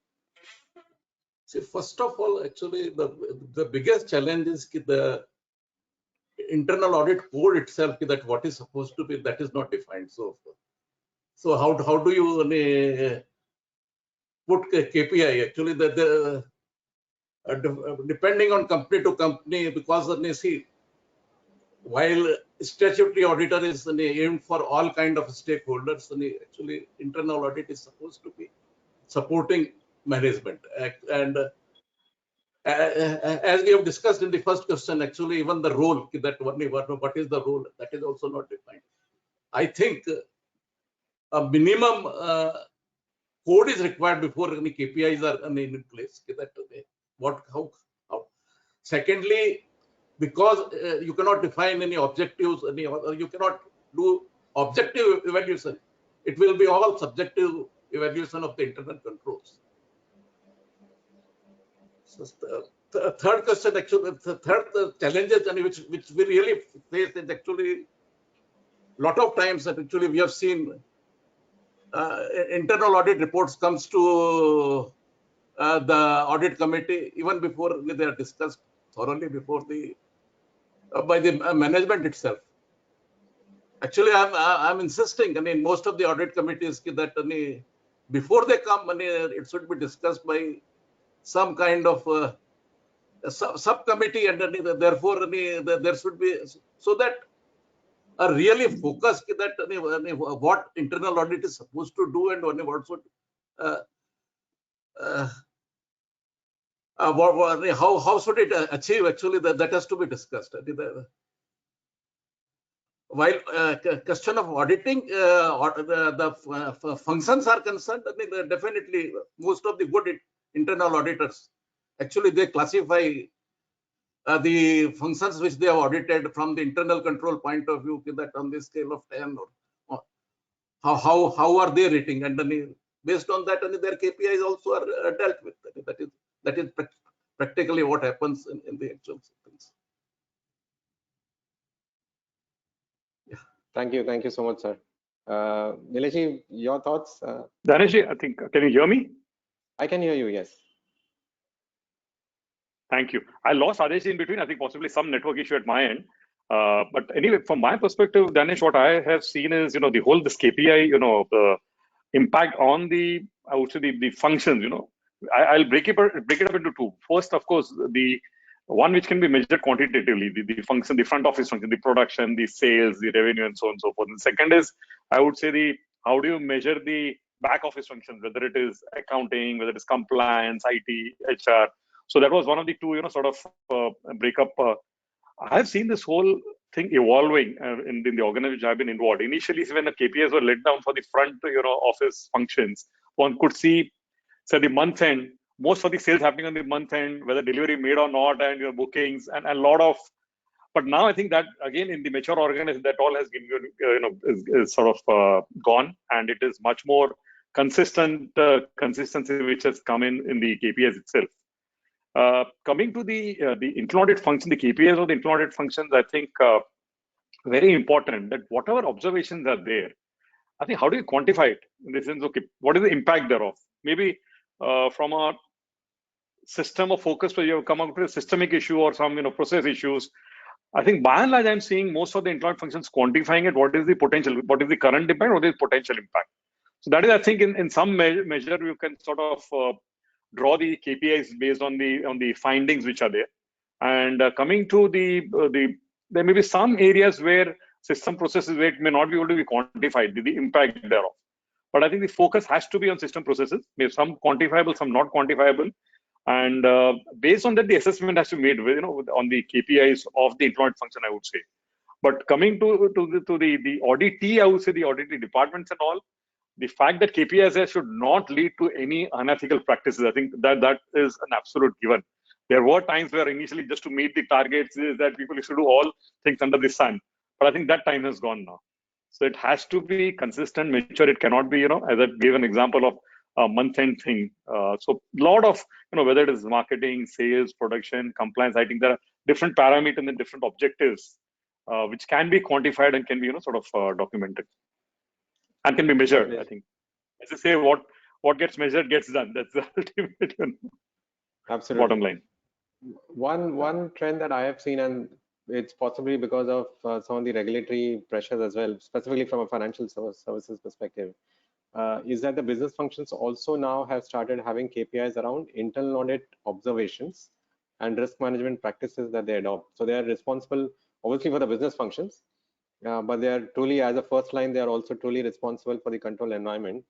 See, first of all, actually, the biggest challenge is the internal audit code itself, that what is supposed to be, that is not defined. So how do you put KPI? Actually, depending on company to company, because see, while statutory auditor is aimed for all kind of stakeholders, actually internal audit is supposed to be supporting management. And as we have discussed in the first question, actually even the role, that what is the role, that is also not defined. I think a minimum code is required before any KPIs are in place. How. Secondly, because you cannot define any objectives, you cannot do objective evaluation. It will be all subjective evaluation of the internal controls. So the third question, actually, the third challenges which we really face is actually a lot of times that actually we have seen internal audit reports comes to the audit committee even before they are discussed thoroughly before the by the management itself. Actually, I'm insisting. I mean, most of the audit committees that before they come, it should be discussed by some kind of subcommittee, and therefore there should be, so that a really focus that what internal audit is supposed to do and what should how should it achieve. Actually, that has to be discussed. While question of auditing, the functions are concerned, definitely most of the good internal auditors, actually they classify the functions which they have audited from the internal control point of view, that on the scale of 10 or how are they rating, and then based on that, their KPIs also are dealt with. That is practically what happens in the actual things. Thank you so much, sir. Nilesh, your thoughts? Dnyanesh, I think, can you hear me? I can hear you, yes. Thank you. I lost Adesh in between. I think possibly some network issue at my end. But anyway, from my perspective, Dnyanesh, what I have seen is, the whole this KPI, the impact on the, I would say the functions. I'll break it up into two. First, of course, the one which can be measured quantitatively, the function, the front office function, the production, the sales, the revenue, and so on and so forth. And second is, I would say how do you measure the back office functions, whether it is accounting, whether it is compliance, IT, HR. So that was one of the two, sort of breakup. I've seen this whole thing evolving in the organization which I've been involved. Initially, when the KPIs were let down for the front, office functions, one could see, say, the month end, most of the sales happening on the month end, whether delivery made or not, and your bookings, and a lot of. But now I think that again in the mature organization, that all has been, is sort of gone, and it is much more consistency which has come in the KPIs itself. Coming to the internal audit function, the KPIs of the internal audit functions, I think very important that whatever observations are there, I think how do you quantify it in the sense, okay, what is the impact thereof? Maybe from a system of focus where you have come up with a systemic issue or some process issues. I think by and large, I'm seeing most of the internal audit functions quantifying it. What is the potential? What is the current impact? What is the potential impact? So that is, I think, in some measure, you can sort of draw the KPIs based on the findings which are there. And coming to there may be some areas where system processes where it may not be able to be quantified, the impact thereof. But I think the focus has to be on system processes, maybe some quantifiable, some not quantifiable. And based on that, the assessment has to be made, on the KPIs of the internal audit function, I would say. But coming to the auditee, I would say the auditing departments and all, the fact that KPIs should not lead to any unethical practices, I think that is an absolute given. There were times where initially just to meet the targets is that people used to do all things under the sun. But I think that time has gone now. So it has to be consistent, mature. It cannot be, as I gave an example of a month-end thing. So a lot of, whether it is marketing, sales, production, compliance, I think there are different parameters and different objectives which can be quantified and can be, sort of documented and can be measured. I think, as I say, what gets measured gets done. That's the ultimate Absolutely. bottom line. One trend that I have seen, and it's possibly because of some of the regulatory pressures as well, specifically from a financial services perspective, is that the business functions also now have started having KPIs around internal audit observations and risk management practices that they adopt. So they are responsible, obviously, for the business functions, but they are truly, as a first line, they are also truly responsible for the control environment.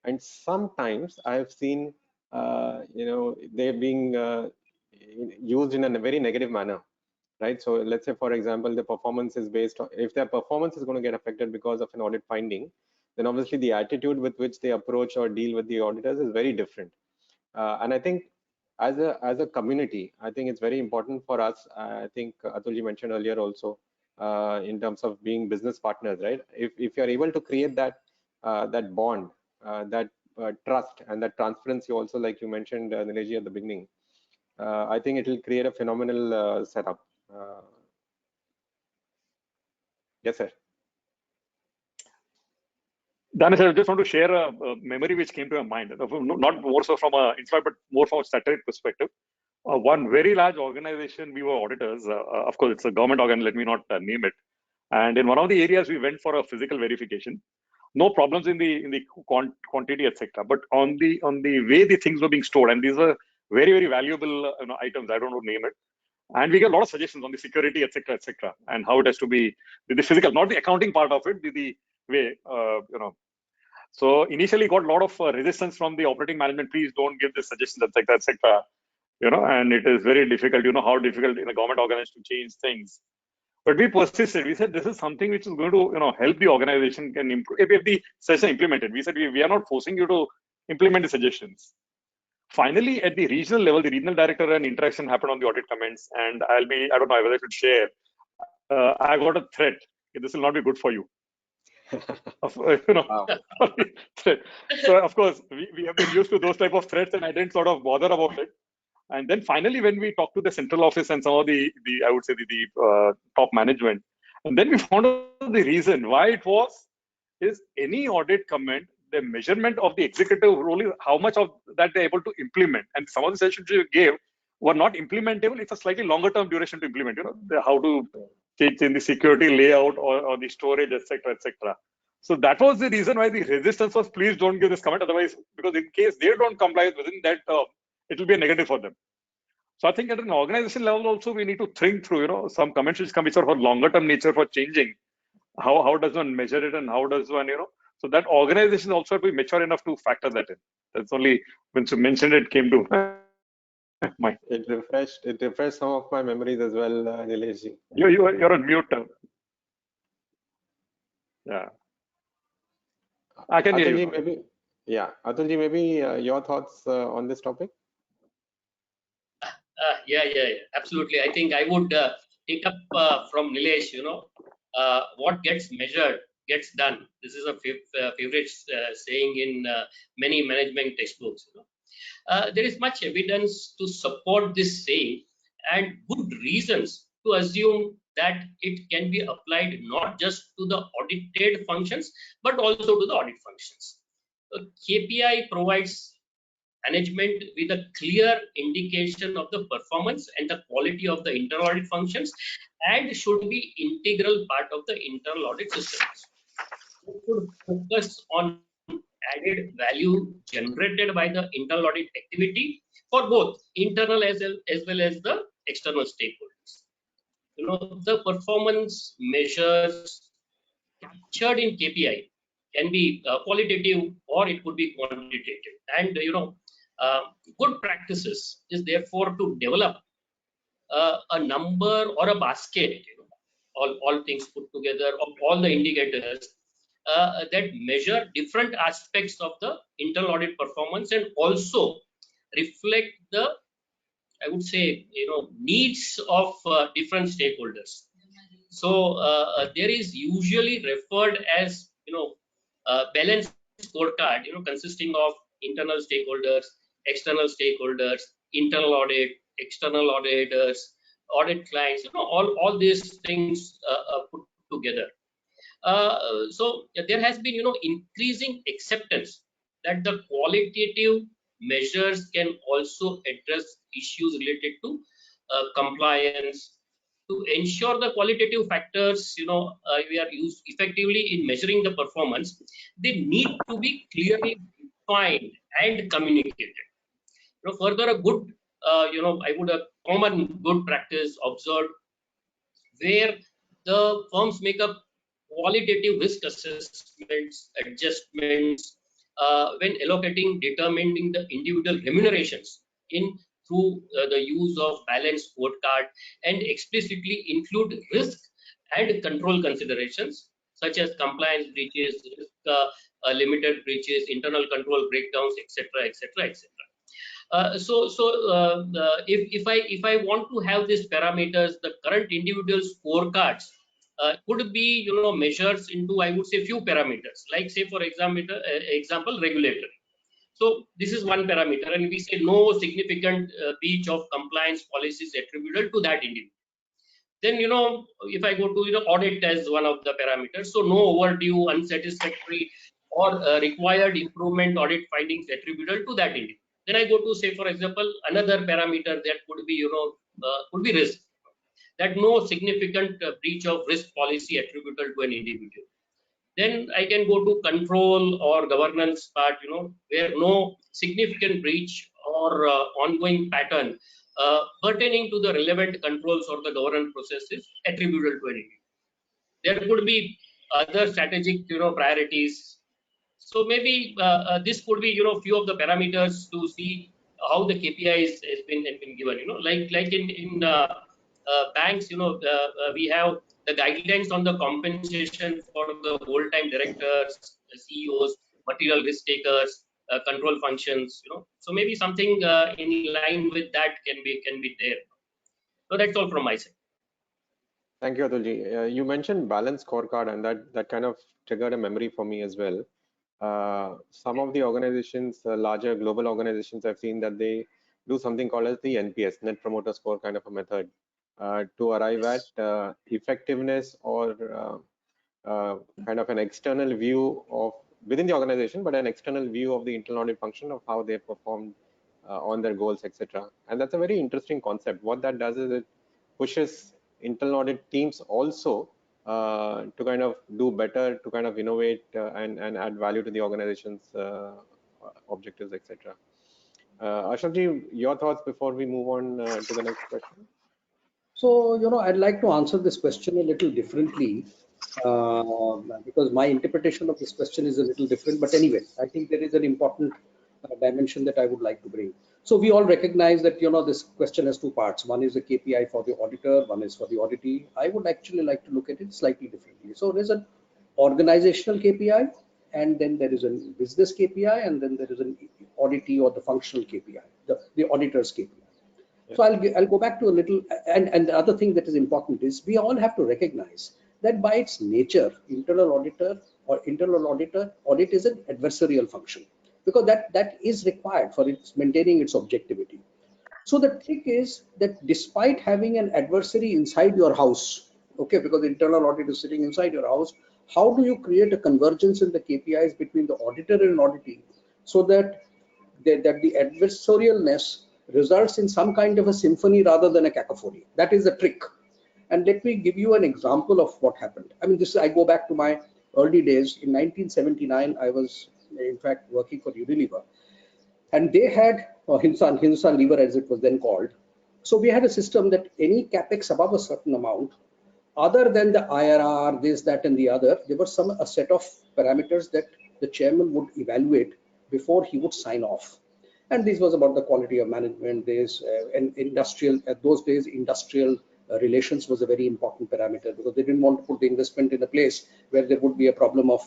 And sometimes I have seen, they're being used in a very negative manner, right? So let's say, for example, the performance is based on, if their performance is going to get affected because of an audit finding, then obviously the attitude with which they approach or deal with the auditors is very different. And I think as a community, I think it's very important for us. I think Atulji mentioned earlier also, in terms of being business partners, right? If you're able to create that that bond, that trust and that transparency also, like you mentioned, Nilesh, at the beginning, I think it will create a phenomenal setup. Yes, sir. Dnyanesh, I just want to share a memory which came to my mind, not more so from a insight, but more from a strategic perspective. One very large organization, we were auditors. Of course, it's a government organ, let me not name it. And in one of the areas, we went for a physical verification. No problems in the quantity, etc. But on the way the things were being stored, and these were very, very valuable items. I don't know to name it. And we get a lot of suggestions on the security, etc., and how it has to be the physical, not the accounting part of it, the way, So initially got a lot of resistance from the operating management. Please don't give this suggestions, etc., and it is very difficult. How difficult in a government organization to change things. But we persisted. We said this is something which is going to, help the organization can improve. If the suggestion implemented, we said we are not forcing you to implement the suggestions. Finally, at the regional level, the regional director and interaction happened on the audit comments, and I don't know whether I should share. I got a threat. This will not be good for you. Wow. So of course we have been used to those type of threats, and I didn't sort of bother about it. And then finally, when we talked to the central office and some of the I would say the top management, and then we found out the reason why it was is any audit comment, the measurement of the executive role is how much of that they're able to implement, and some of the suggestions you gave were not implementable. It's a slightly longer term duration to implement. How to change in the security layout or the storage, etc. So that was the reason why the resistance was, please don't give this comment, otherwise, because in case they don't comply within that term, it will be a negative for them. So I think at an organization level also, we need to think through, some comments which come which are for longer term nature for changing. How does one measure it, and how does one, so that organization also have to be mature enough to factor that in. That's only when you mentioned it came to mind. It refreshed some of my memories as well, Nilesh ji. You're on mute. Yeah. I can hear you. Maybe, yeah. Atulji, maybe your thoughts on this topic? Yeah, absolutely. I think I would take up from Nilesh, what gets measured gets done. This is a favorite saying in many management textbooks. There is much evidence to support this saying, and good reasons to assume that it can be applied not just to the audited functions, but also to the audit functions. KPI provides management with a clear indication of the performance and the quality of the internal audit functions, and should be integral part of the internal audit systems. It should focus on added value generated by the internal audit activity for both internal as well as the external stakeholders. The performance measures captured in KPI can be qualitative or it could be quantitative. And good practices is therefore to develop a number or a basket, all things put together of all the indicators that measure different aspects of the internal audit performance, and also reflect the I would say, needs of different stakeholders. So there is usually referred as, balanced scorecard, consisting of internal stakeholders, external stakeholders, internal audit, external auditors, audit clients, all these things put together. So there has been, increasing acceptance that the qualitative measures can also address issues related to compliance. To ensure the qualitative factors, we are used effectively in measuring the performance, they need to be clearly defined and communicated. Further, a good, a common good practice observed where the firms make up qualitative risk assessments, adjustments, when allocating, determining the individual remunerations in through the use of balanced scorecard, and explicitly include risk and control considerations such as compliance breaches, risk limited breaches, internal control breakdowns, etc., etc., etc. If I want to have these parameters, the current individual scorecards could be, measures into, I would say, few parameters, like say for example regulatory. So this is one parameter, and we say no significant breach of compliance policies attributable to that individual. Then, if I go to, audit as one of the parameters, so no overdue, unsatisfactory, or required improvement audit findings attributable to that individual. Then I go to, say for example, another parameter that could be, could be risk, that no significant breach of risk policy attributable to an individual. Then I can go to control or governance part, where no significant breach or ongoing pattern pertaining to the relevant controls or the governance processes attributable to an individual. There could be other strategic, priorities. So maybe this could be, few of the parameters to see how the KPIs has been given. Like in banks, we have the guidelines on the compensation for the whole-time directors, the CEOs, material risk takers, control functions. So maybe something in line with that can be there. So that's all from my side. Thank you, Atulji. You mentioned balanced scorecard, and that kind of triggered a memory for me as well. Some of the organizations, larger global organizations, I've seen that they do something called as the NPS, Net Promoter Score, kind of a method to arrive at effectiveness or kind of an external view of within the organization, but an external view of the internal audit function of how they performed on their goals, etc. And that's a very interesting concept. What that does is it pushes internal audit teams also to kind of do better, to kind of innovate and add value to the organization's objectives, etc. Ashokji, your thoughts before we move on to the next question? So, I'd like to answer this question a little differently because my interpretation of this question is a little different. But anyway, I think there is an important dimension that I would like to bring. So we all recognize that, this question has two parts. One is the KPI for the auditor, one is for the auditee. I would actually like to look at it slightly differently. So there's an organizational KPI, and then there is a business KPI, and then there is an auditee or the functional KPI, the auditor's KPI. So I'll go back to a little, and the other thing that is important is we all have to recognize that by its nature, internal auditor or internal auditor audit is an adversarial function, because that is required for its maintaining its objectivity. So the trick is that despite having an adversary inside your house, okay, because the internal audit is sitting inside your house, how do you create a convergence in the KPIs between the auditor and auditee so that the adversarialness results in some kind of a symphony rather than a cacophony? That is the trick. And let me give you an example of what happened. I mean, I go back to my early days. In 1979, I was in fact working for Unilever, and they had Hindustan Lever, as it was then called. So we had a system that any capex above a certain amount, other than the IRR, this, that, and the other, there was a set of parameters that the chairman would evaluate before he would sign off. And this was about the quality of management. And industrial, at those days, industrial relations was a very important parameter, because they didn't want to put the investment in a place where there would be a problem of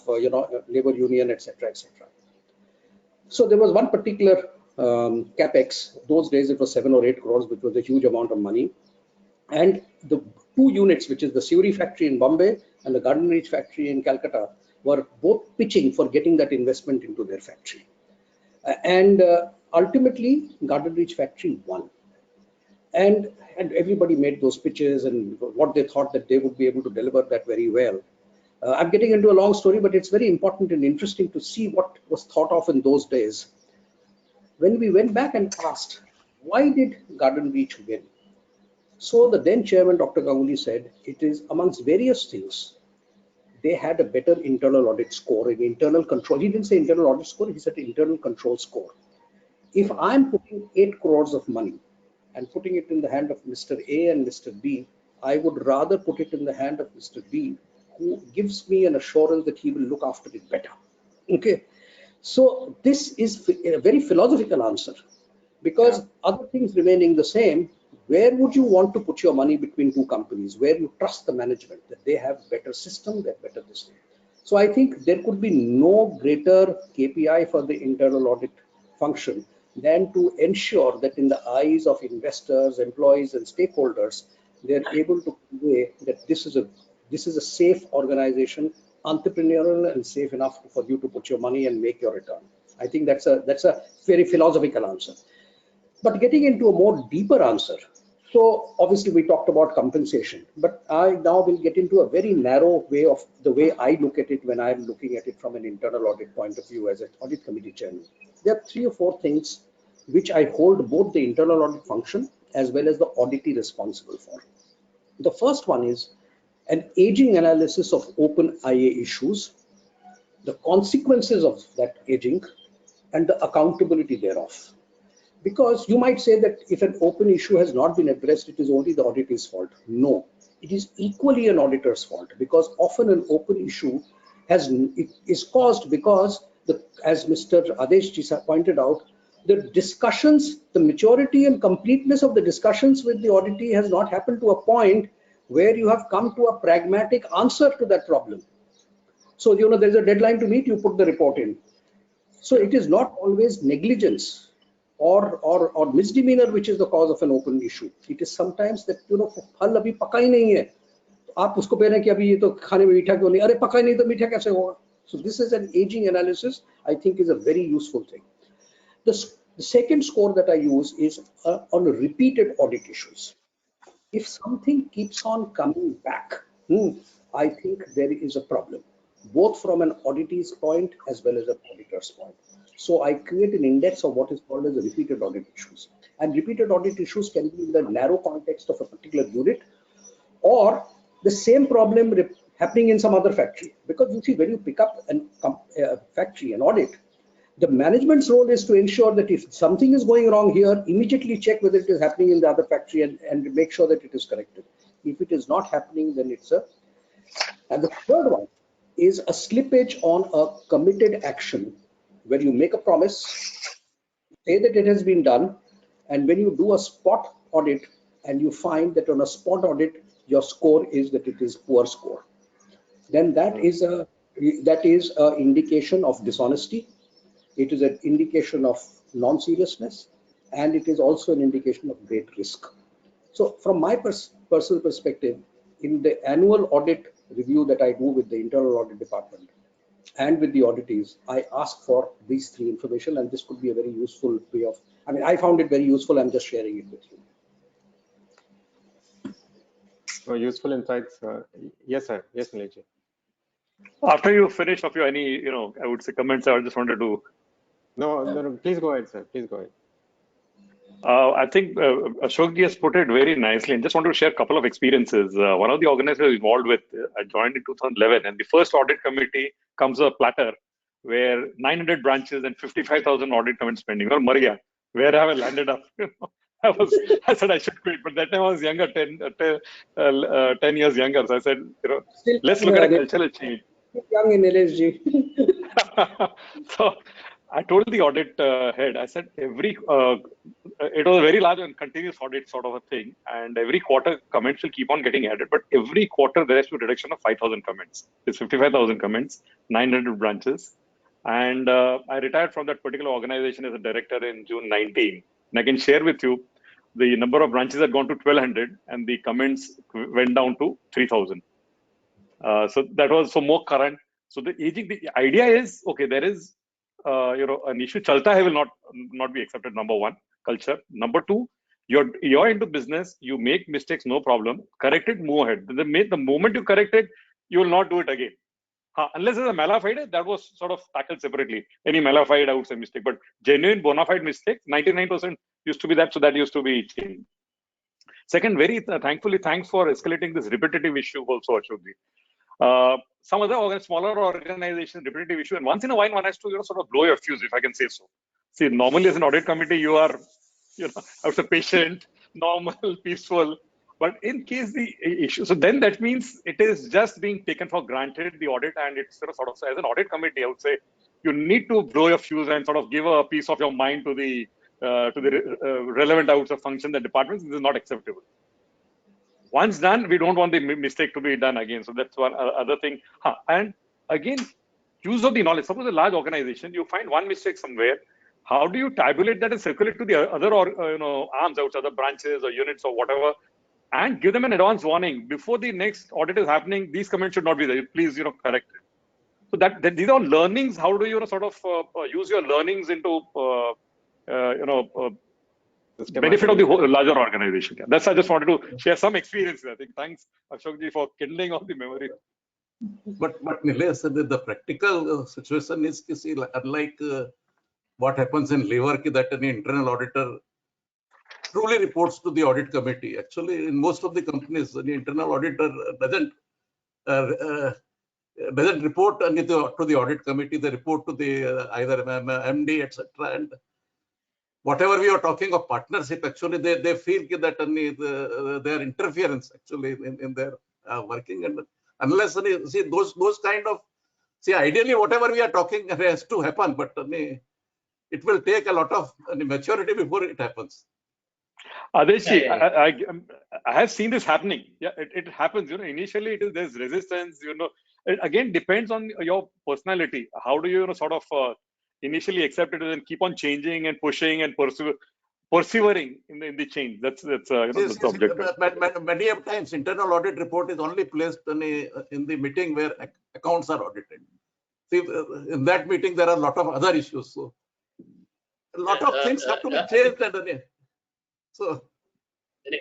labor union, etc., etc. So there was one particular capex. Those days it was 7 or 8 crores, which was a huge amount of money. And the two units, which is the Suri factory in Bombay and the Garden Reach factory in Calcutta, were both pitching for getting that investment into their factory. And ultimately, Garden Reach factory won. And everybody made those pitches and what they thought that they would be able to deliver that very well. I'm getting into a long story, but it's very important and interesting to see what was thought of in those days. When we went back and asked, why did Garden Reach win? So the then chairman, Dr. Ganguly, said it is amongst various things. They had a better internal audit score, an internal control. He didn't say internal audit score, he said internal control score. If I'm putting 8 crores of money and putting it in the hand of Mr. A and Mr. B, I would rather put it in the hand of Mr. B, who gives me an assurance that he will look after it better. Okay. So this is a very philosophical answer, because other things remaining the same, where would you want to put your money between two companies where you trust the management that they have better system, they're better this thing? So I think there could be no greater KPI for the internal audit function than to ensure that in the eyes of investors, employees, and stakeholders, they're able to convey that this is a safe organization, entrepreneurial and safe enough for you to put your money and make your return. I think that's a very philosophical answer. But getting into a more deeper answer, so obviously we talked about compensation, but I now will get into a very narrow way of the way I look at it when I'm looking at it from an internal audit point of view as an audit committee chairman. There are 3 or 4 things which I hold both the internal audit function as well as the auditee responsible for. The first one is an aging analysis of open IA issues, the consequences of that aging, and the accountability thereof. Because you might say that if an open issue has not been addressed, it is only the auditor's fault. No, it is equally an auditor's fault, because often an open issue is caused because, as Mr. Adesh pointed out, the discussions, the maturity and completeness of the discussions with the auditee has not happened to a point where you have come to a pragmatic answer to that problem. So, there's a deadline to meet, you put the report in. So it is not always negligence or misdemeanor which is the cause of an open issue. It is sometimes that फल अभी पका ही नहीं है, आप उसको कह रहे हैं कि अभी ये तो खाने में मीठा क्यों नहीं, अरे पका ही नहीं तो मीठा कैसे होगा? So this is an aging analysis, I think, is a very useful thing. The second score that I use is on repeated audit issues. If something keeps on coming back, I think there is a problem, both from an auditee's point as well as an auditor's point. So I create an index of what is called as repeated audit issues. And repeated audit issues can be in the narrow context of a particular unit or the same problem happening in some other factory. Because you see, when you pick up a factory, an audit, the management's role is to ensure that if something is going wrong here, immediately check whether it is happening in the other factory and make sure that it is corrected. If it is not happening, then it's a... And the third one is a slippage on a committed action, where you make a promise, say that it has been done, and when you do a spot audit and you find that on a spot audit your score is that it is poor score, then that is an indication of dishonesty. It is an indication of non-seriousness, and it is also an indication of great risk. So from my personal perspective, in the annual audit review that I do with the internal audit department and with the auditees, I ask for these 3 information, and this could be a very useful way of, I found it very useful. I'm just sharing it with you. So useful insights. Yes, sir. Yes, Nilesh. After you finish off your any, I would say comments, I just wanted to. No, please go ahead, sir. Please go ahead. I think Ashok has put it very nicely, and just wanted to share a couple of experiences. One of the organizers I was involved with, I joined in 2011, and the first audit committee comes a platter where 900 branches and 55,000 audit comments pending. Or Maria, where have I landed up? I said I should quit, but that time I was younger, 10 years younger. So I said, let's look at a cultural change. Young in Nilesh. So I told the audit head, I said it was a very large and continuous audit sort of a thing, and every quarter comments will keep on getting added, but every quarter there has to be a reduction of 5,000 comments. It's 55,000 comments, 900 branches, And I retired from that particular organization as a director in June 19. And I can share with you the number of branches had gone to 1,200 and the comments went down to 3,000. So that was so more current. So the idea is, okay, there is an issue chalta hai will not be accepted. Number one, culture. Number two, you're into business, you make mistakes, no problem. Correct it, move ahead. The moment you correct it, you will not do it again. Unless there's a mala fide, that was sort of tackled separately. Any mala fide, I would say mistake. But genuine bona fide mistake, 99% used to be that, so that used to be changed. Second, very thankfully, thanks for escalating this repetitive issue also, Ashok. Some other smaller organizations, repetitive issue, and once in a while, one has to sort of blow your fuse, if I can say so. See, normally as an audit committee, you are, I would say patient, normal, peaceful. But in case the issue, so then that means it is just being taken for granted, the audit, and it's sort of as an audit committee, I would say, you need to blow your fuse and sort of give a piece of your mind to the relevant outs of function, the departments. This is not acceptable. Once done, we don't want the mistake to be done again. So that's one other thing. And again, use of the knowledge. Suppose a large organization, you find one mistake somewhere. How do you tabulate that and circulate to the other arms outside, other branches or units or whatever, and give them an advance warning before the next audit is happening? These comments should not be there. Please, correct it. So that these are learnings. How do you sort of use your learnings into benefit of the whole larger organization? Yeah. That's I just wanted to share some experience. I think thanks Ashokji for kindling of the memory. But Nilesh, the practical situation is, you see, unlike what happens in labor, that an internal auditor truly reports to the audit committee. Actually, in most of the companies, the internal auditor doesn't report to the audit committee. They report to the either MD, etc. And whatever we are talking of partnership, actually, they feel that their interference actually in their working, and unless see those kind of, see, ideally whatever we are talking has to happen, but it will take a lot of maturity before it happens. Adesh, I have seen this happening. Yeah, it happens. Initially there's resistance. It again depends on your personality. How do you sort of initially accept it and keep on changing and pushing and persevering in the change? That's that's the objective. Many times internal audit report is only placed in the meeting where accounts are audited. See, in that meeting there are a lot of other issues. So a lot of things have to be changed. So,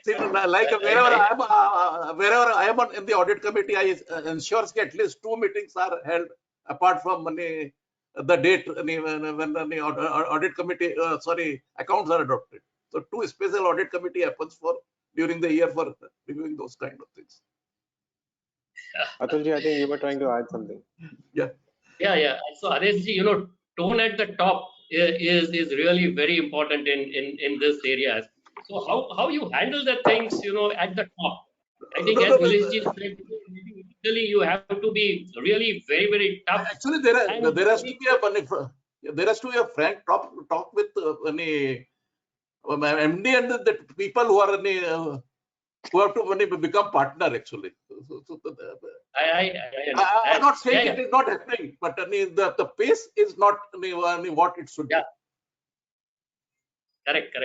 see, like wherever I am in the audit committee, I ensure at least 2 meetings are held apart from the date when the audit committee, accounts are adopted. So 2 special audit committee happens for during the year for reviewing those kind of things. Atulji, I think you were trying to add something. Yeah. So Adeshji, tone at the top is really very important in this area. So how you handle the things, at the top? I think as Nileshji said, initially you have to be really very, very tough. Actually, there has to be a frank talk with MD and the people who are who have to become partner. Actually, I'm not saying it is not happening, but the pace is not what it should be. Correct.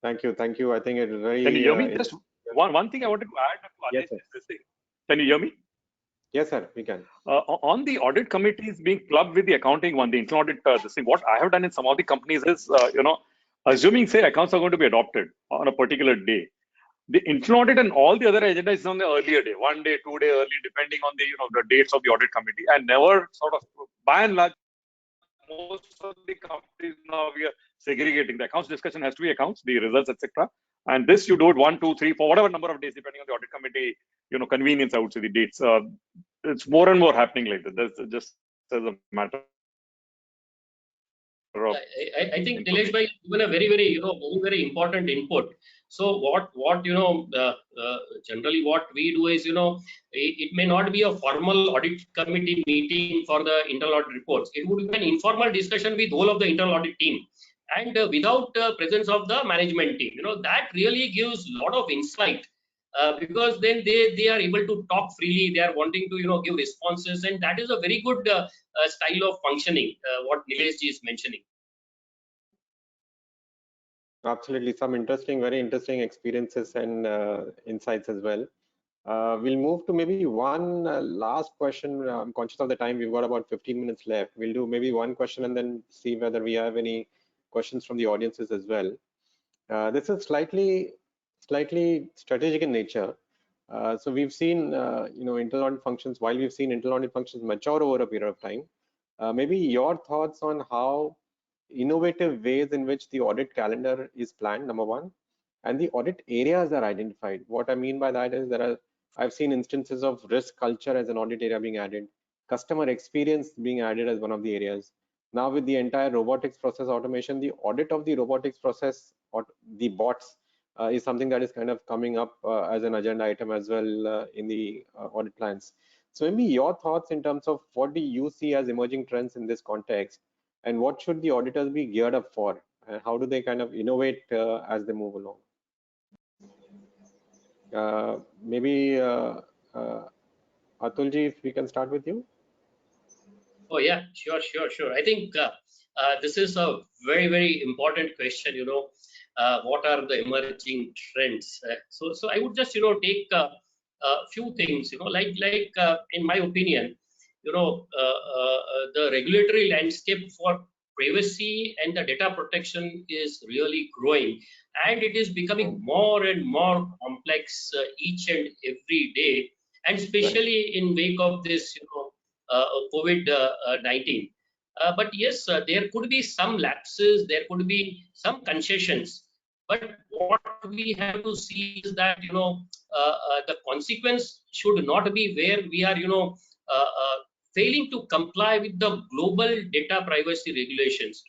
Thank you. I think it is very. Can you hear me? Just one thing I wanted to add. Yes, sir. Can you hear me? Yes, sir. We can. On the audit committees being clubbed with the accounting one, the internal audit, this thing. What I have done in some of the companies is, assuming say accounts are going to be adopted on a particular day, the internal audit and all the other agenda is on the earlier day, 1 day, 2 day early, depending on the the dates of the audit committee, and never sort of by and large. Most of the companies now we are segregating. The accounts discussion has to be accounts, the results, etc. And this you do it 1, 2, 3, 4, whatever number of days, depending on the audit committee, convenience, I would say the dates. It's more and more happening like that. That's just as a matter of. I think Nilesh bhai given a very very important input. So what generally what we do is it may not be a formal audit committee meeting for the internal audit reports. It would be an informal discussion with all of the internal audit team, and without presence of the management team. That really gives a lot of insight because then they are able to talk freely. They are wanting to give responses, and that is a very good style of functioning. What Nilesh ji is mentioning. Absolutely, some very interesting experiences and insights as well. We'll move to maybe one last question. I'm conscious of the time. We've got about 15 minutes left. We'll do maybe one question and then see whether we have any questions from the audiences as well. This is slightly strategic in nature. So we've seen, internal audit functions. While we've seen internal audit functions mature over a period of time, maybe your thoughts on how innovative ways in which the audit calendar is planned, number one, and the audit areas are identified. What I mean by that is I've seen instances of risk culture as an audit area being added, customer experience being added as one of the areas. Now with the entire robotics process automation, the audit of the robotics process or the bots is something that is kind of coming up as an agenda item as well in the audit plans. So maybe your thoughts in terms of what do you see as emerging trends in this context, and what should the auditors be geared up for, and how do they kind of innovate as they move along? Maybe Atulji, if we can start with you. Oh yeah, sure. I think this is a very important question. What are the emerging trends? So I would just take a few things. Like in my opinion, the regulatory landscape for privacy and the data protection is really growing, and it is becoming more and more complex each and every day, and especially in wake of this COVID-19. But yes, there could be some lapses, there could be some concessions, but what we have to see is that the consequence should not be where we are failing to comply with the global data privacy regulations,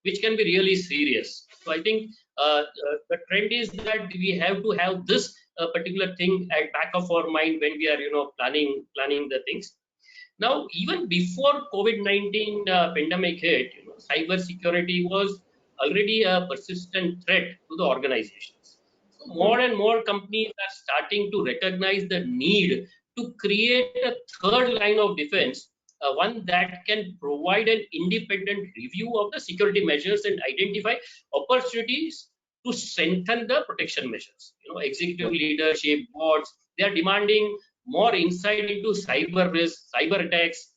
which can be really serious. So I think the trend is that we have to have this particular thing at back of our mind when we are planning the things. Now, even before COVID-19 pandemic hit, cyber security was already a persistent threat to the organizations. So more and more companies are starting to recognize the need to create a third line of defense, one that can provide an independent review of the security measures and identify opportunities to strengthen the protection measures. Executive leadership, boards, they are demanding more insight into cyber risk, cyber attacks,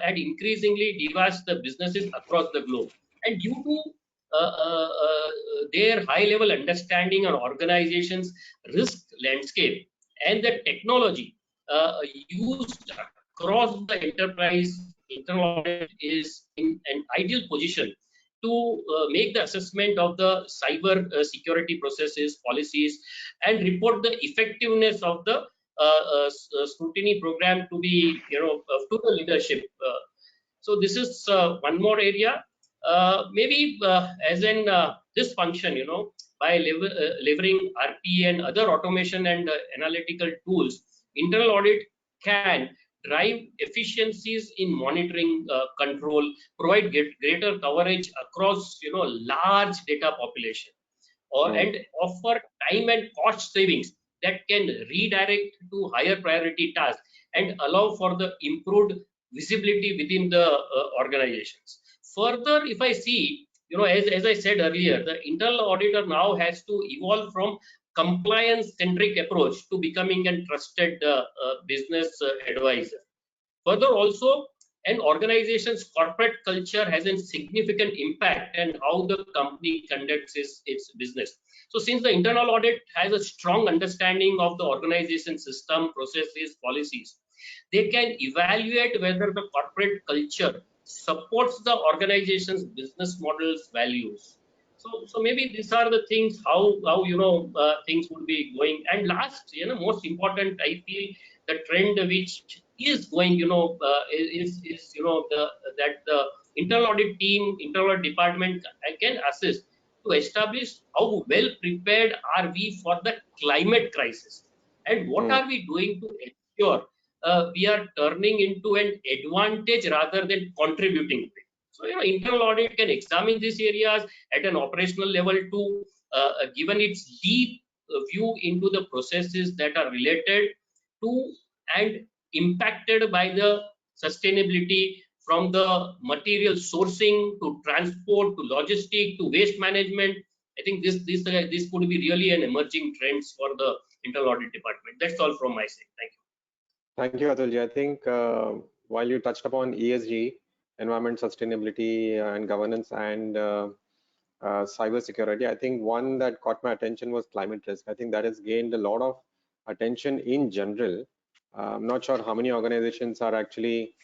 and increasingly devast the businesses across the globe. And due to their high-level understanding on organizations' risk landscape and the technology used across the enterprise, internal audit is in an ideal position to make the assessment of the cyber security processes, policies, and report the effectiveness of the scrutiny program to the to the leadership. So this is one more area. Maybe as in this function, by leveraging RPA and other automation and analytical tools, internal audit can drive efficiencies in monitoring, control, provide greater coverage across large data population, and offer time and cost savings that can redirect to higher priority tasks and allow for the improved visibility within the organizations. Further, if I see, as I said earlier, the internal auditor now has to evolve from compliance-centric approach to becoming a trusted business advisor. Further, also, an organization's corporate culture has a significant impact on how the company conducts its business. So since the internal audit has a strong understanding of the organization system, processes, policies, they can evaluate whether the corporate culture supports the organization's business model's values. So maybe these are the things how things would be going. And last, most important, I feel the trend which is going, is that the internal audit team, internal audit department can assist to establish how well prepared are we for the climate crisis, and what are we doing to ensure we are turning into an advantage rather than contributing to it. So internal audit can examine these areas at an operational level too, given its deep view into the processes that are related to and impacted by the sustainability, from the material sourcing to transport to logistic to waste management. I think this could be really an emerging trends for the internal audit department. That's all from my side. Thank you. Thank you, Atul. I think while you touched upon ESG, environment sustainability and governance, and cyber security, I think one that caught my attention was climate risk. I think that has gained a lot of attention in general. I'm not sure how many organizations are actually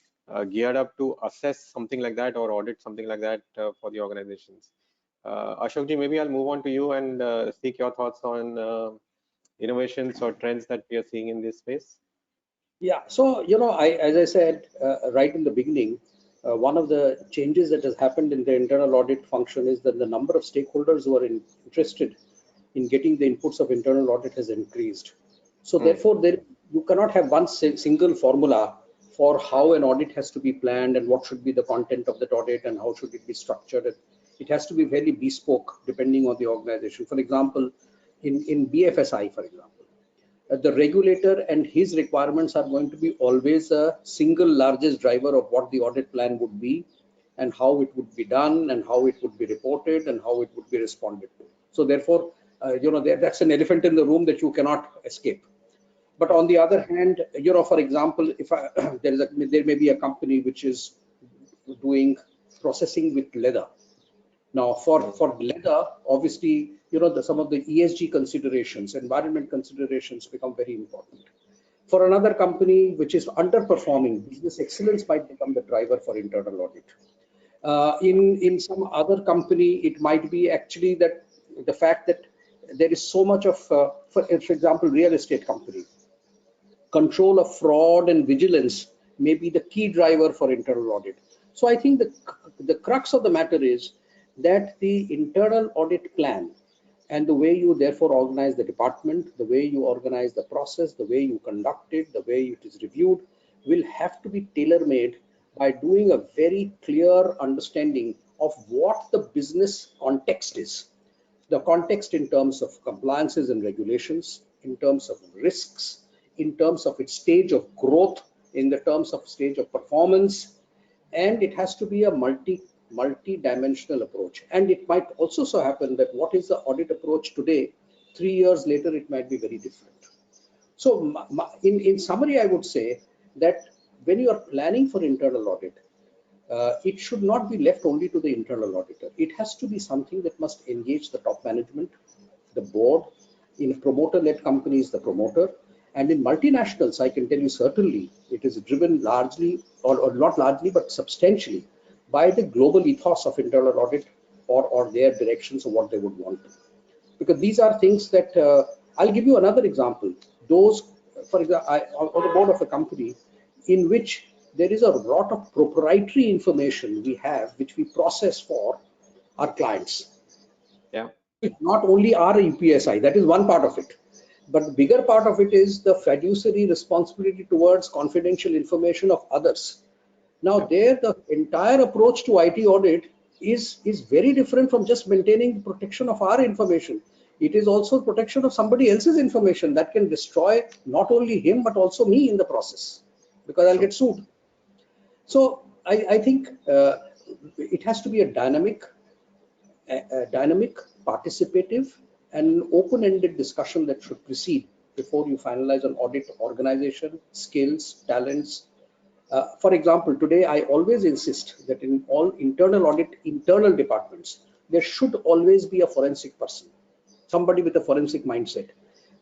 geared up to assess something like that or audit something like that for the organizations. Ashokji, maybe I'll move on to you and seek your thoughts on innovations or trends that we are seeing in this space. Yeah, so as I said right in the beginning, one of the changes that has happened in the internal audit function is that the number of stakeholders who are interested in getting the inputs of internal audit has increased. So therefore, you cannot have one single formula for how an audit has to be planned and what should be the content of that audit and how should it be structured. It has to be very bespoke depending on the organization. For example, in BFSI, for example, the regulator and his requirements are going to be always a single largest driver of what the audit plan would be and how it would be done and how it would be reported and how it would be responded to. So therefore, that's an elephant in the room that you cannot escape. But on the other hand, for example, if there may be a company which is doing processing with leather. Now, for leather, obviously, some of the ESG considerations, environment considerations become very important. For another company which is underperforming, business excellence might become the driver for internal audit. In some other company, it might be actually that the fact that there is so much of, for example, real estate company, control of fraud and vigilance may be the key driver for internal audit. So I think the crux of the matter is that the internal audit plan and the way you therefore organize the department, the way you organize the process, the way you conduct it, the way it is reviewed, will have to be tailor-made by doing a very clear understanding of what the business context is. The context in terms of compliances and regulations, in terms of risks, in terms of its stage of growth, in the terms of stage of performance, and it has to be a multi-dimensional approach. And it might also so happen that what is the audit approach today, 3 years later, it might be very different. So in summary, I would say that when you are planning for internal audit, it should not be left only to the internal auditor. It has to be something that must engage the top management, the board. In promoter-led companies, the promoter. And in multinationals, I can tell you certainly, it is driven largely, or not largely, but substantially, by the global ethos of internal audit or their directions of what they would want to. Because these are things that, I'll give you another example. Those, for example, on the board of a company in which there is a lot of proprietary information we have, which we process for our clients. Yeah. It's not only our UPSI, that is one part of it. But the bigger part of it is the fiduciary responsibility towards confidential information of others. Now, there, the entire approach to IT audit is very different from just maintaining the protection of our information. It is also protection of somebody else's information that can destroy not only him, but also me in the process, because I'll get sued. So I think it has to be a dynamic, participative, and open-ended discussion that should proceed before you finalize an audit organization, skills, talents. For example, today I always insist that in all internal audit, internal departments, there should always be a forensic person, somebody with a forensic mindset.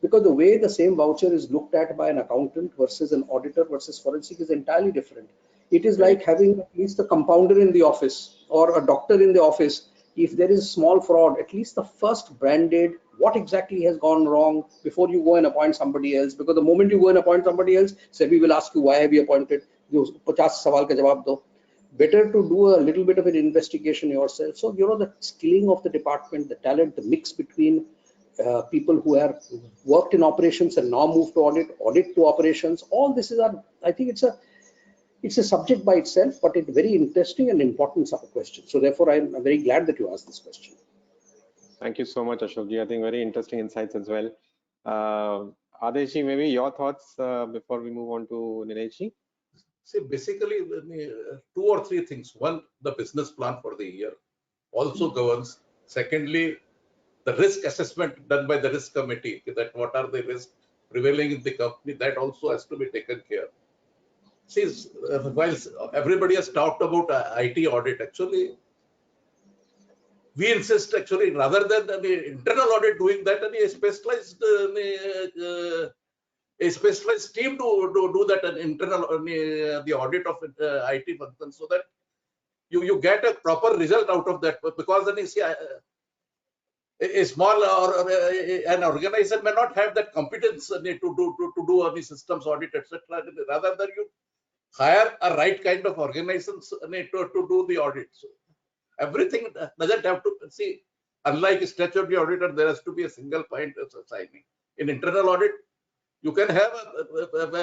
Because the way the same voucher is looked at by an accountant versus an auditor versus forensic is entirely different. It is like having at least a compounder in the office or a doctor in the office. If there is small fraud, at least the first branded what exactly has gone wrong before you go and appoint somebody else. Because the moment you go and appoint somebody else, SEBI will ask you, why have you appointed? 50 sawal ka jawab do. Better to do a little bit of an investigation yourself. So, the skilling of the department, the talent, the mix between people who have worked in operations and now moved to audit to operations, all this is, I think it's a subject by itself, but it's very interesting and important sort of question. So therefore, I'm very glad that you asked this question. Thank you so much, Ashokji. I think very interesting insights as well. Adesh, maybe your thoughts before we move on to Nilesh. See, basically, two or three things. One, the business plan for the year also governs. Secondly, the risk assessment done by the risk committee, that what are the risks prevailing in the company, that also has to be taken care. See, while everybody has talked about IT audit, actually, we insist actually rather than the internal audit doing that, a specialized team to do that an internal the audit of IT function, so that you get a proper result out of that. Because then you see a small or an organization may not have that competence to do any systems audit, etc. Rather than you hire a right kind of organizations to do the audit. So everything doesn't have to see. Unlike a statutory auditor, there has to be a single point of signing. In internal audit, you can have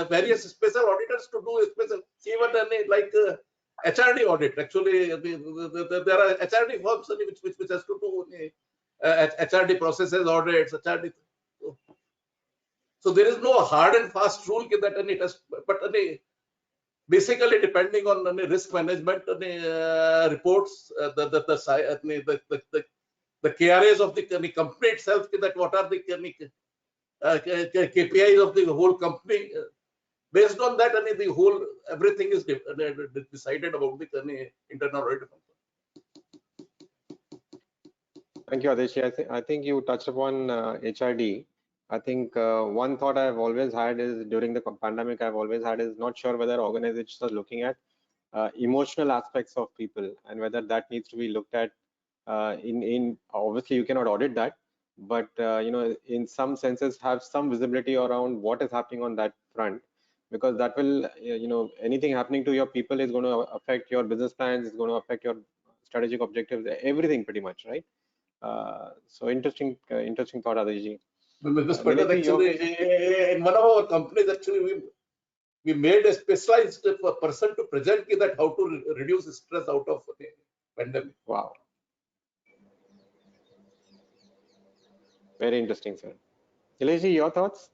various special auditors to do special, even like HRD audit. Actually, there are HRD firms which has to do HRD processes audits, HRD. So there is no hard and fast rule that it has, but basically depending on risk management reports, the KRAs of the company itself, that what are the KPIs of the whole company. Based on that, the whole everything is decided about the internal audit. Thank you, Adesh. I think you touched upon HRD. I think one thought I've always had is during the pandemic, I've always had is not sure whether organizations are looking at emotional aspects of people and whether that needs to be looked at in obviously you cannot audit that, but in some senses have some visibility around what is happening on that front, because that will anything happening to your people is going to affect your business plans, is going to affect your strategic objectives, everything pretty much, right? So interesting thought, Adeshji. Actually, in one of our companies, actually we made a specialized person to present that how to reduce stress out of the pandemic. Wow. Very interesting, sir. Nilesh, your thoughts?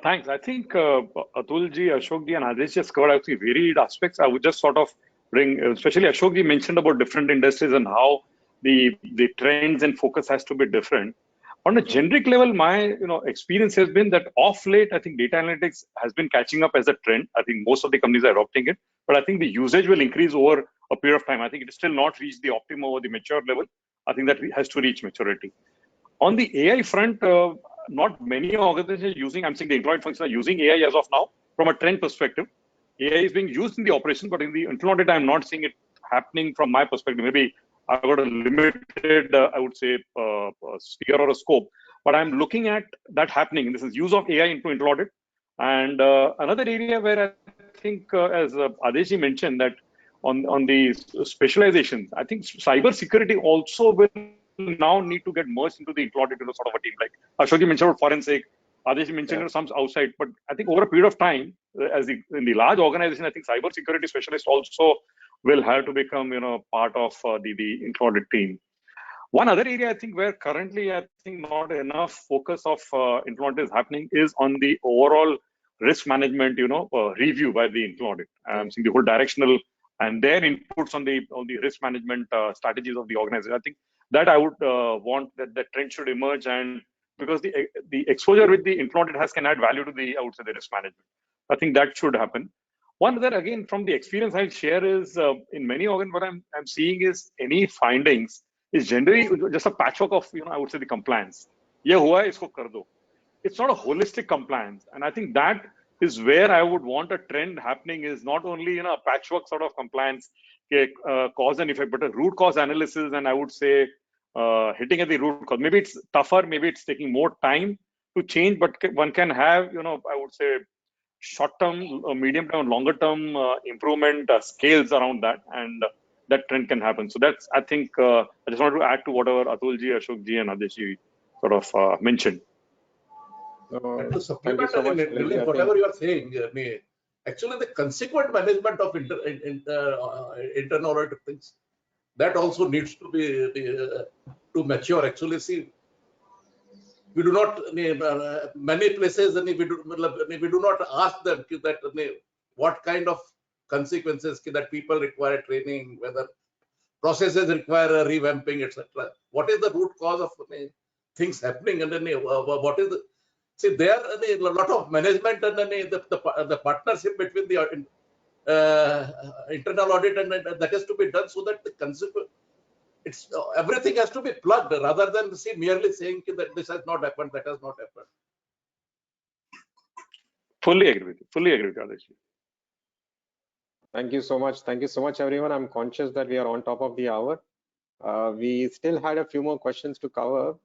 Thanks. I think Atulji, Ashokji, and Adesh just covered actually varied aspects. I would just sort of bring, especially Ashokji mentioned about different industries and how the trends and focus has to be different. On a generic level, my experience has been that off late, I think data analytics has been catching up as a trend. I think most of the companies are adopting it, but I think the usage will increase over a period of time. I think it has still not reached the optimum or the mature level. I think that has to reach maturity. On the AI front, not many organizations are using, I'm saying the employed functions are using AI as of now from a trend perspective. AI is being used in the operation, but in the internal audit, I'm not seeing it happening from my perspective. Maybe I've got a limited, I would say, sphere or a scope, but I'm looking at that happening. This is use of AI into internal audit. And another area where I think, as Adeshji mentioned, that on the specializations, I think cyber security also will now need to get merged into the internal audit sort of a team. Like Ashok mentioned about forensic, Adesh mentioned some outside, but I think over a period of time, in the large organization, I think cyber security specialists also will have to become part of the internal audit team. One other area I think where currently I think not enough focus of internal audit is happening is on the overall risk management review by the internal audit. I'm seeing the whole directional and their inputs on the risk management strategies of the organization. I think that I would want that trend should emerge, and because the exposure with the internal audit has can add value to the, I would say, the risk management. I think that should happen. One other, again, from the experience I share is in many organs, what I'm seeing is any findings is generally just a patchwork of, I would say, the compliance. Ye hua hai, isko kar do. It's not a holistic compliance. And I think that is where I would want a trend happening, is not only, a patchwork sort of compliance, cause and effect, but a root cause analysis. And I would say hitting at the root cause. Maybe it's tougher, maybe it's taking more time to change, but one can have, I would say, short-term, medium-term, longer-term improvement scales around that, and that trend can happen. So that's, I think, I just wanted to add to whatever Atulji, Ashokji, and Adeshji sort of mentioned. And to supplement whatever you are saying, actually the consequent management of internal audit things, that also needs to be to mature. Actually, see, We do not, many places, we do not ask them that what kind of consequences that people require training, whether processes require a revamping, etc. What is the root cause of things happening, and then what is the, see, there a lot of management and the partnership between the internal audit and that has to be done so that the consequence, it's everything has to be plugged rather than merely saying that this has not happened, that has not happened. Fully agree with you. Fully agree with you, Adesh. Thank you so much. Thank you so much, everyone. I'm conscious that we are on top of the hour. We still had a few more questions to cover,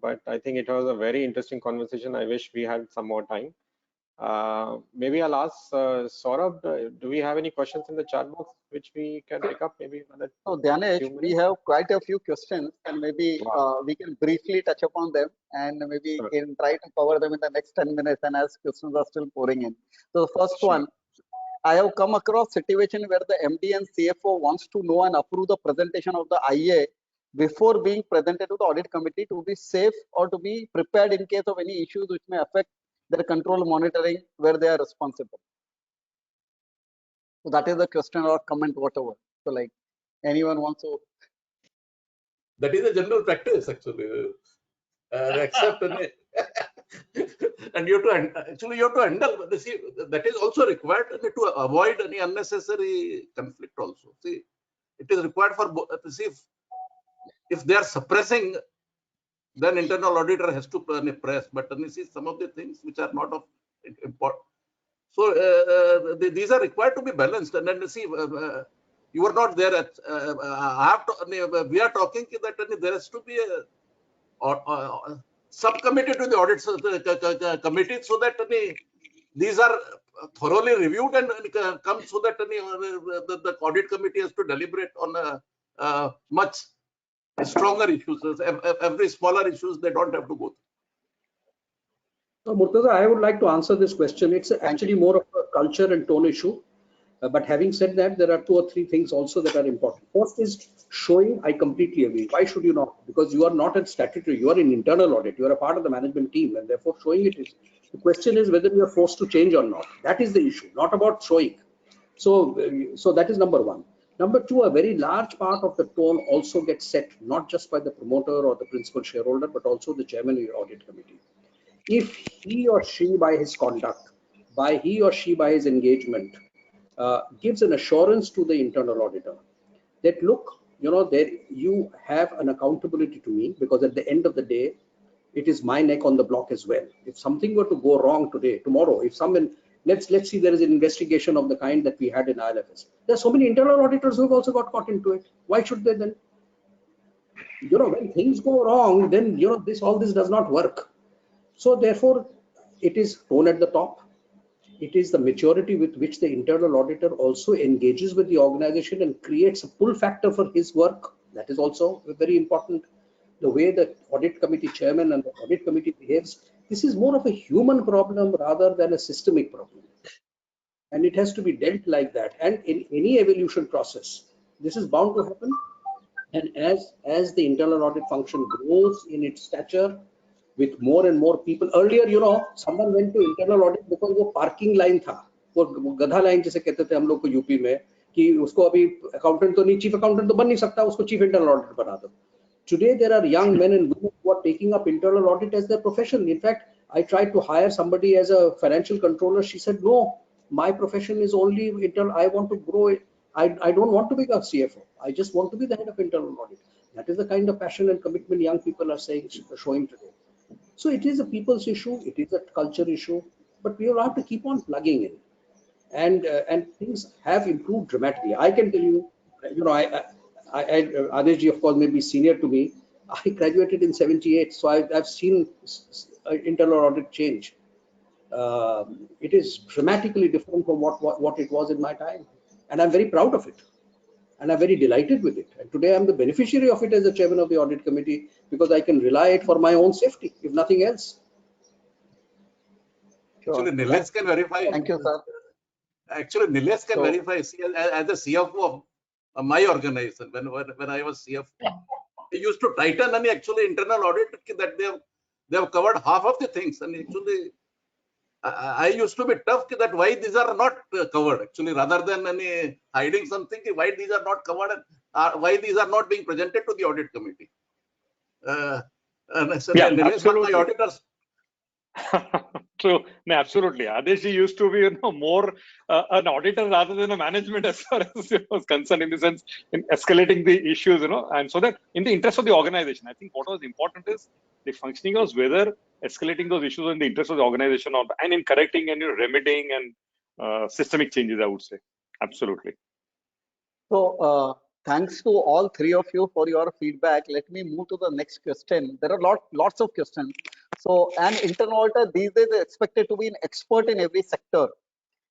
but I think it was a very interesting conversation. I wish we had some more time. Maybe I'll ask Saurabh, do we have any questions in the chat box which we can pick up? Maybe another So, Dnyanesh, we have quite a few questions, and maybe we can briefly touch upon them, and maybe can try to cover them in the next 10 minutes, and as questions are still pouring in. So, the first one, I have come across situation where the MD and CFO wants to know and approve the presentation of the IA before being presented to the audit committee to be safe or to be prepared in case of any issues which may affect their control monitoring where they are responsible. So that is the question or comment, whatever. So like anyone wants to. That is a general practice actually. Except and you have to actually handle. See, that is also required to avoid any unnecessary conflict. Also, see, it is required for see if they are suppressing, then internal auditor has to press. But see some of the things which are not of important. So these are required to be balanced. And then see, you are not there at. We are talking that there has to be a subcommittee to the audit committee, so that these are thoroughly reviewed and come so that the audit committee has to deliberate on much stronger issues. Every smaller issues they don't have to go through. So, Murtaza, I would like to answer this question. It's actually more of a culture and tone issue. But having said that, there are 2 or 3 things also that are important. First is showing. I completely agree. Why should you not? Because you are not at statutory. You are in internal audit. You are a part of the management team, and therefore showing it is. The question is whether you are forced to change or not. That is the issue, not about showing. So that is number 1. Number 2, a very large part of the tone also gets set not just by the promoter or the principal shareholder, but also the chairman of the audit committee. If he or she, by his conduct, by his engagement, gives an assurance to the internal auditor that look, you have an accountability to me, because at the end of the day, it is my neck on the block as well. If something were to go wrong today, tomorrow, if someone, let's see, there is an investigation of the kind that we had in ILFS. There are so many internal auditors who have also got caught into it. Why should they then? When things go wrong, then all this does not work. So therefore, it is tone at the top. It is the maturity with which the internal auditor also engages with the organization and creates a pull factor for his work. That is also very important. The way the audit committee chairman and the audit committee behaves, this is more of a human problem rather than a systemic problem. And it has to be dealt like that. And in any evolution process, this is bound to happen. And as the internal audit function grows in its stature, with more and more people. Earlier, someone went to internal audit because वो parking line था, वो गधा line जैसे कहते थे हम लोग को यूपी में, कि उसको अभी accountant तो नहीं, chief accountant तो बन नहीं सकता, उसको chief internal audit बना दो. Today there are young men and women who are taking up internal audit as their profession. In fact, I tried to hire somebody as a financial controller. She said, no, my profession is only internal. I want to grow it. I don't want to be a CFO. I just want to be the head of internal audit. That is the kind of passion and commitment young people are showing today. So it is a people's issue, it is a culture issue, but we will have to keep on plugging in, and things have improved dramatically. I can tell you, Adeshji, of course, may be senior to me. I graduated in '78, so I've seen internal audit change. It is dramatically different from what it was in my time, and I'm very proud of it. And I'm very delighted with it. And today I'm the beneficiary of it as the chairman of the audit committee, because I can rely it for my own safety, if nothing else. Actually, Nilesh can verify. Thank you, sir. Actually, Nilesh can verify. See, as a CFO of my organization, when I was CFO, I used to tighten any actually internal audit that They have covered half of the things, and actually, I used to be tough that why these are not covered. Actually, rather than hiding something, why these are not covered and why these are not being presented to the audit committee. Yeah, Nilesh, absolutely. my auditors. True. No, absolutely. Adesh used to be, more an auditor rather than a management as far as it was concerned, in the sense in escalating the issues, and so that in the interest of the organization, I think what was important is the functioning was whether escalating those issues in the interest of the organization and in correcting and remedying and systemic changes, I would say. Absolutely. So, thanks to all three of you for your feedback. Let me move to the next question. There are lots of questions. So, an internal auditor these days is expected to be an expert in every sector.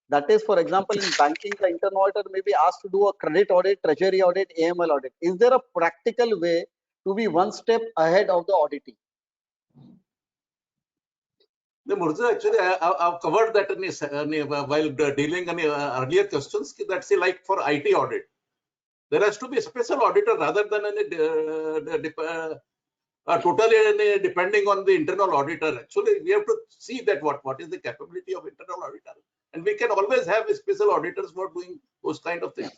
That is, for example, in banking, the internal auditor may be asked to do a credit audit, treasury audit, AML audit. Is there a practical way to be one step ahead of the auditing? The Murza, actually, I've covered that while dealing in earlier questions. That's like for IT audit. There has to be a special auditor rather than totally depending on the internal auditor. Actually, we have to see that what is the capability of internal auditor, and we can always have special auditors for doing those kind of things.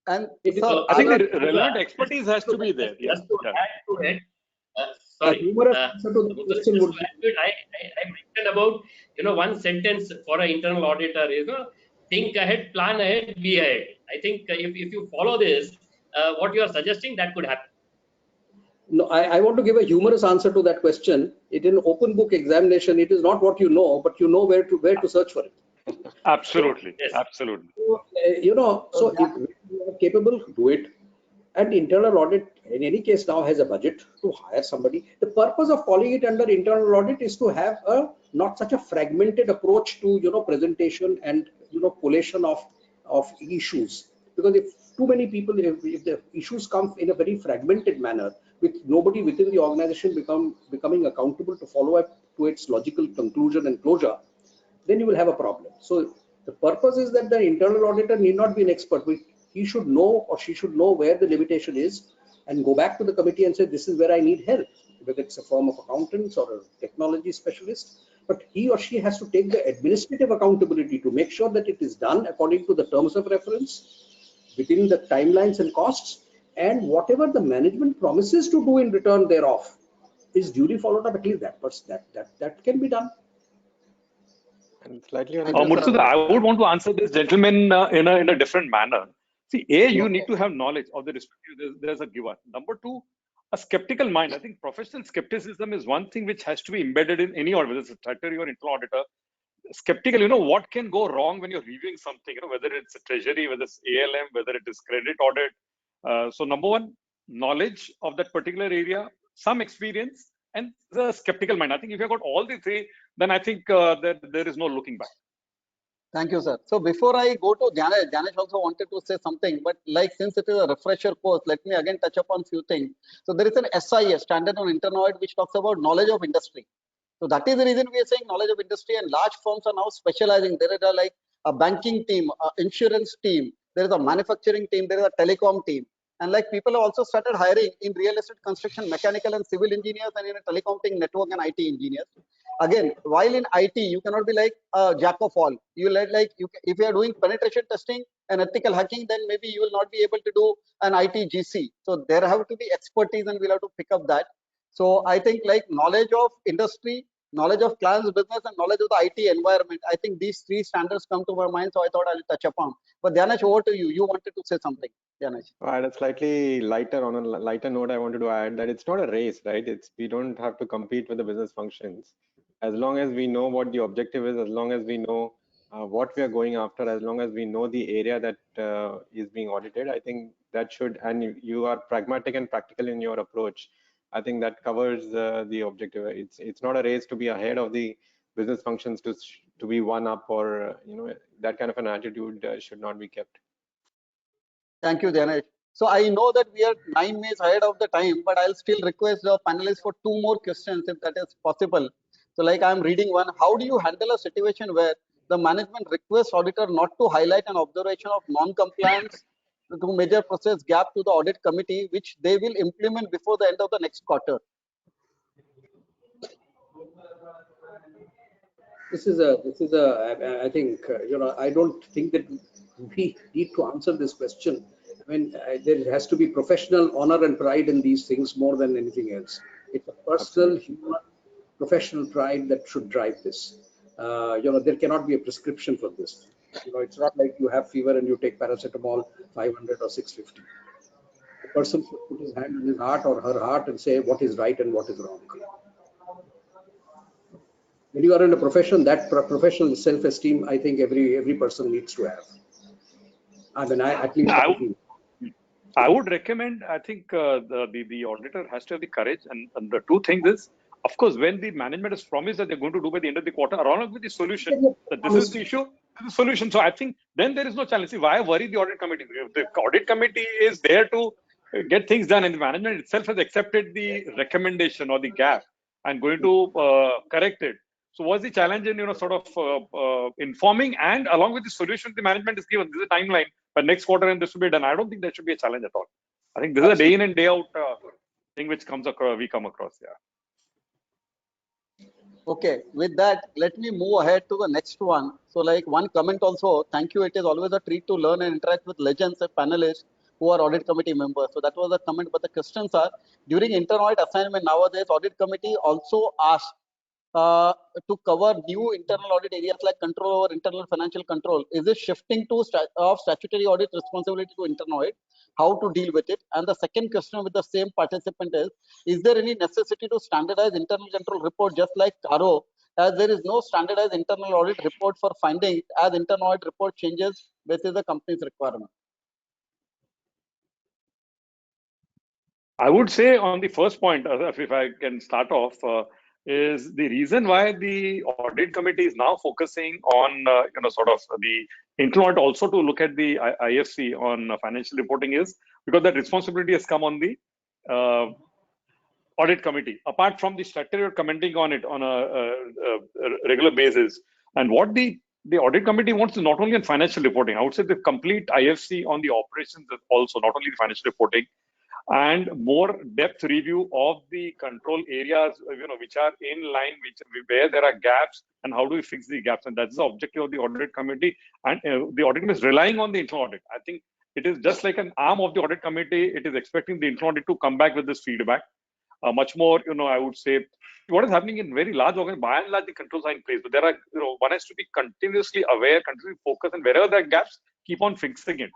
And So, I think the relevant expertise has to be there. Yeah. Just to add to it, sorry. Humorous answer to the question would be, I mentioned about one sentence for an internal auditor is think ahead, plan ahead, be ahead. I think if you follow this, what you are suggesting, that could happen. no, I want to give a humorous answer to that question. It in open book examination, it is not what you know, but you know where to search for it. Absolutely. Yes. Absolutely. So, so if you are capable, do it. And internal audit, in any case, now has a budget to hire somebody. The purpose of calling it under internal audit is to have a not such a fragmented approach to presentation and collation of issues. Because if too many people, if the issues come in a very fragmented manner, with nobody within the organization becoming accountable to follow up to its logical conclusion and closure, then you will have a problem. So the purpose is that the internal auditor need not be an expert. He should know or she should know where the limitation is and go back to the committee and say, this is where I need help, whether it's a firm of accountants or a technology specialist. But he or she has to take the administrative accountability to make sure that it is done according to the terms of reference, within the timelines and costs, and whatever the management promises to do in return thereof is duly followed up. At least that can be done. And slightly on Murtuza, I would want to answer this gentleman in a different manner. See, you need to have knowledge of the respective. There's a giver. Number two, a skeptical mind. I think professional skepticism is one thing which has to be embedded in any audit, whether it's a statutory or internal auditor. Skeptical, what can go wrong when you're reviewing something, whether it's a treasury, whether it's ALM, whether it is credit audit. So number one, knowledge of that particular area, some experience, and the skeptical mind. I think if you've got all the three, then I think that there is no looking back. thank you, sir. So before I go to Dnyanesh also wanted to say something, but since it is a refresher course, let me again touch upon few things. So there is an SIS, Standard on Internal Audit, which talks about knowledge of industry. So that is the reason we are saying knowledge of industry, and large firms are now specializing. There is a banking team, insurance team, there is a manufacturing team, there is a telecom team. And people have also started hiring in real estate, construction, mechanical and civil engineers, and in a telecom team, network and IT engineers. Again, while in IT, you cannot be like a jack of all. If you are doing penetration testing and ethical hacking, then maybe you will not be able to do an IT GC. So there have to be expertise, and we'll have to pick up that. So I think knowledge of industry, knowledge of client's business, and knowledge of the IT environment. I think these three standards come to my mind, so I thought I'll touch upon. But Dnyanesh, over to you. You wanted to say something, Dnyanesh. On a slightly lighter note, I wanted to add that it's not a race, right? We don't have to compete with the business functions. As long as we know what the objective is, as long as we know what we are going after, as long as we know the area that is being audited, I think that should, and you are pragmatic and practical in your approach, I think that covers the objective. It's not a race to be ahead of the business functions to be one up, or that kind of an attitude should not be kept. Thank you, Dnyanesh. So I know that we are 9 minutes ahead of the time, but I'll still request the panelists for 2 more questions if that is possible. So I'm reading one. How do you handle a situation where the management requests auditor not to highlight an observation of non-compliance to major process gap to the audit committee, which they will implement before the end of the next quarter? This is a. I think I don't think that we need to answer this question. I mean, there has to be professional honor and pride in these things more than anything else. It's a personal, human, professional pride that should drive this. There cannot be a prescription for this. It's not like you have fever and you take paracetamol 500 or 650. The person should put his hand in his heart or her heart and say what is right and what is wrong. When you are in a profession, that professional self-esteem, I think every person needs to have. I mean, I would recommend. I think the auditor has to have the courage, and the two things is, of course, when the management has promised that they're going to do by the end of the quarter, along with the solution, that this is the issue, this is the solution. So I think then there is no challenge. See, why worry the audit committee? If the audit committee is there to get things done, and the management itself has accepted the recommendation or the gap and going to correct it. So what's the challenge in informing, and along with the solution the management is given? This is a timeline, but next quarter and this will be done. I don't think there should be a challenge at all. I think this is a day in and day out thing which comes across. We come across, yeah. Okay, with that, let me move ahead to the next one. So, like one comment also. Thank you. It is always a treat to learn and interact with legends and panelists who are audit committee members. So that was a comment, but the questions are, during inter-audit assignment nowadays, audit committee also asked to cover new internal audit areas like control over internal financial control. Is it shifting to of statutory audit responsibility to internal audit? How to deal with it? And the second question with the same participant is there any necessity to standardize internal control report just like CARO, as there is no standardized internal audit report for findings as internal audit report changes within the company's requirement? I would say on the first point, if I can start off, is the reason why the audit committee is now focusing on, the internal audit also to look at the IFC on financial reporting is because that responsibility has come on the audit committee, apart from the statutory commenting on it on a regular basis. And what the audit committee wants is not only on financial reporting, I would say the complete IFC on the operations also, not only the financial reporting, and more depth review of the control areas, which are in line, where there are gaps, and how do we fix the gaps. And that's the objective of the audit committee. And the audit committee is relying on the internal audit. I think it is just like an arm of the audit committee. It is expecting the internal audit to come back with this feedback. Much more, I would say, what is happening in very large organizations, by and large, the controls are in place. But there are, one has to be continuously aware, continuously focused, and wherever there are gaps, keep on fixing it.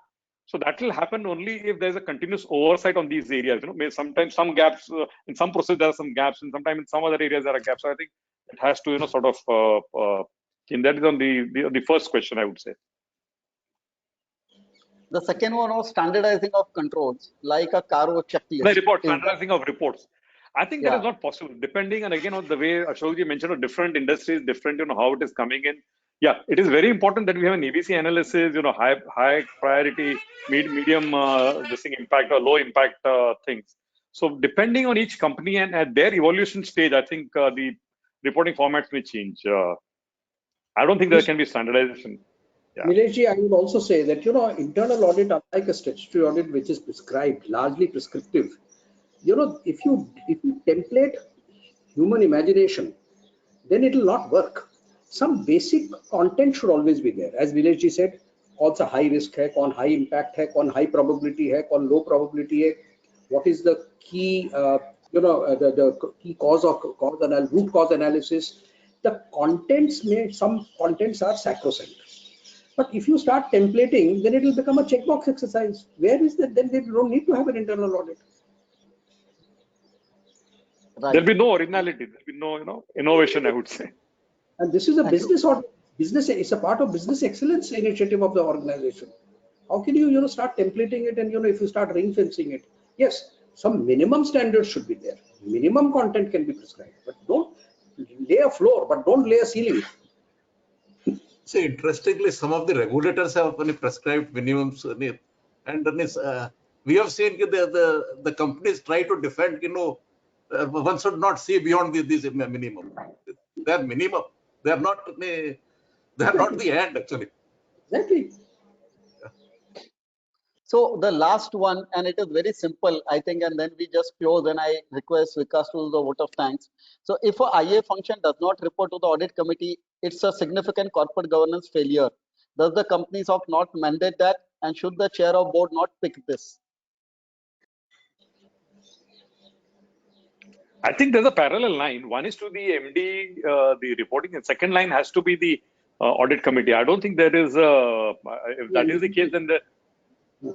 So that will happen only if there's a continuous oversight on these areas. Sometimes some gaps in some process there are some gaps, and sometimes in some other areas there are gaps. So I think it has to, and that is on the first question, I would say. The second one was standardizing of controls, like a CARO checklist. The report, standardizing of reports. I think that is not possible. Depending, and again, on the way Ashokji mentioned, different industries, different, how it is coming in. Yeah, it is very important that we have an ABC analysis, high priority, medium, impact or low impact things. So depending on each company and at their evolution stage, I think the reporting formats may change. I don't think there can be standardization. Yeah. Nilesh, I would also say that, internal audit, unlike a statutory audit, which is prescribed, largely prescriptive, if you template human imagination, then it will not work. Some basic content should always be there. As Nilesh said, what's a high risk hai, on high impact hai, on high probability hai, on low probability hai, what is the key, the key root cause analysis. The contents some contents are sacrosanct. But if you start templating, then it will become a checkbox exercise. Where is that? Then they don't need to have an internal audit. Right. There'll be no originality. There'll be no, innovation, I would say. And this is a business audit. Business is a part of business excellence initiative of the organization. How can you, start templating it and, if you start ring fencing it? Yes, some minimum standards should be there. Minimum content can be prescribed, but don't lay a floor, but don't lay a ceiling. See, interestingly, some of the regulators have only prescribed minimums, and we have seen the companies try to defend. One should not see beyond these minimum. They are minimum. They are not the end, actually. Exactly. So the last one, and it is very simple, I think, and then we just close, and I request Vikas to do the vote of thanks. So if a IA function does not report to the audit committee It's a significant corporate governance failure. Does the companies of not mandate that, and should the chair of board not pick this? I think there's a parallel line. One is to the MD, the reporting, and second line has to be the audit committee. I don't think there is a, if that is the case, then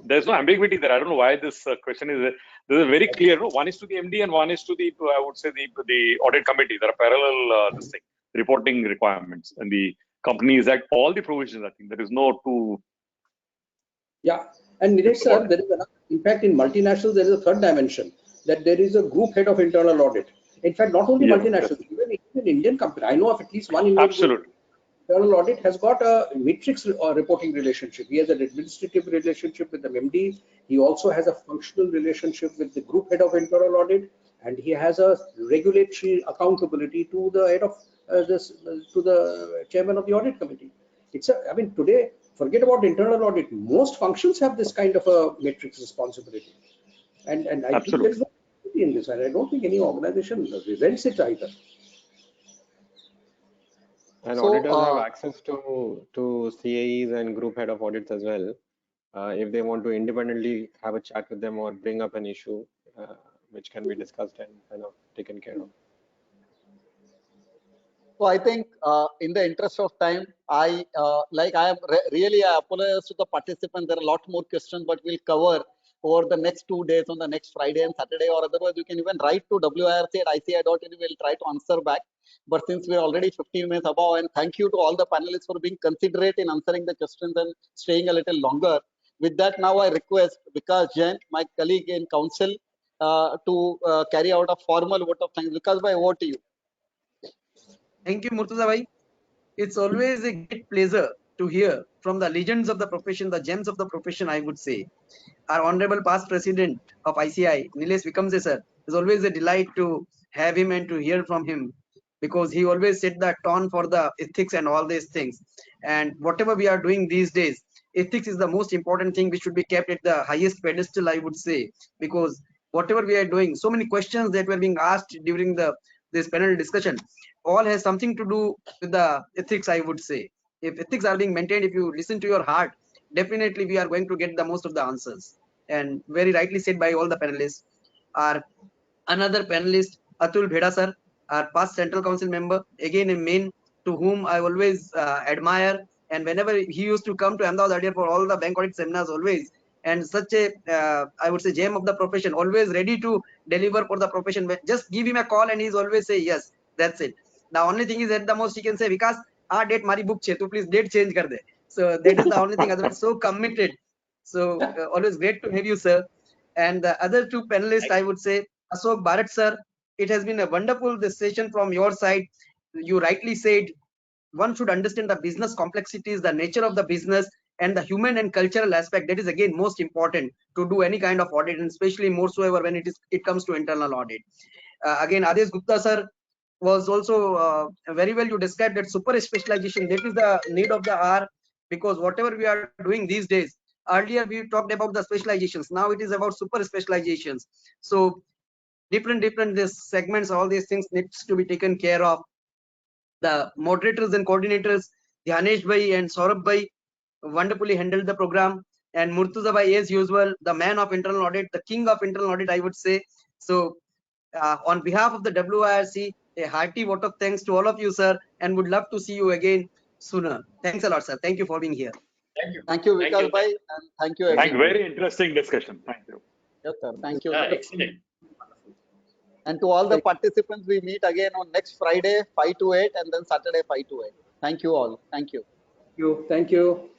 there's no ambiguity there. I don't know why this question is, this is very clear. No? One is to the MD and one is to the, I would say, the audit committee. There are parallel this thing, reporting requirements, and the Companies Act, all the provisions. I think there is no two. Yeah, and Nilesh sir, there is another, in fact, in multinationals, there is a third dimension, that there is a group head of internal audit. In fact, not only multinationals, even an Indian company. I know of at least one Indian Absolutely. Internal audit has got a matrix reporting relationship. He has an administrative relationship with the MD. He also has a functional relationship with the group head of internal audit, and he has a regulatory accountability to the head of to the chairman of the audit committee. It's a, I mean, today, forget about internal audit. Most functions have this kind of a matrix responsibility, and I think there is no in this, and I don't think any organization resents it either. And auditors have access to CAEs and group head of audits as well, if they want to independently have a chat with them or bring up an issue which can be discussed and kind of taken care of. So I think in the interest of time, I really I apologize to the participants. There are a lot more questions, but we'll cover over the next 2 days, on the next Friday and Saturday, or otherwise you can even write to wirc@ici.in. We'll try to answer back. But since we're already 15 minutes above, and thank you to all the panelists for being considerate in answering the questions and staying a little longer. With that, now I request Vikas Jain, my colleague in council, to carry out a formal vote of thanks. Vikas bhai, over to you. Thank you, Murtuza bhai. It's always a great pleasure to hear from the legends of the profession, the gems of the profession, I would say. Our honorable past president of ICI, Nilesh Vikamsey sir, is always a delight to have him and to hear from him, because he always set the tone for the ethics and all these things. And whatever we are doing these days, ethics is the most important thing which should be kept at the highest pedestal, I would say, because whatever we are doing, so many questions that were being asked during this panel discussion, all has something to do with the ethics, I would say. If ethics are being maintained, if you listen to your heart, definitely we are going to get the most of the answers. And very rightly said by all the panelists. Our another panelist, Atul Bheda sir, our past central council member, again a man to whom I always admire. And whenever he used to come to Ahmedabad earlier for all the bank audit seminars, always, and such a I would say gem of the profession, always ready to deliver for the profession. Just give him a call and he's always say yes. That's it. The only thing is, at the most he can say, Vikas, date mari book che, so please date change kar de. So that is the only thing. Otherwise, so committed. So always great to have you, sir. And the other two panelists, I would say, Ashok, Barat sir, it has been a wonderful session from your side. You rightly said one should understand the business complexities, the nature of the business, and the human and cultural aspect. That is again most important to do any kind of audit, and especially more so ever when it comes to internal audit. Again, Adesh Gupta sir was also very well. You described that super specialization. That is the need of the hour, because whatever we are doing these days, earlier we talked about the specializations. Now it is about super specializations. So different this segments, all these things needs to be taken care of. The moderators and coordinators, Dnyanesh bhai and Saurabh bhai, wonderfully handled the program. And Murtuza bhai, as usual, the man of internal audit, the king of internal audit, I would say. So on behalf of the WIRC, a hearty vote of thanks to all of you, sir, and would love to see you again sooner. Thanks a lot, sir. Thank you for being here. Thank you. Thank you, Vikas bhai, and thank you, Thank you. everyone. Very interesting discussion. Thank you. Yes, sir. Thank you. Excellent. And to all the participants, we meet again on next Friday, 5 to 8, and then Saturday, 5 to 8. Thank you all. Thank you. Thank you.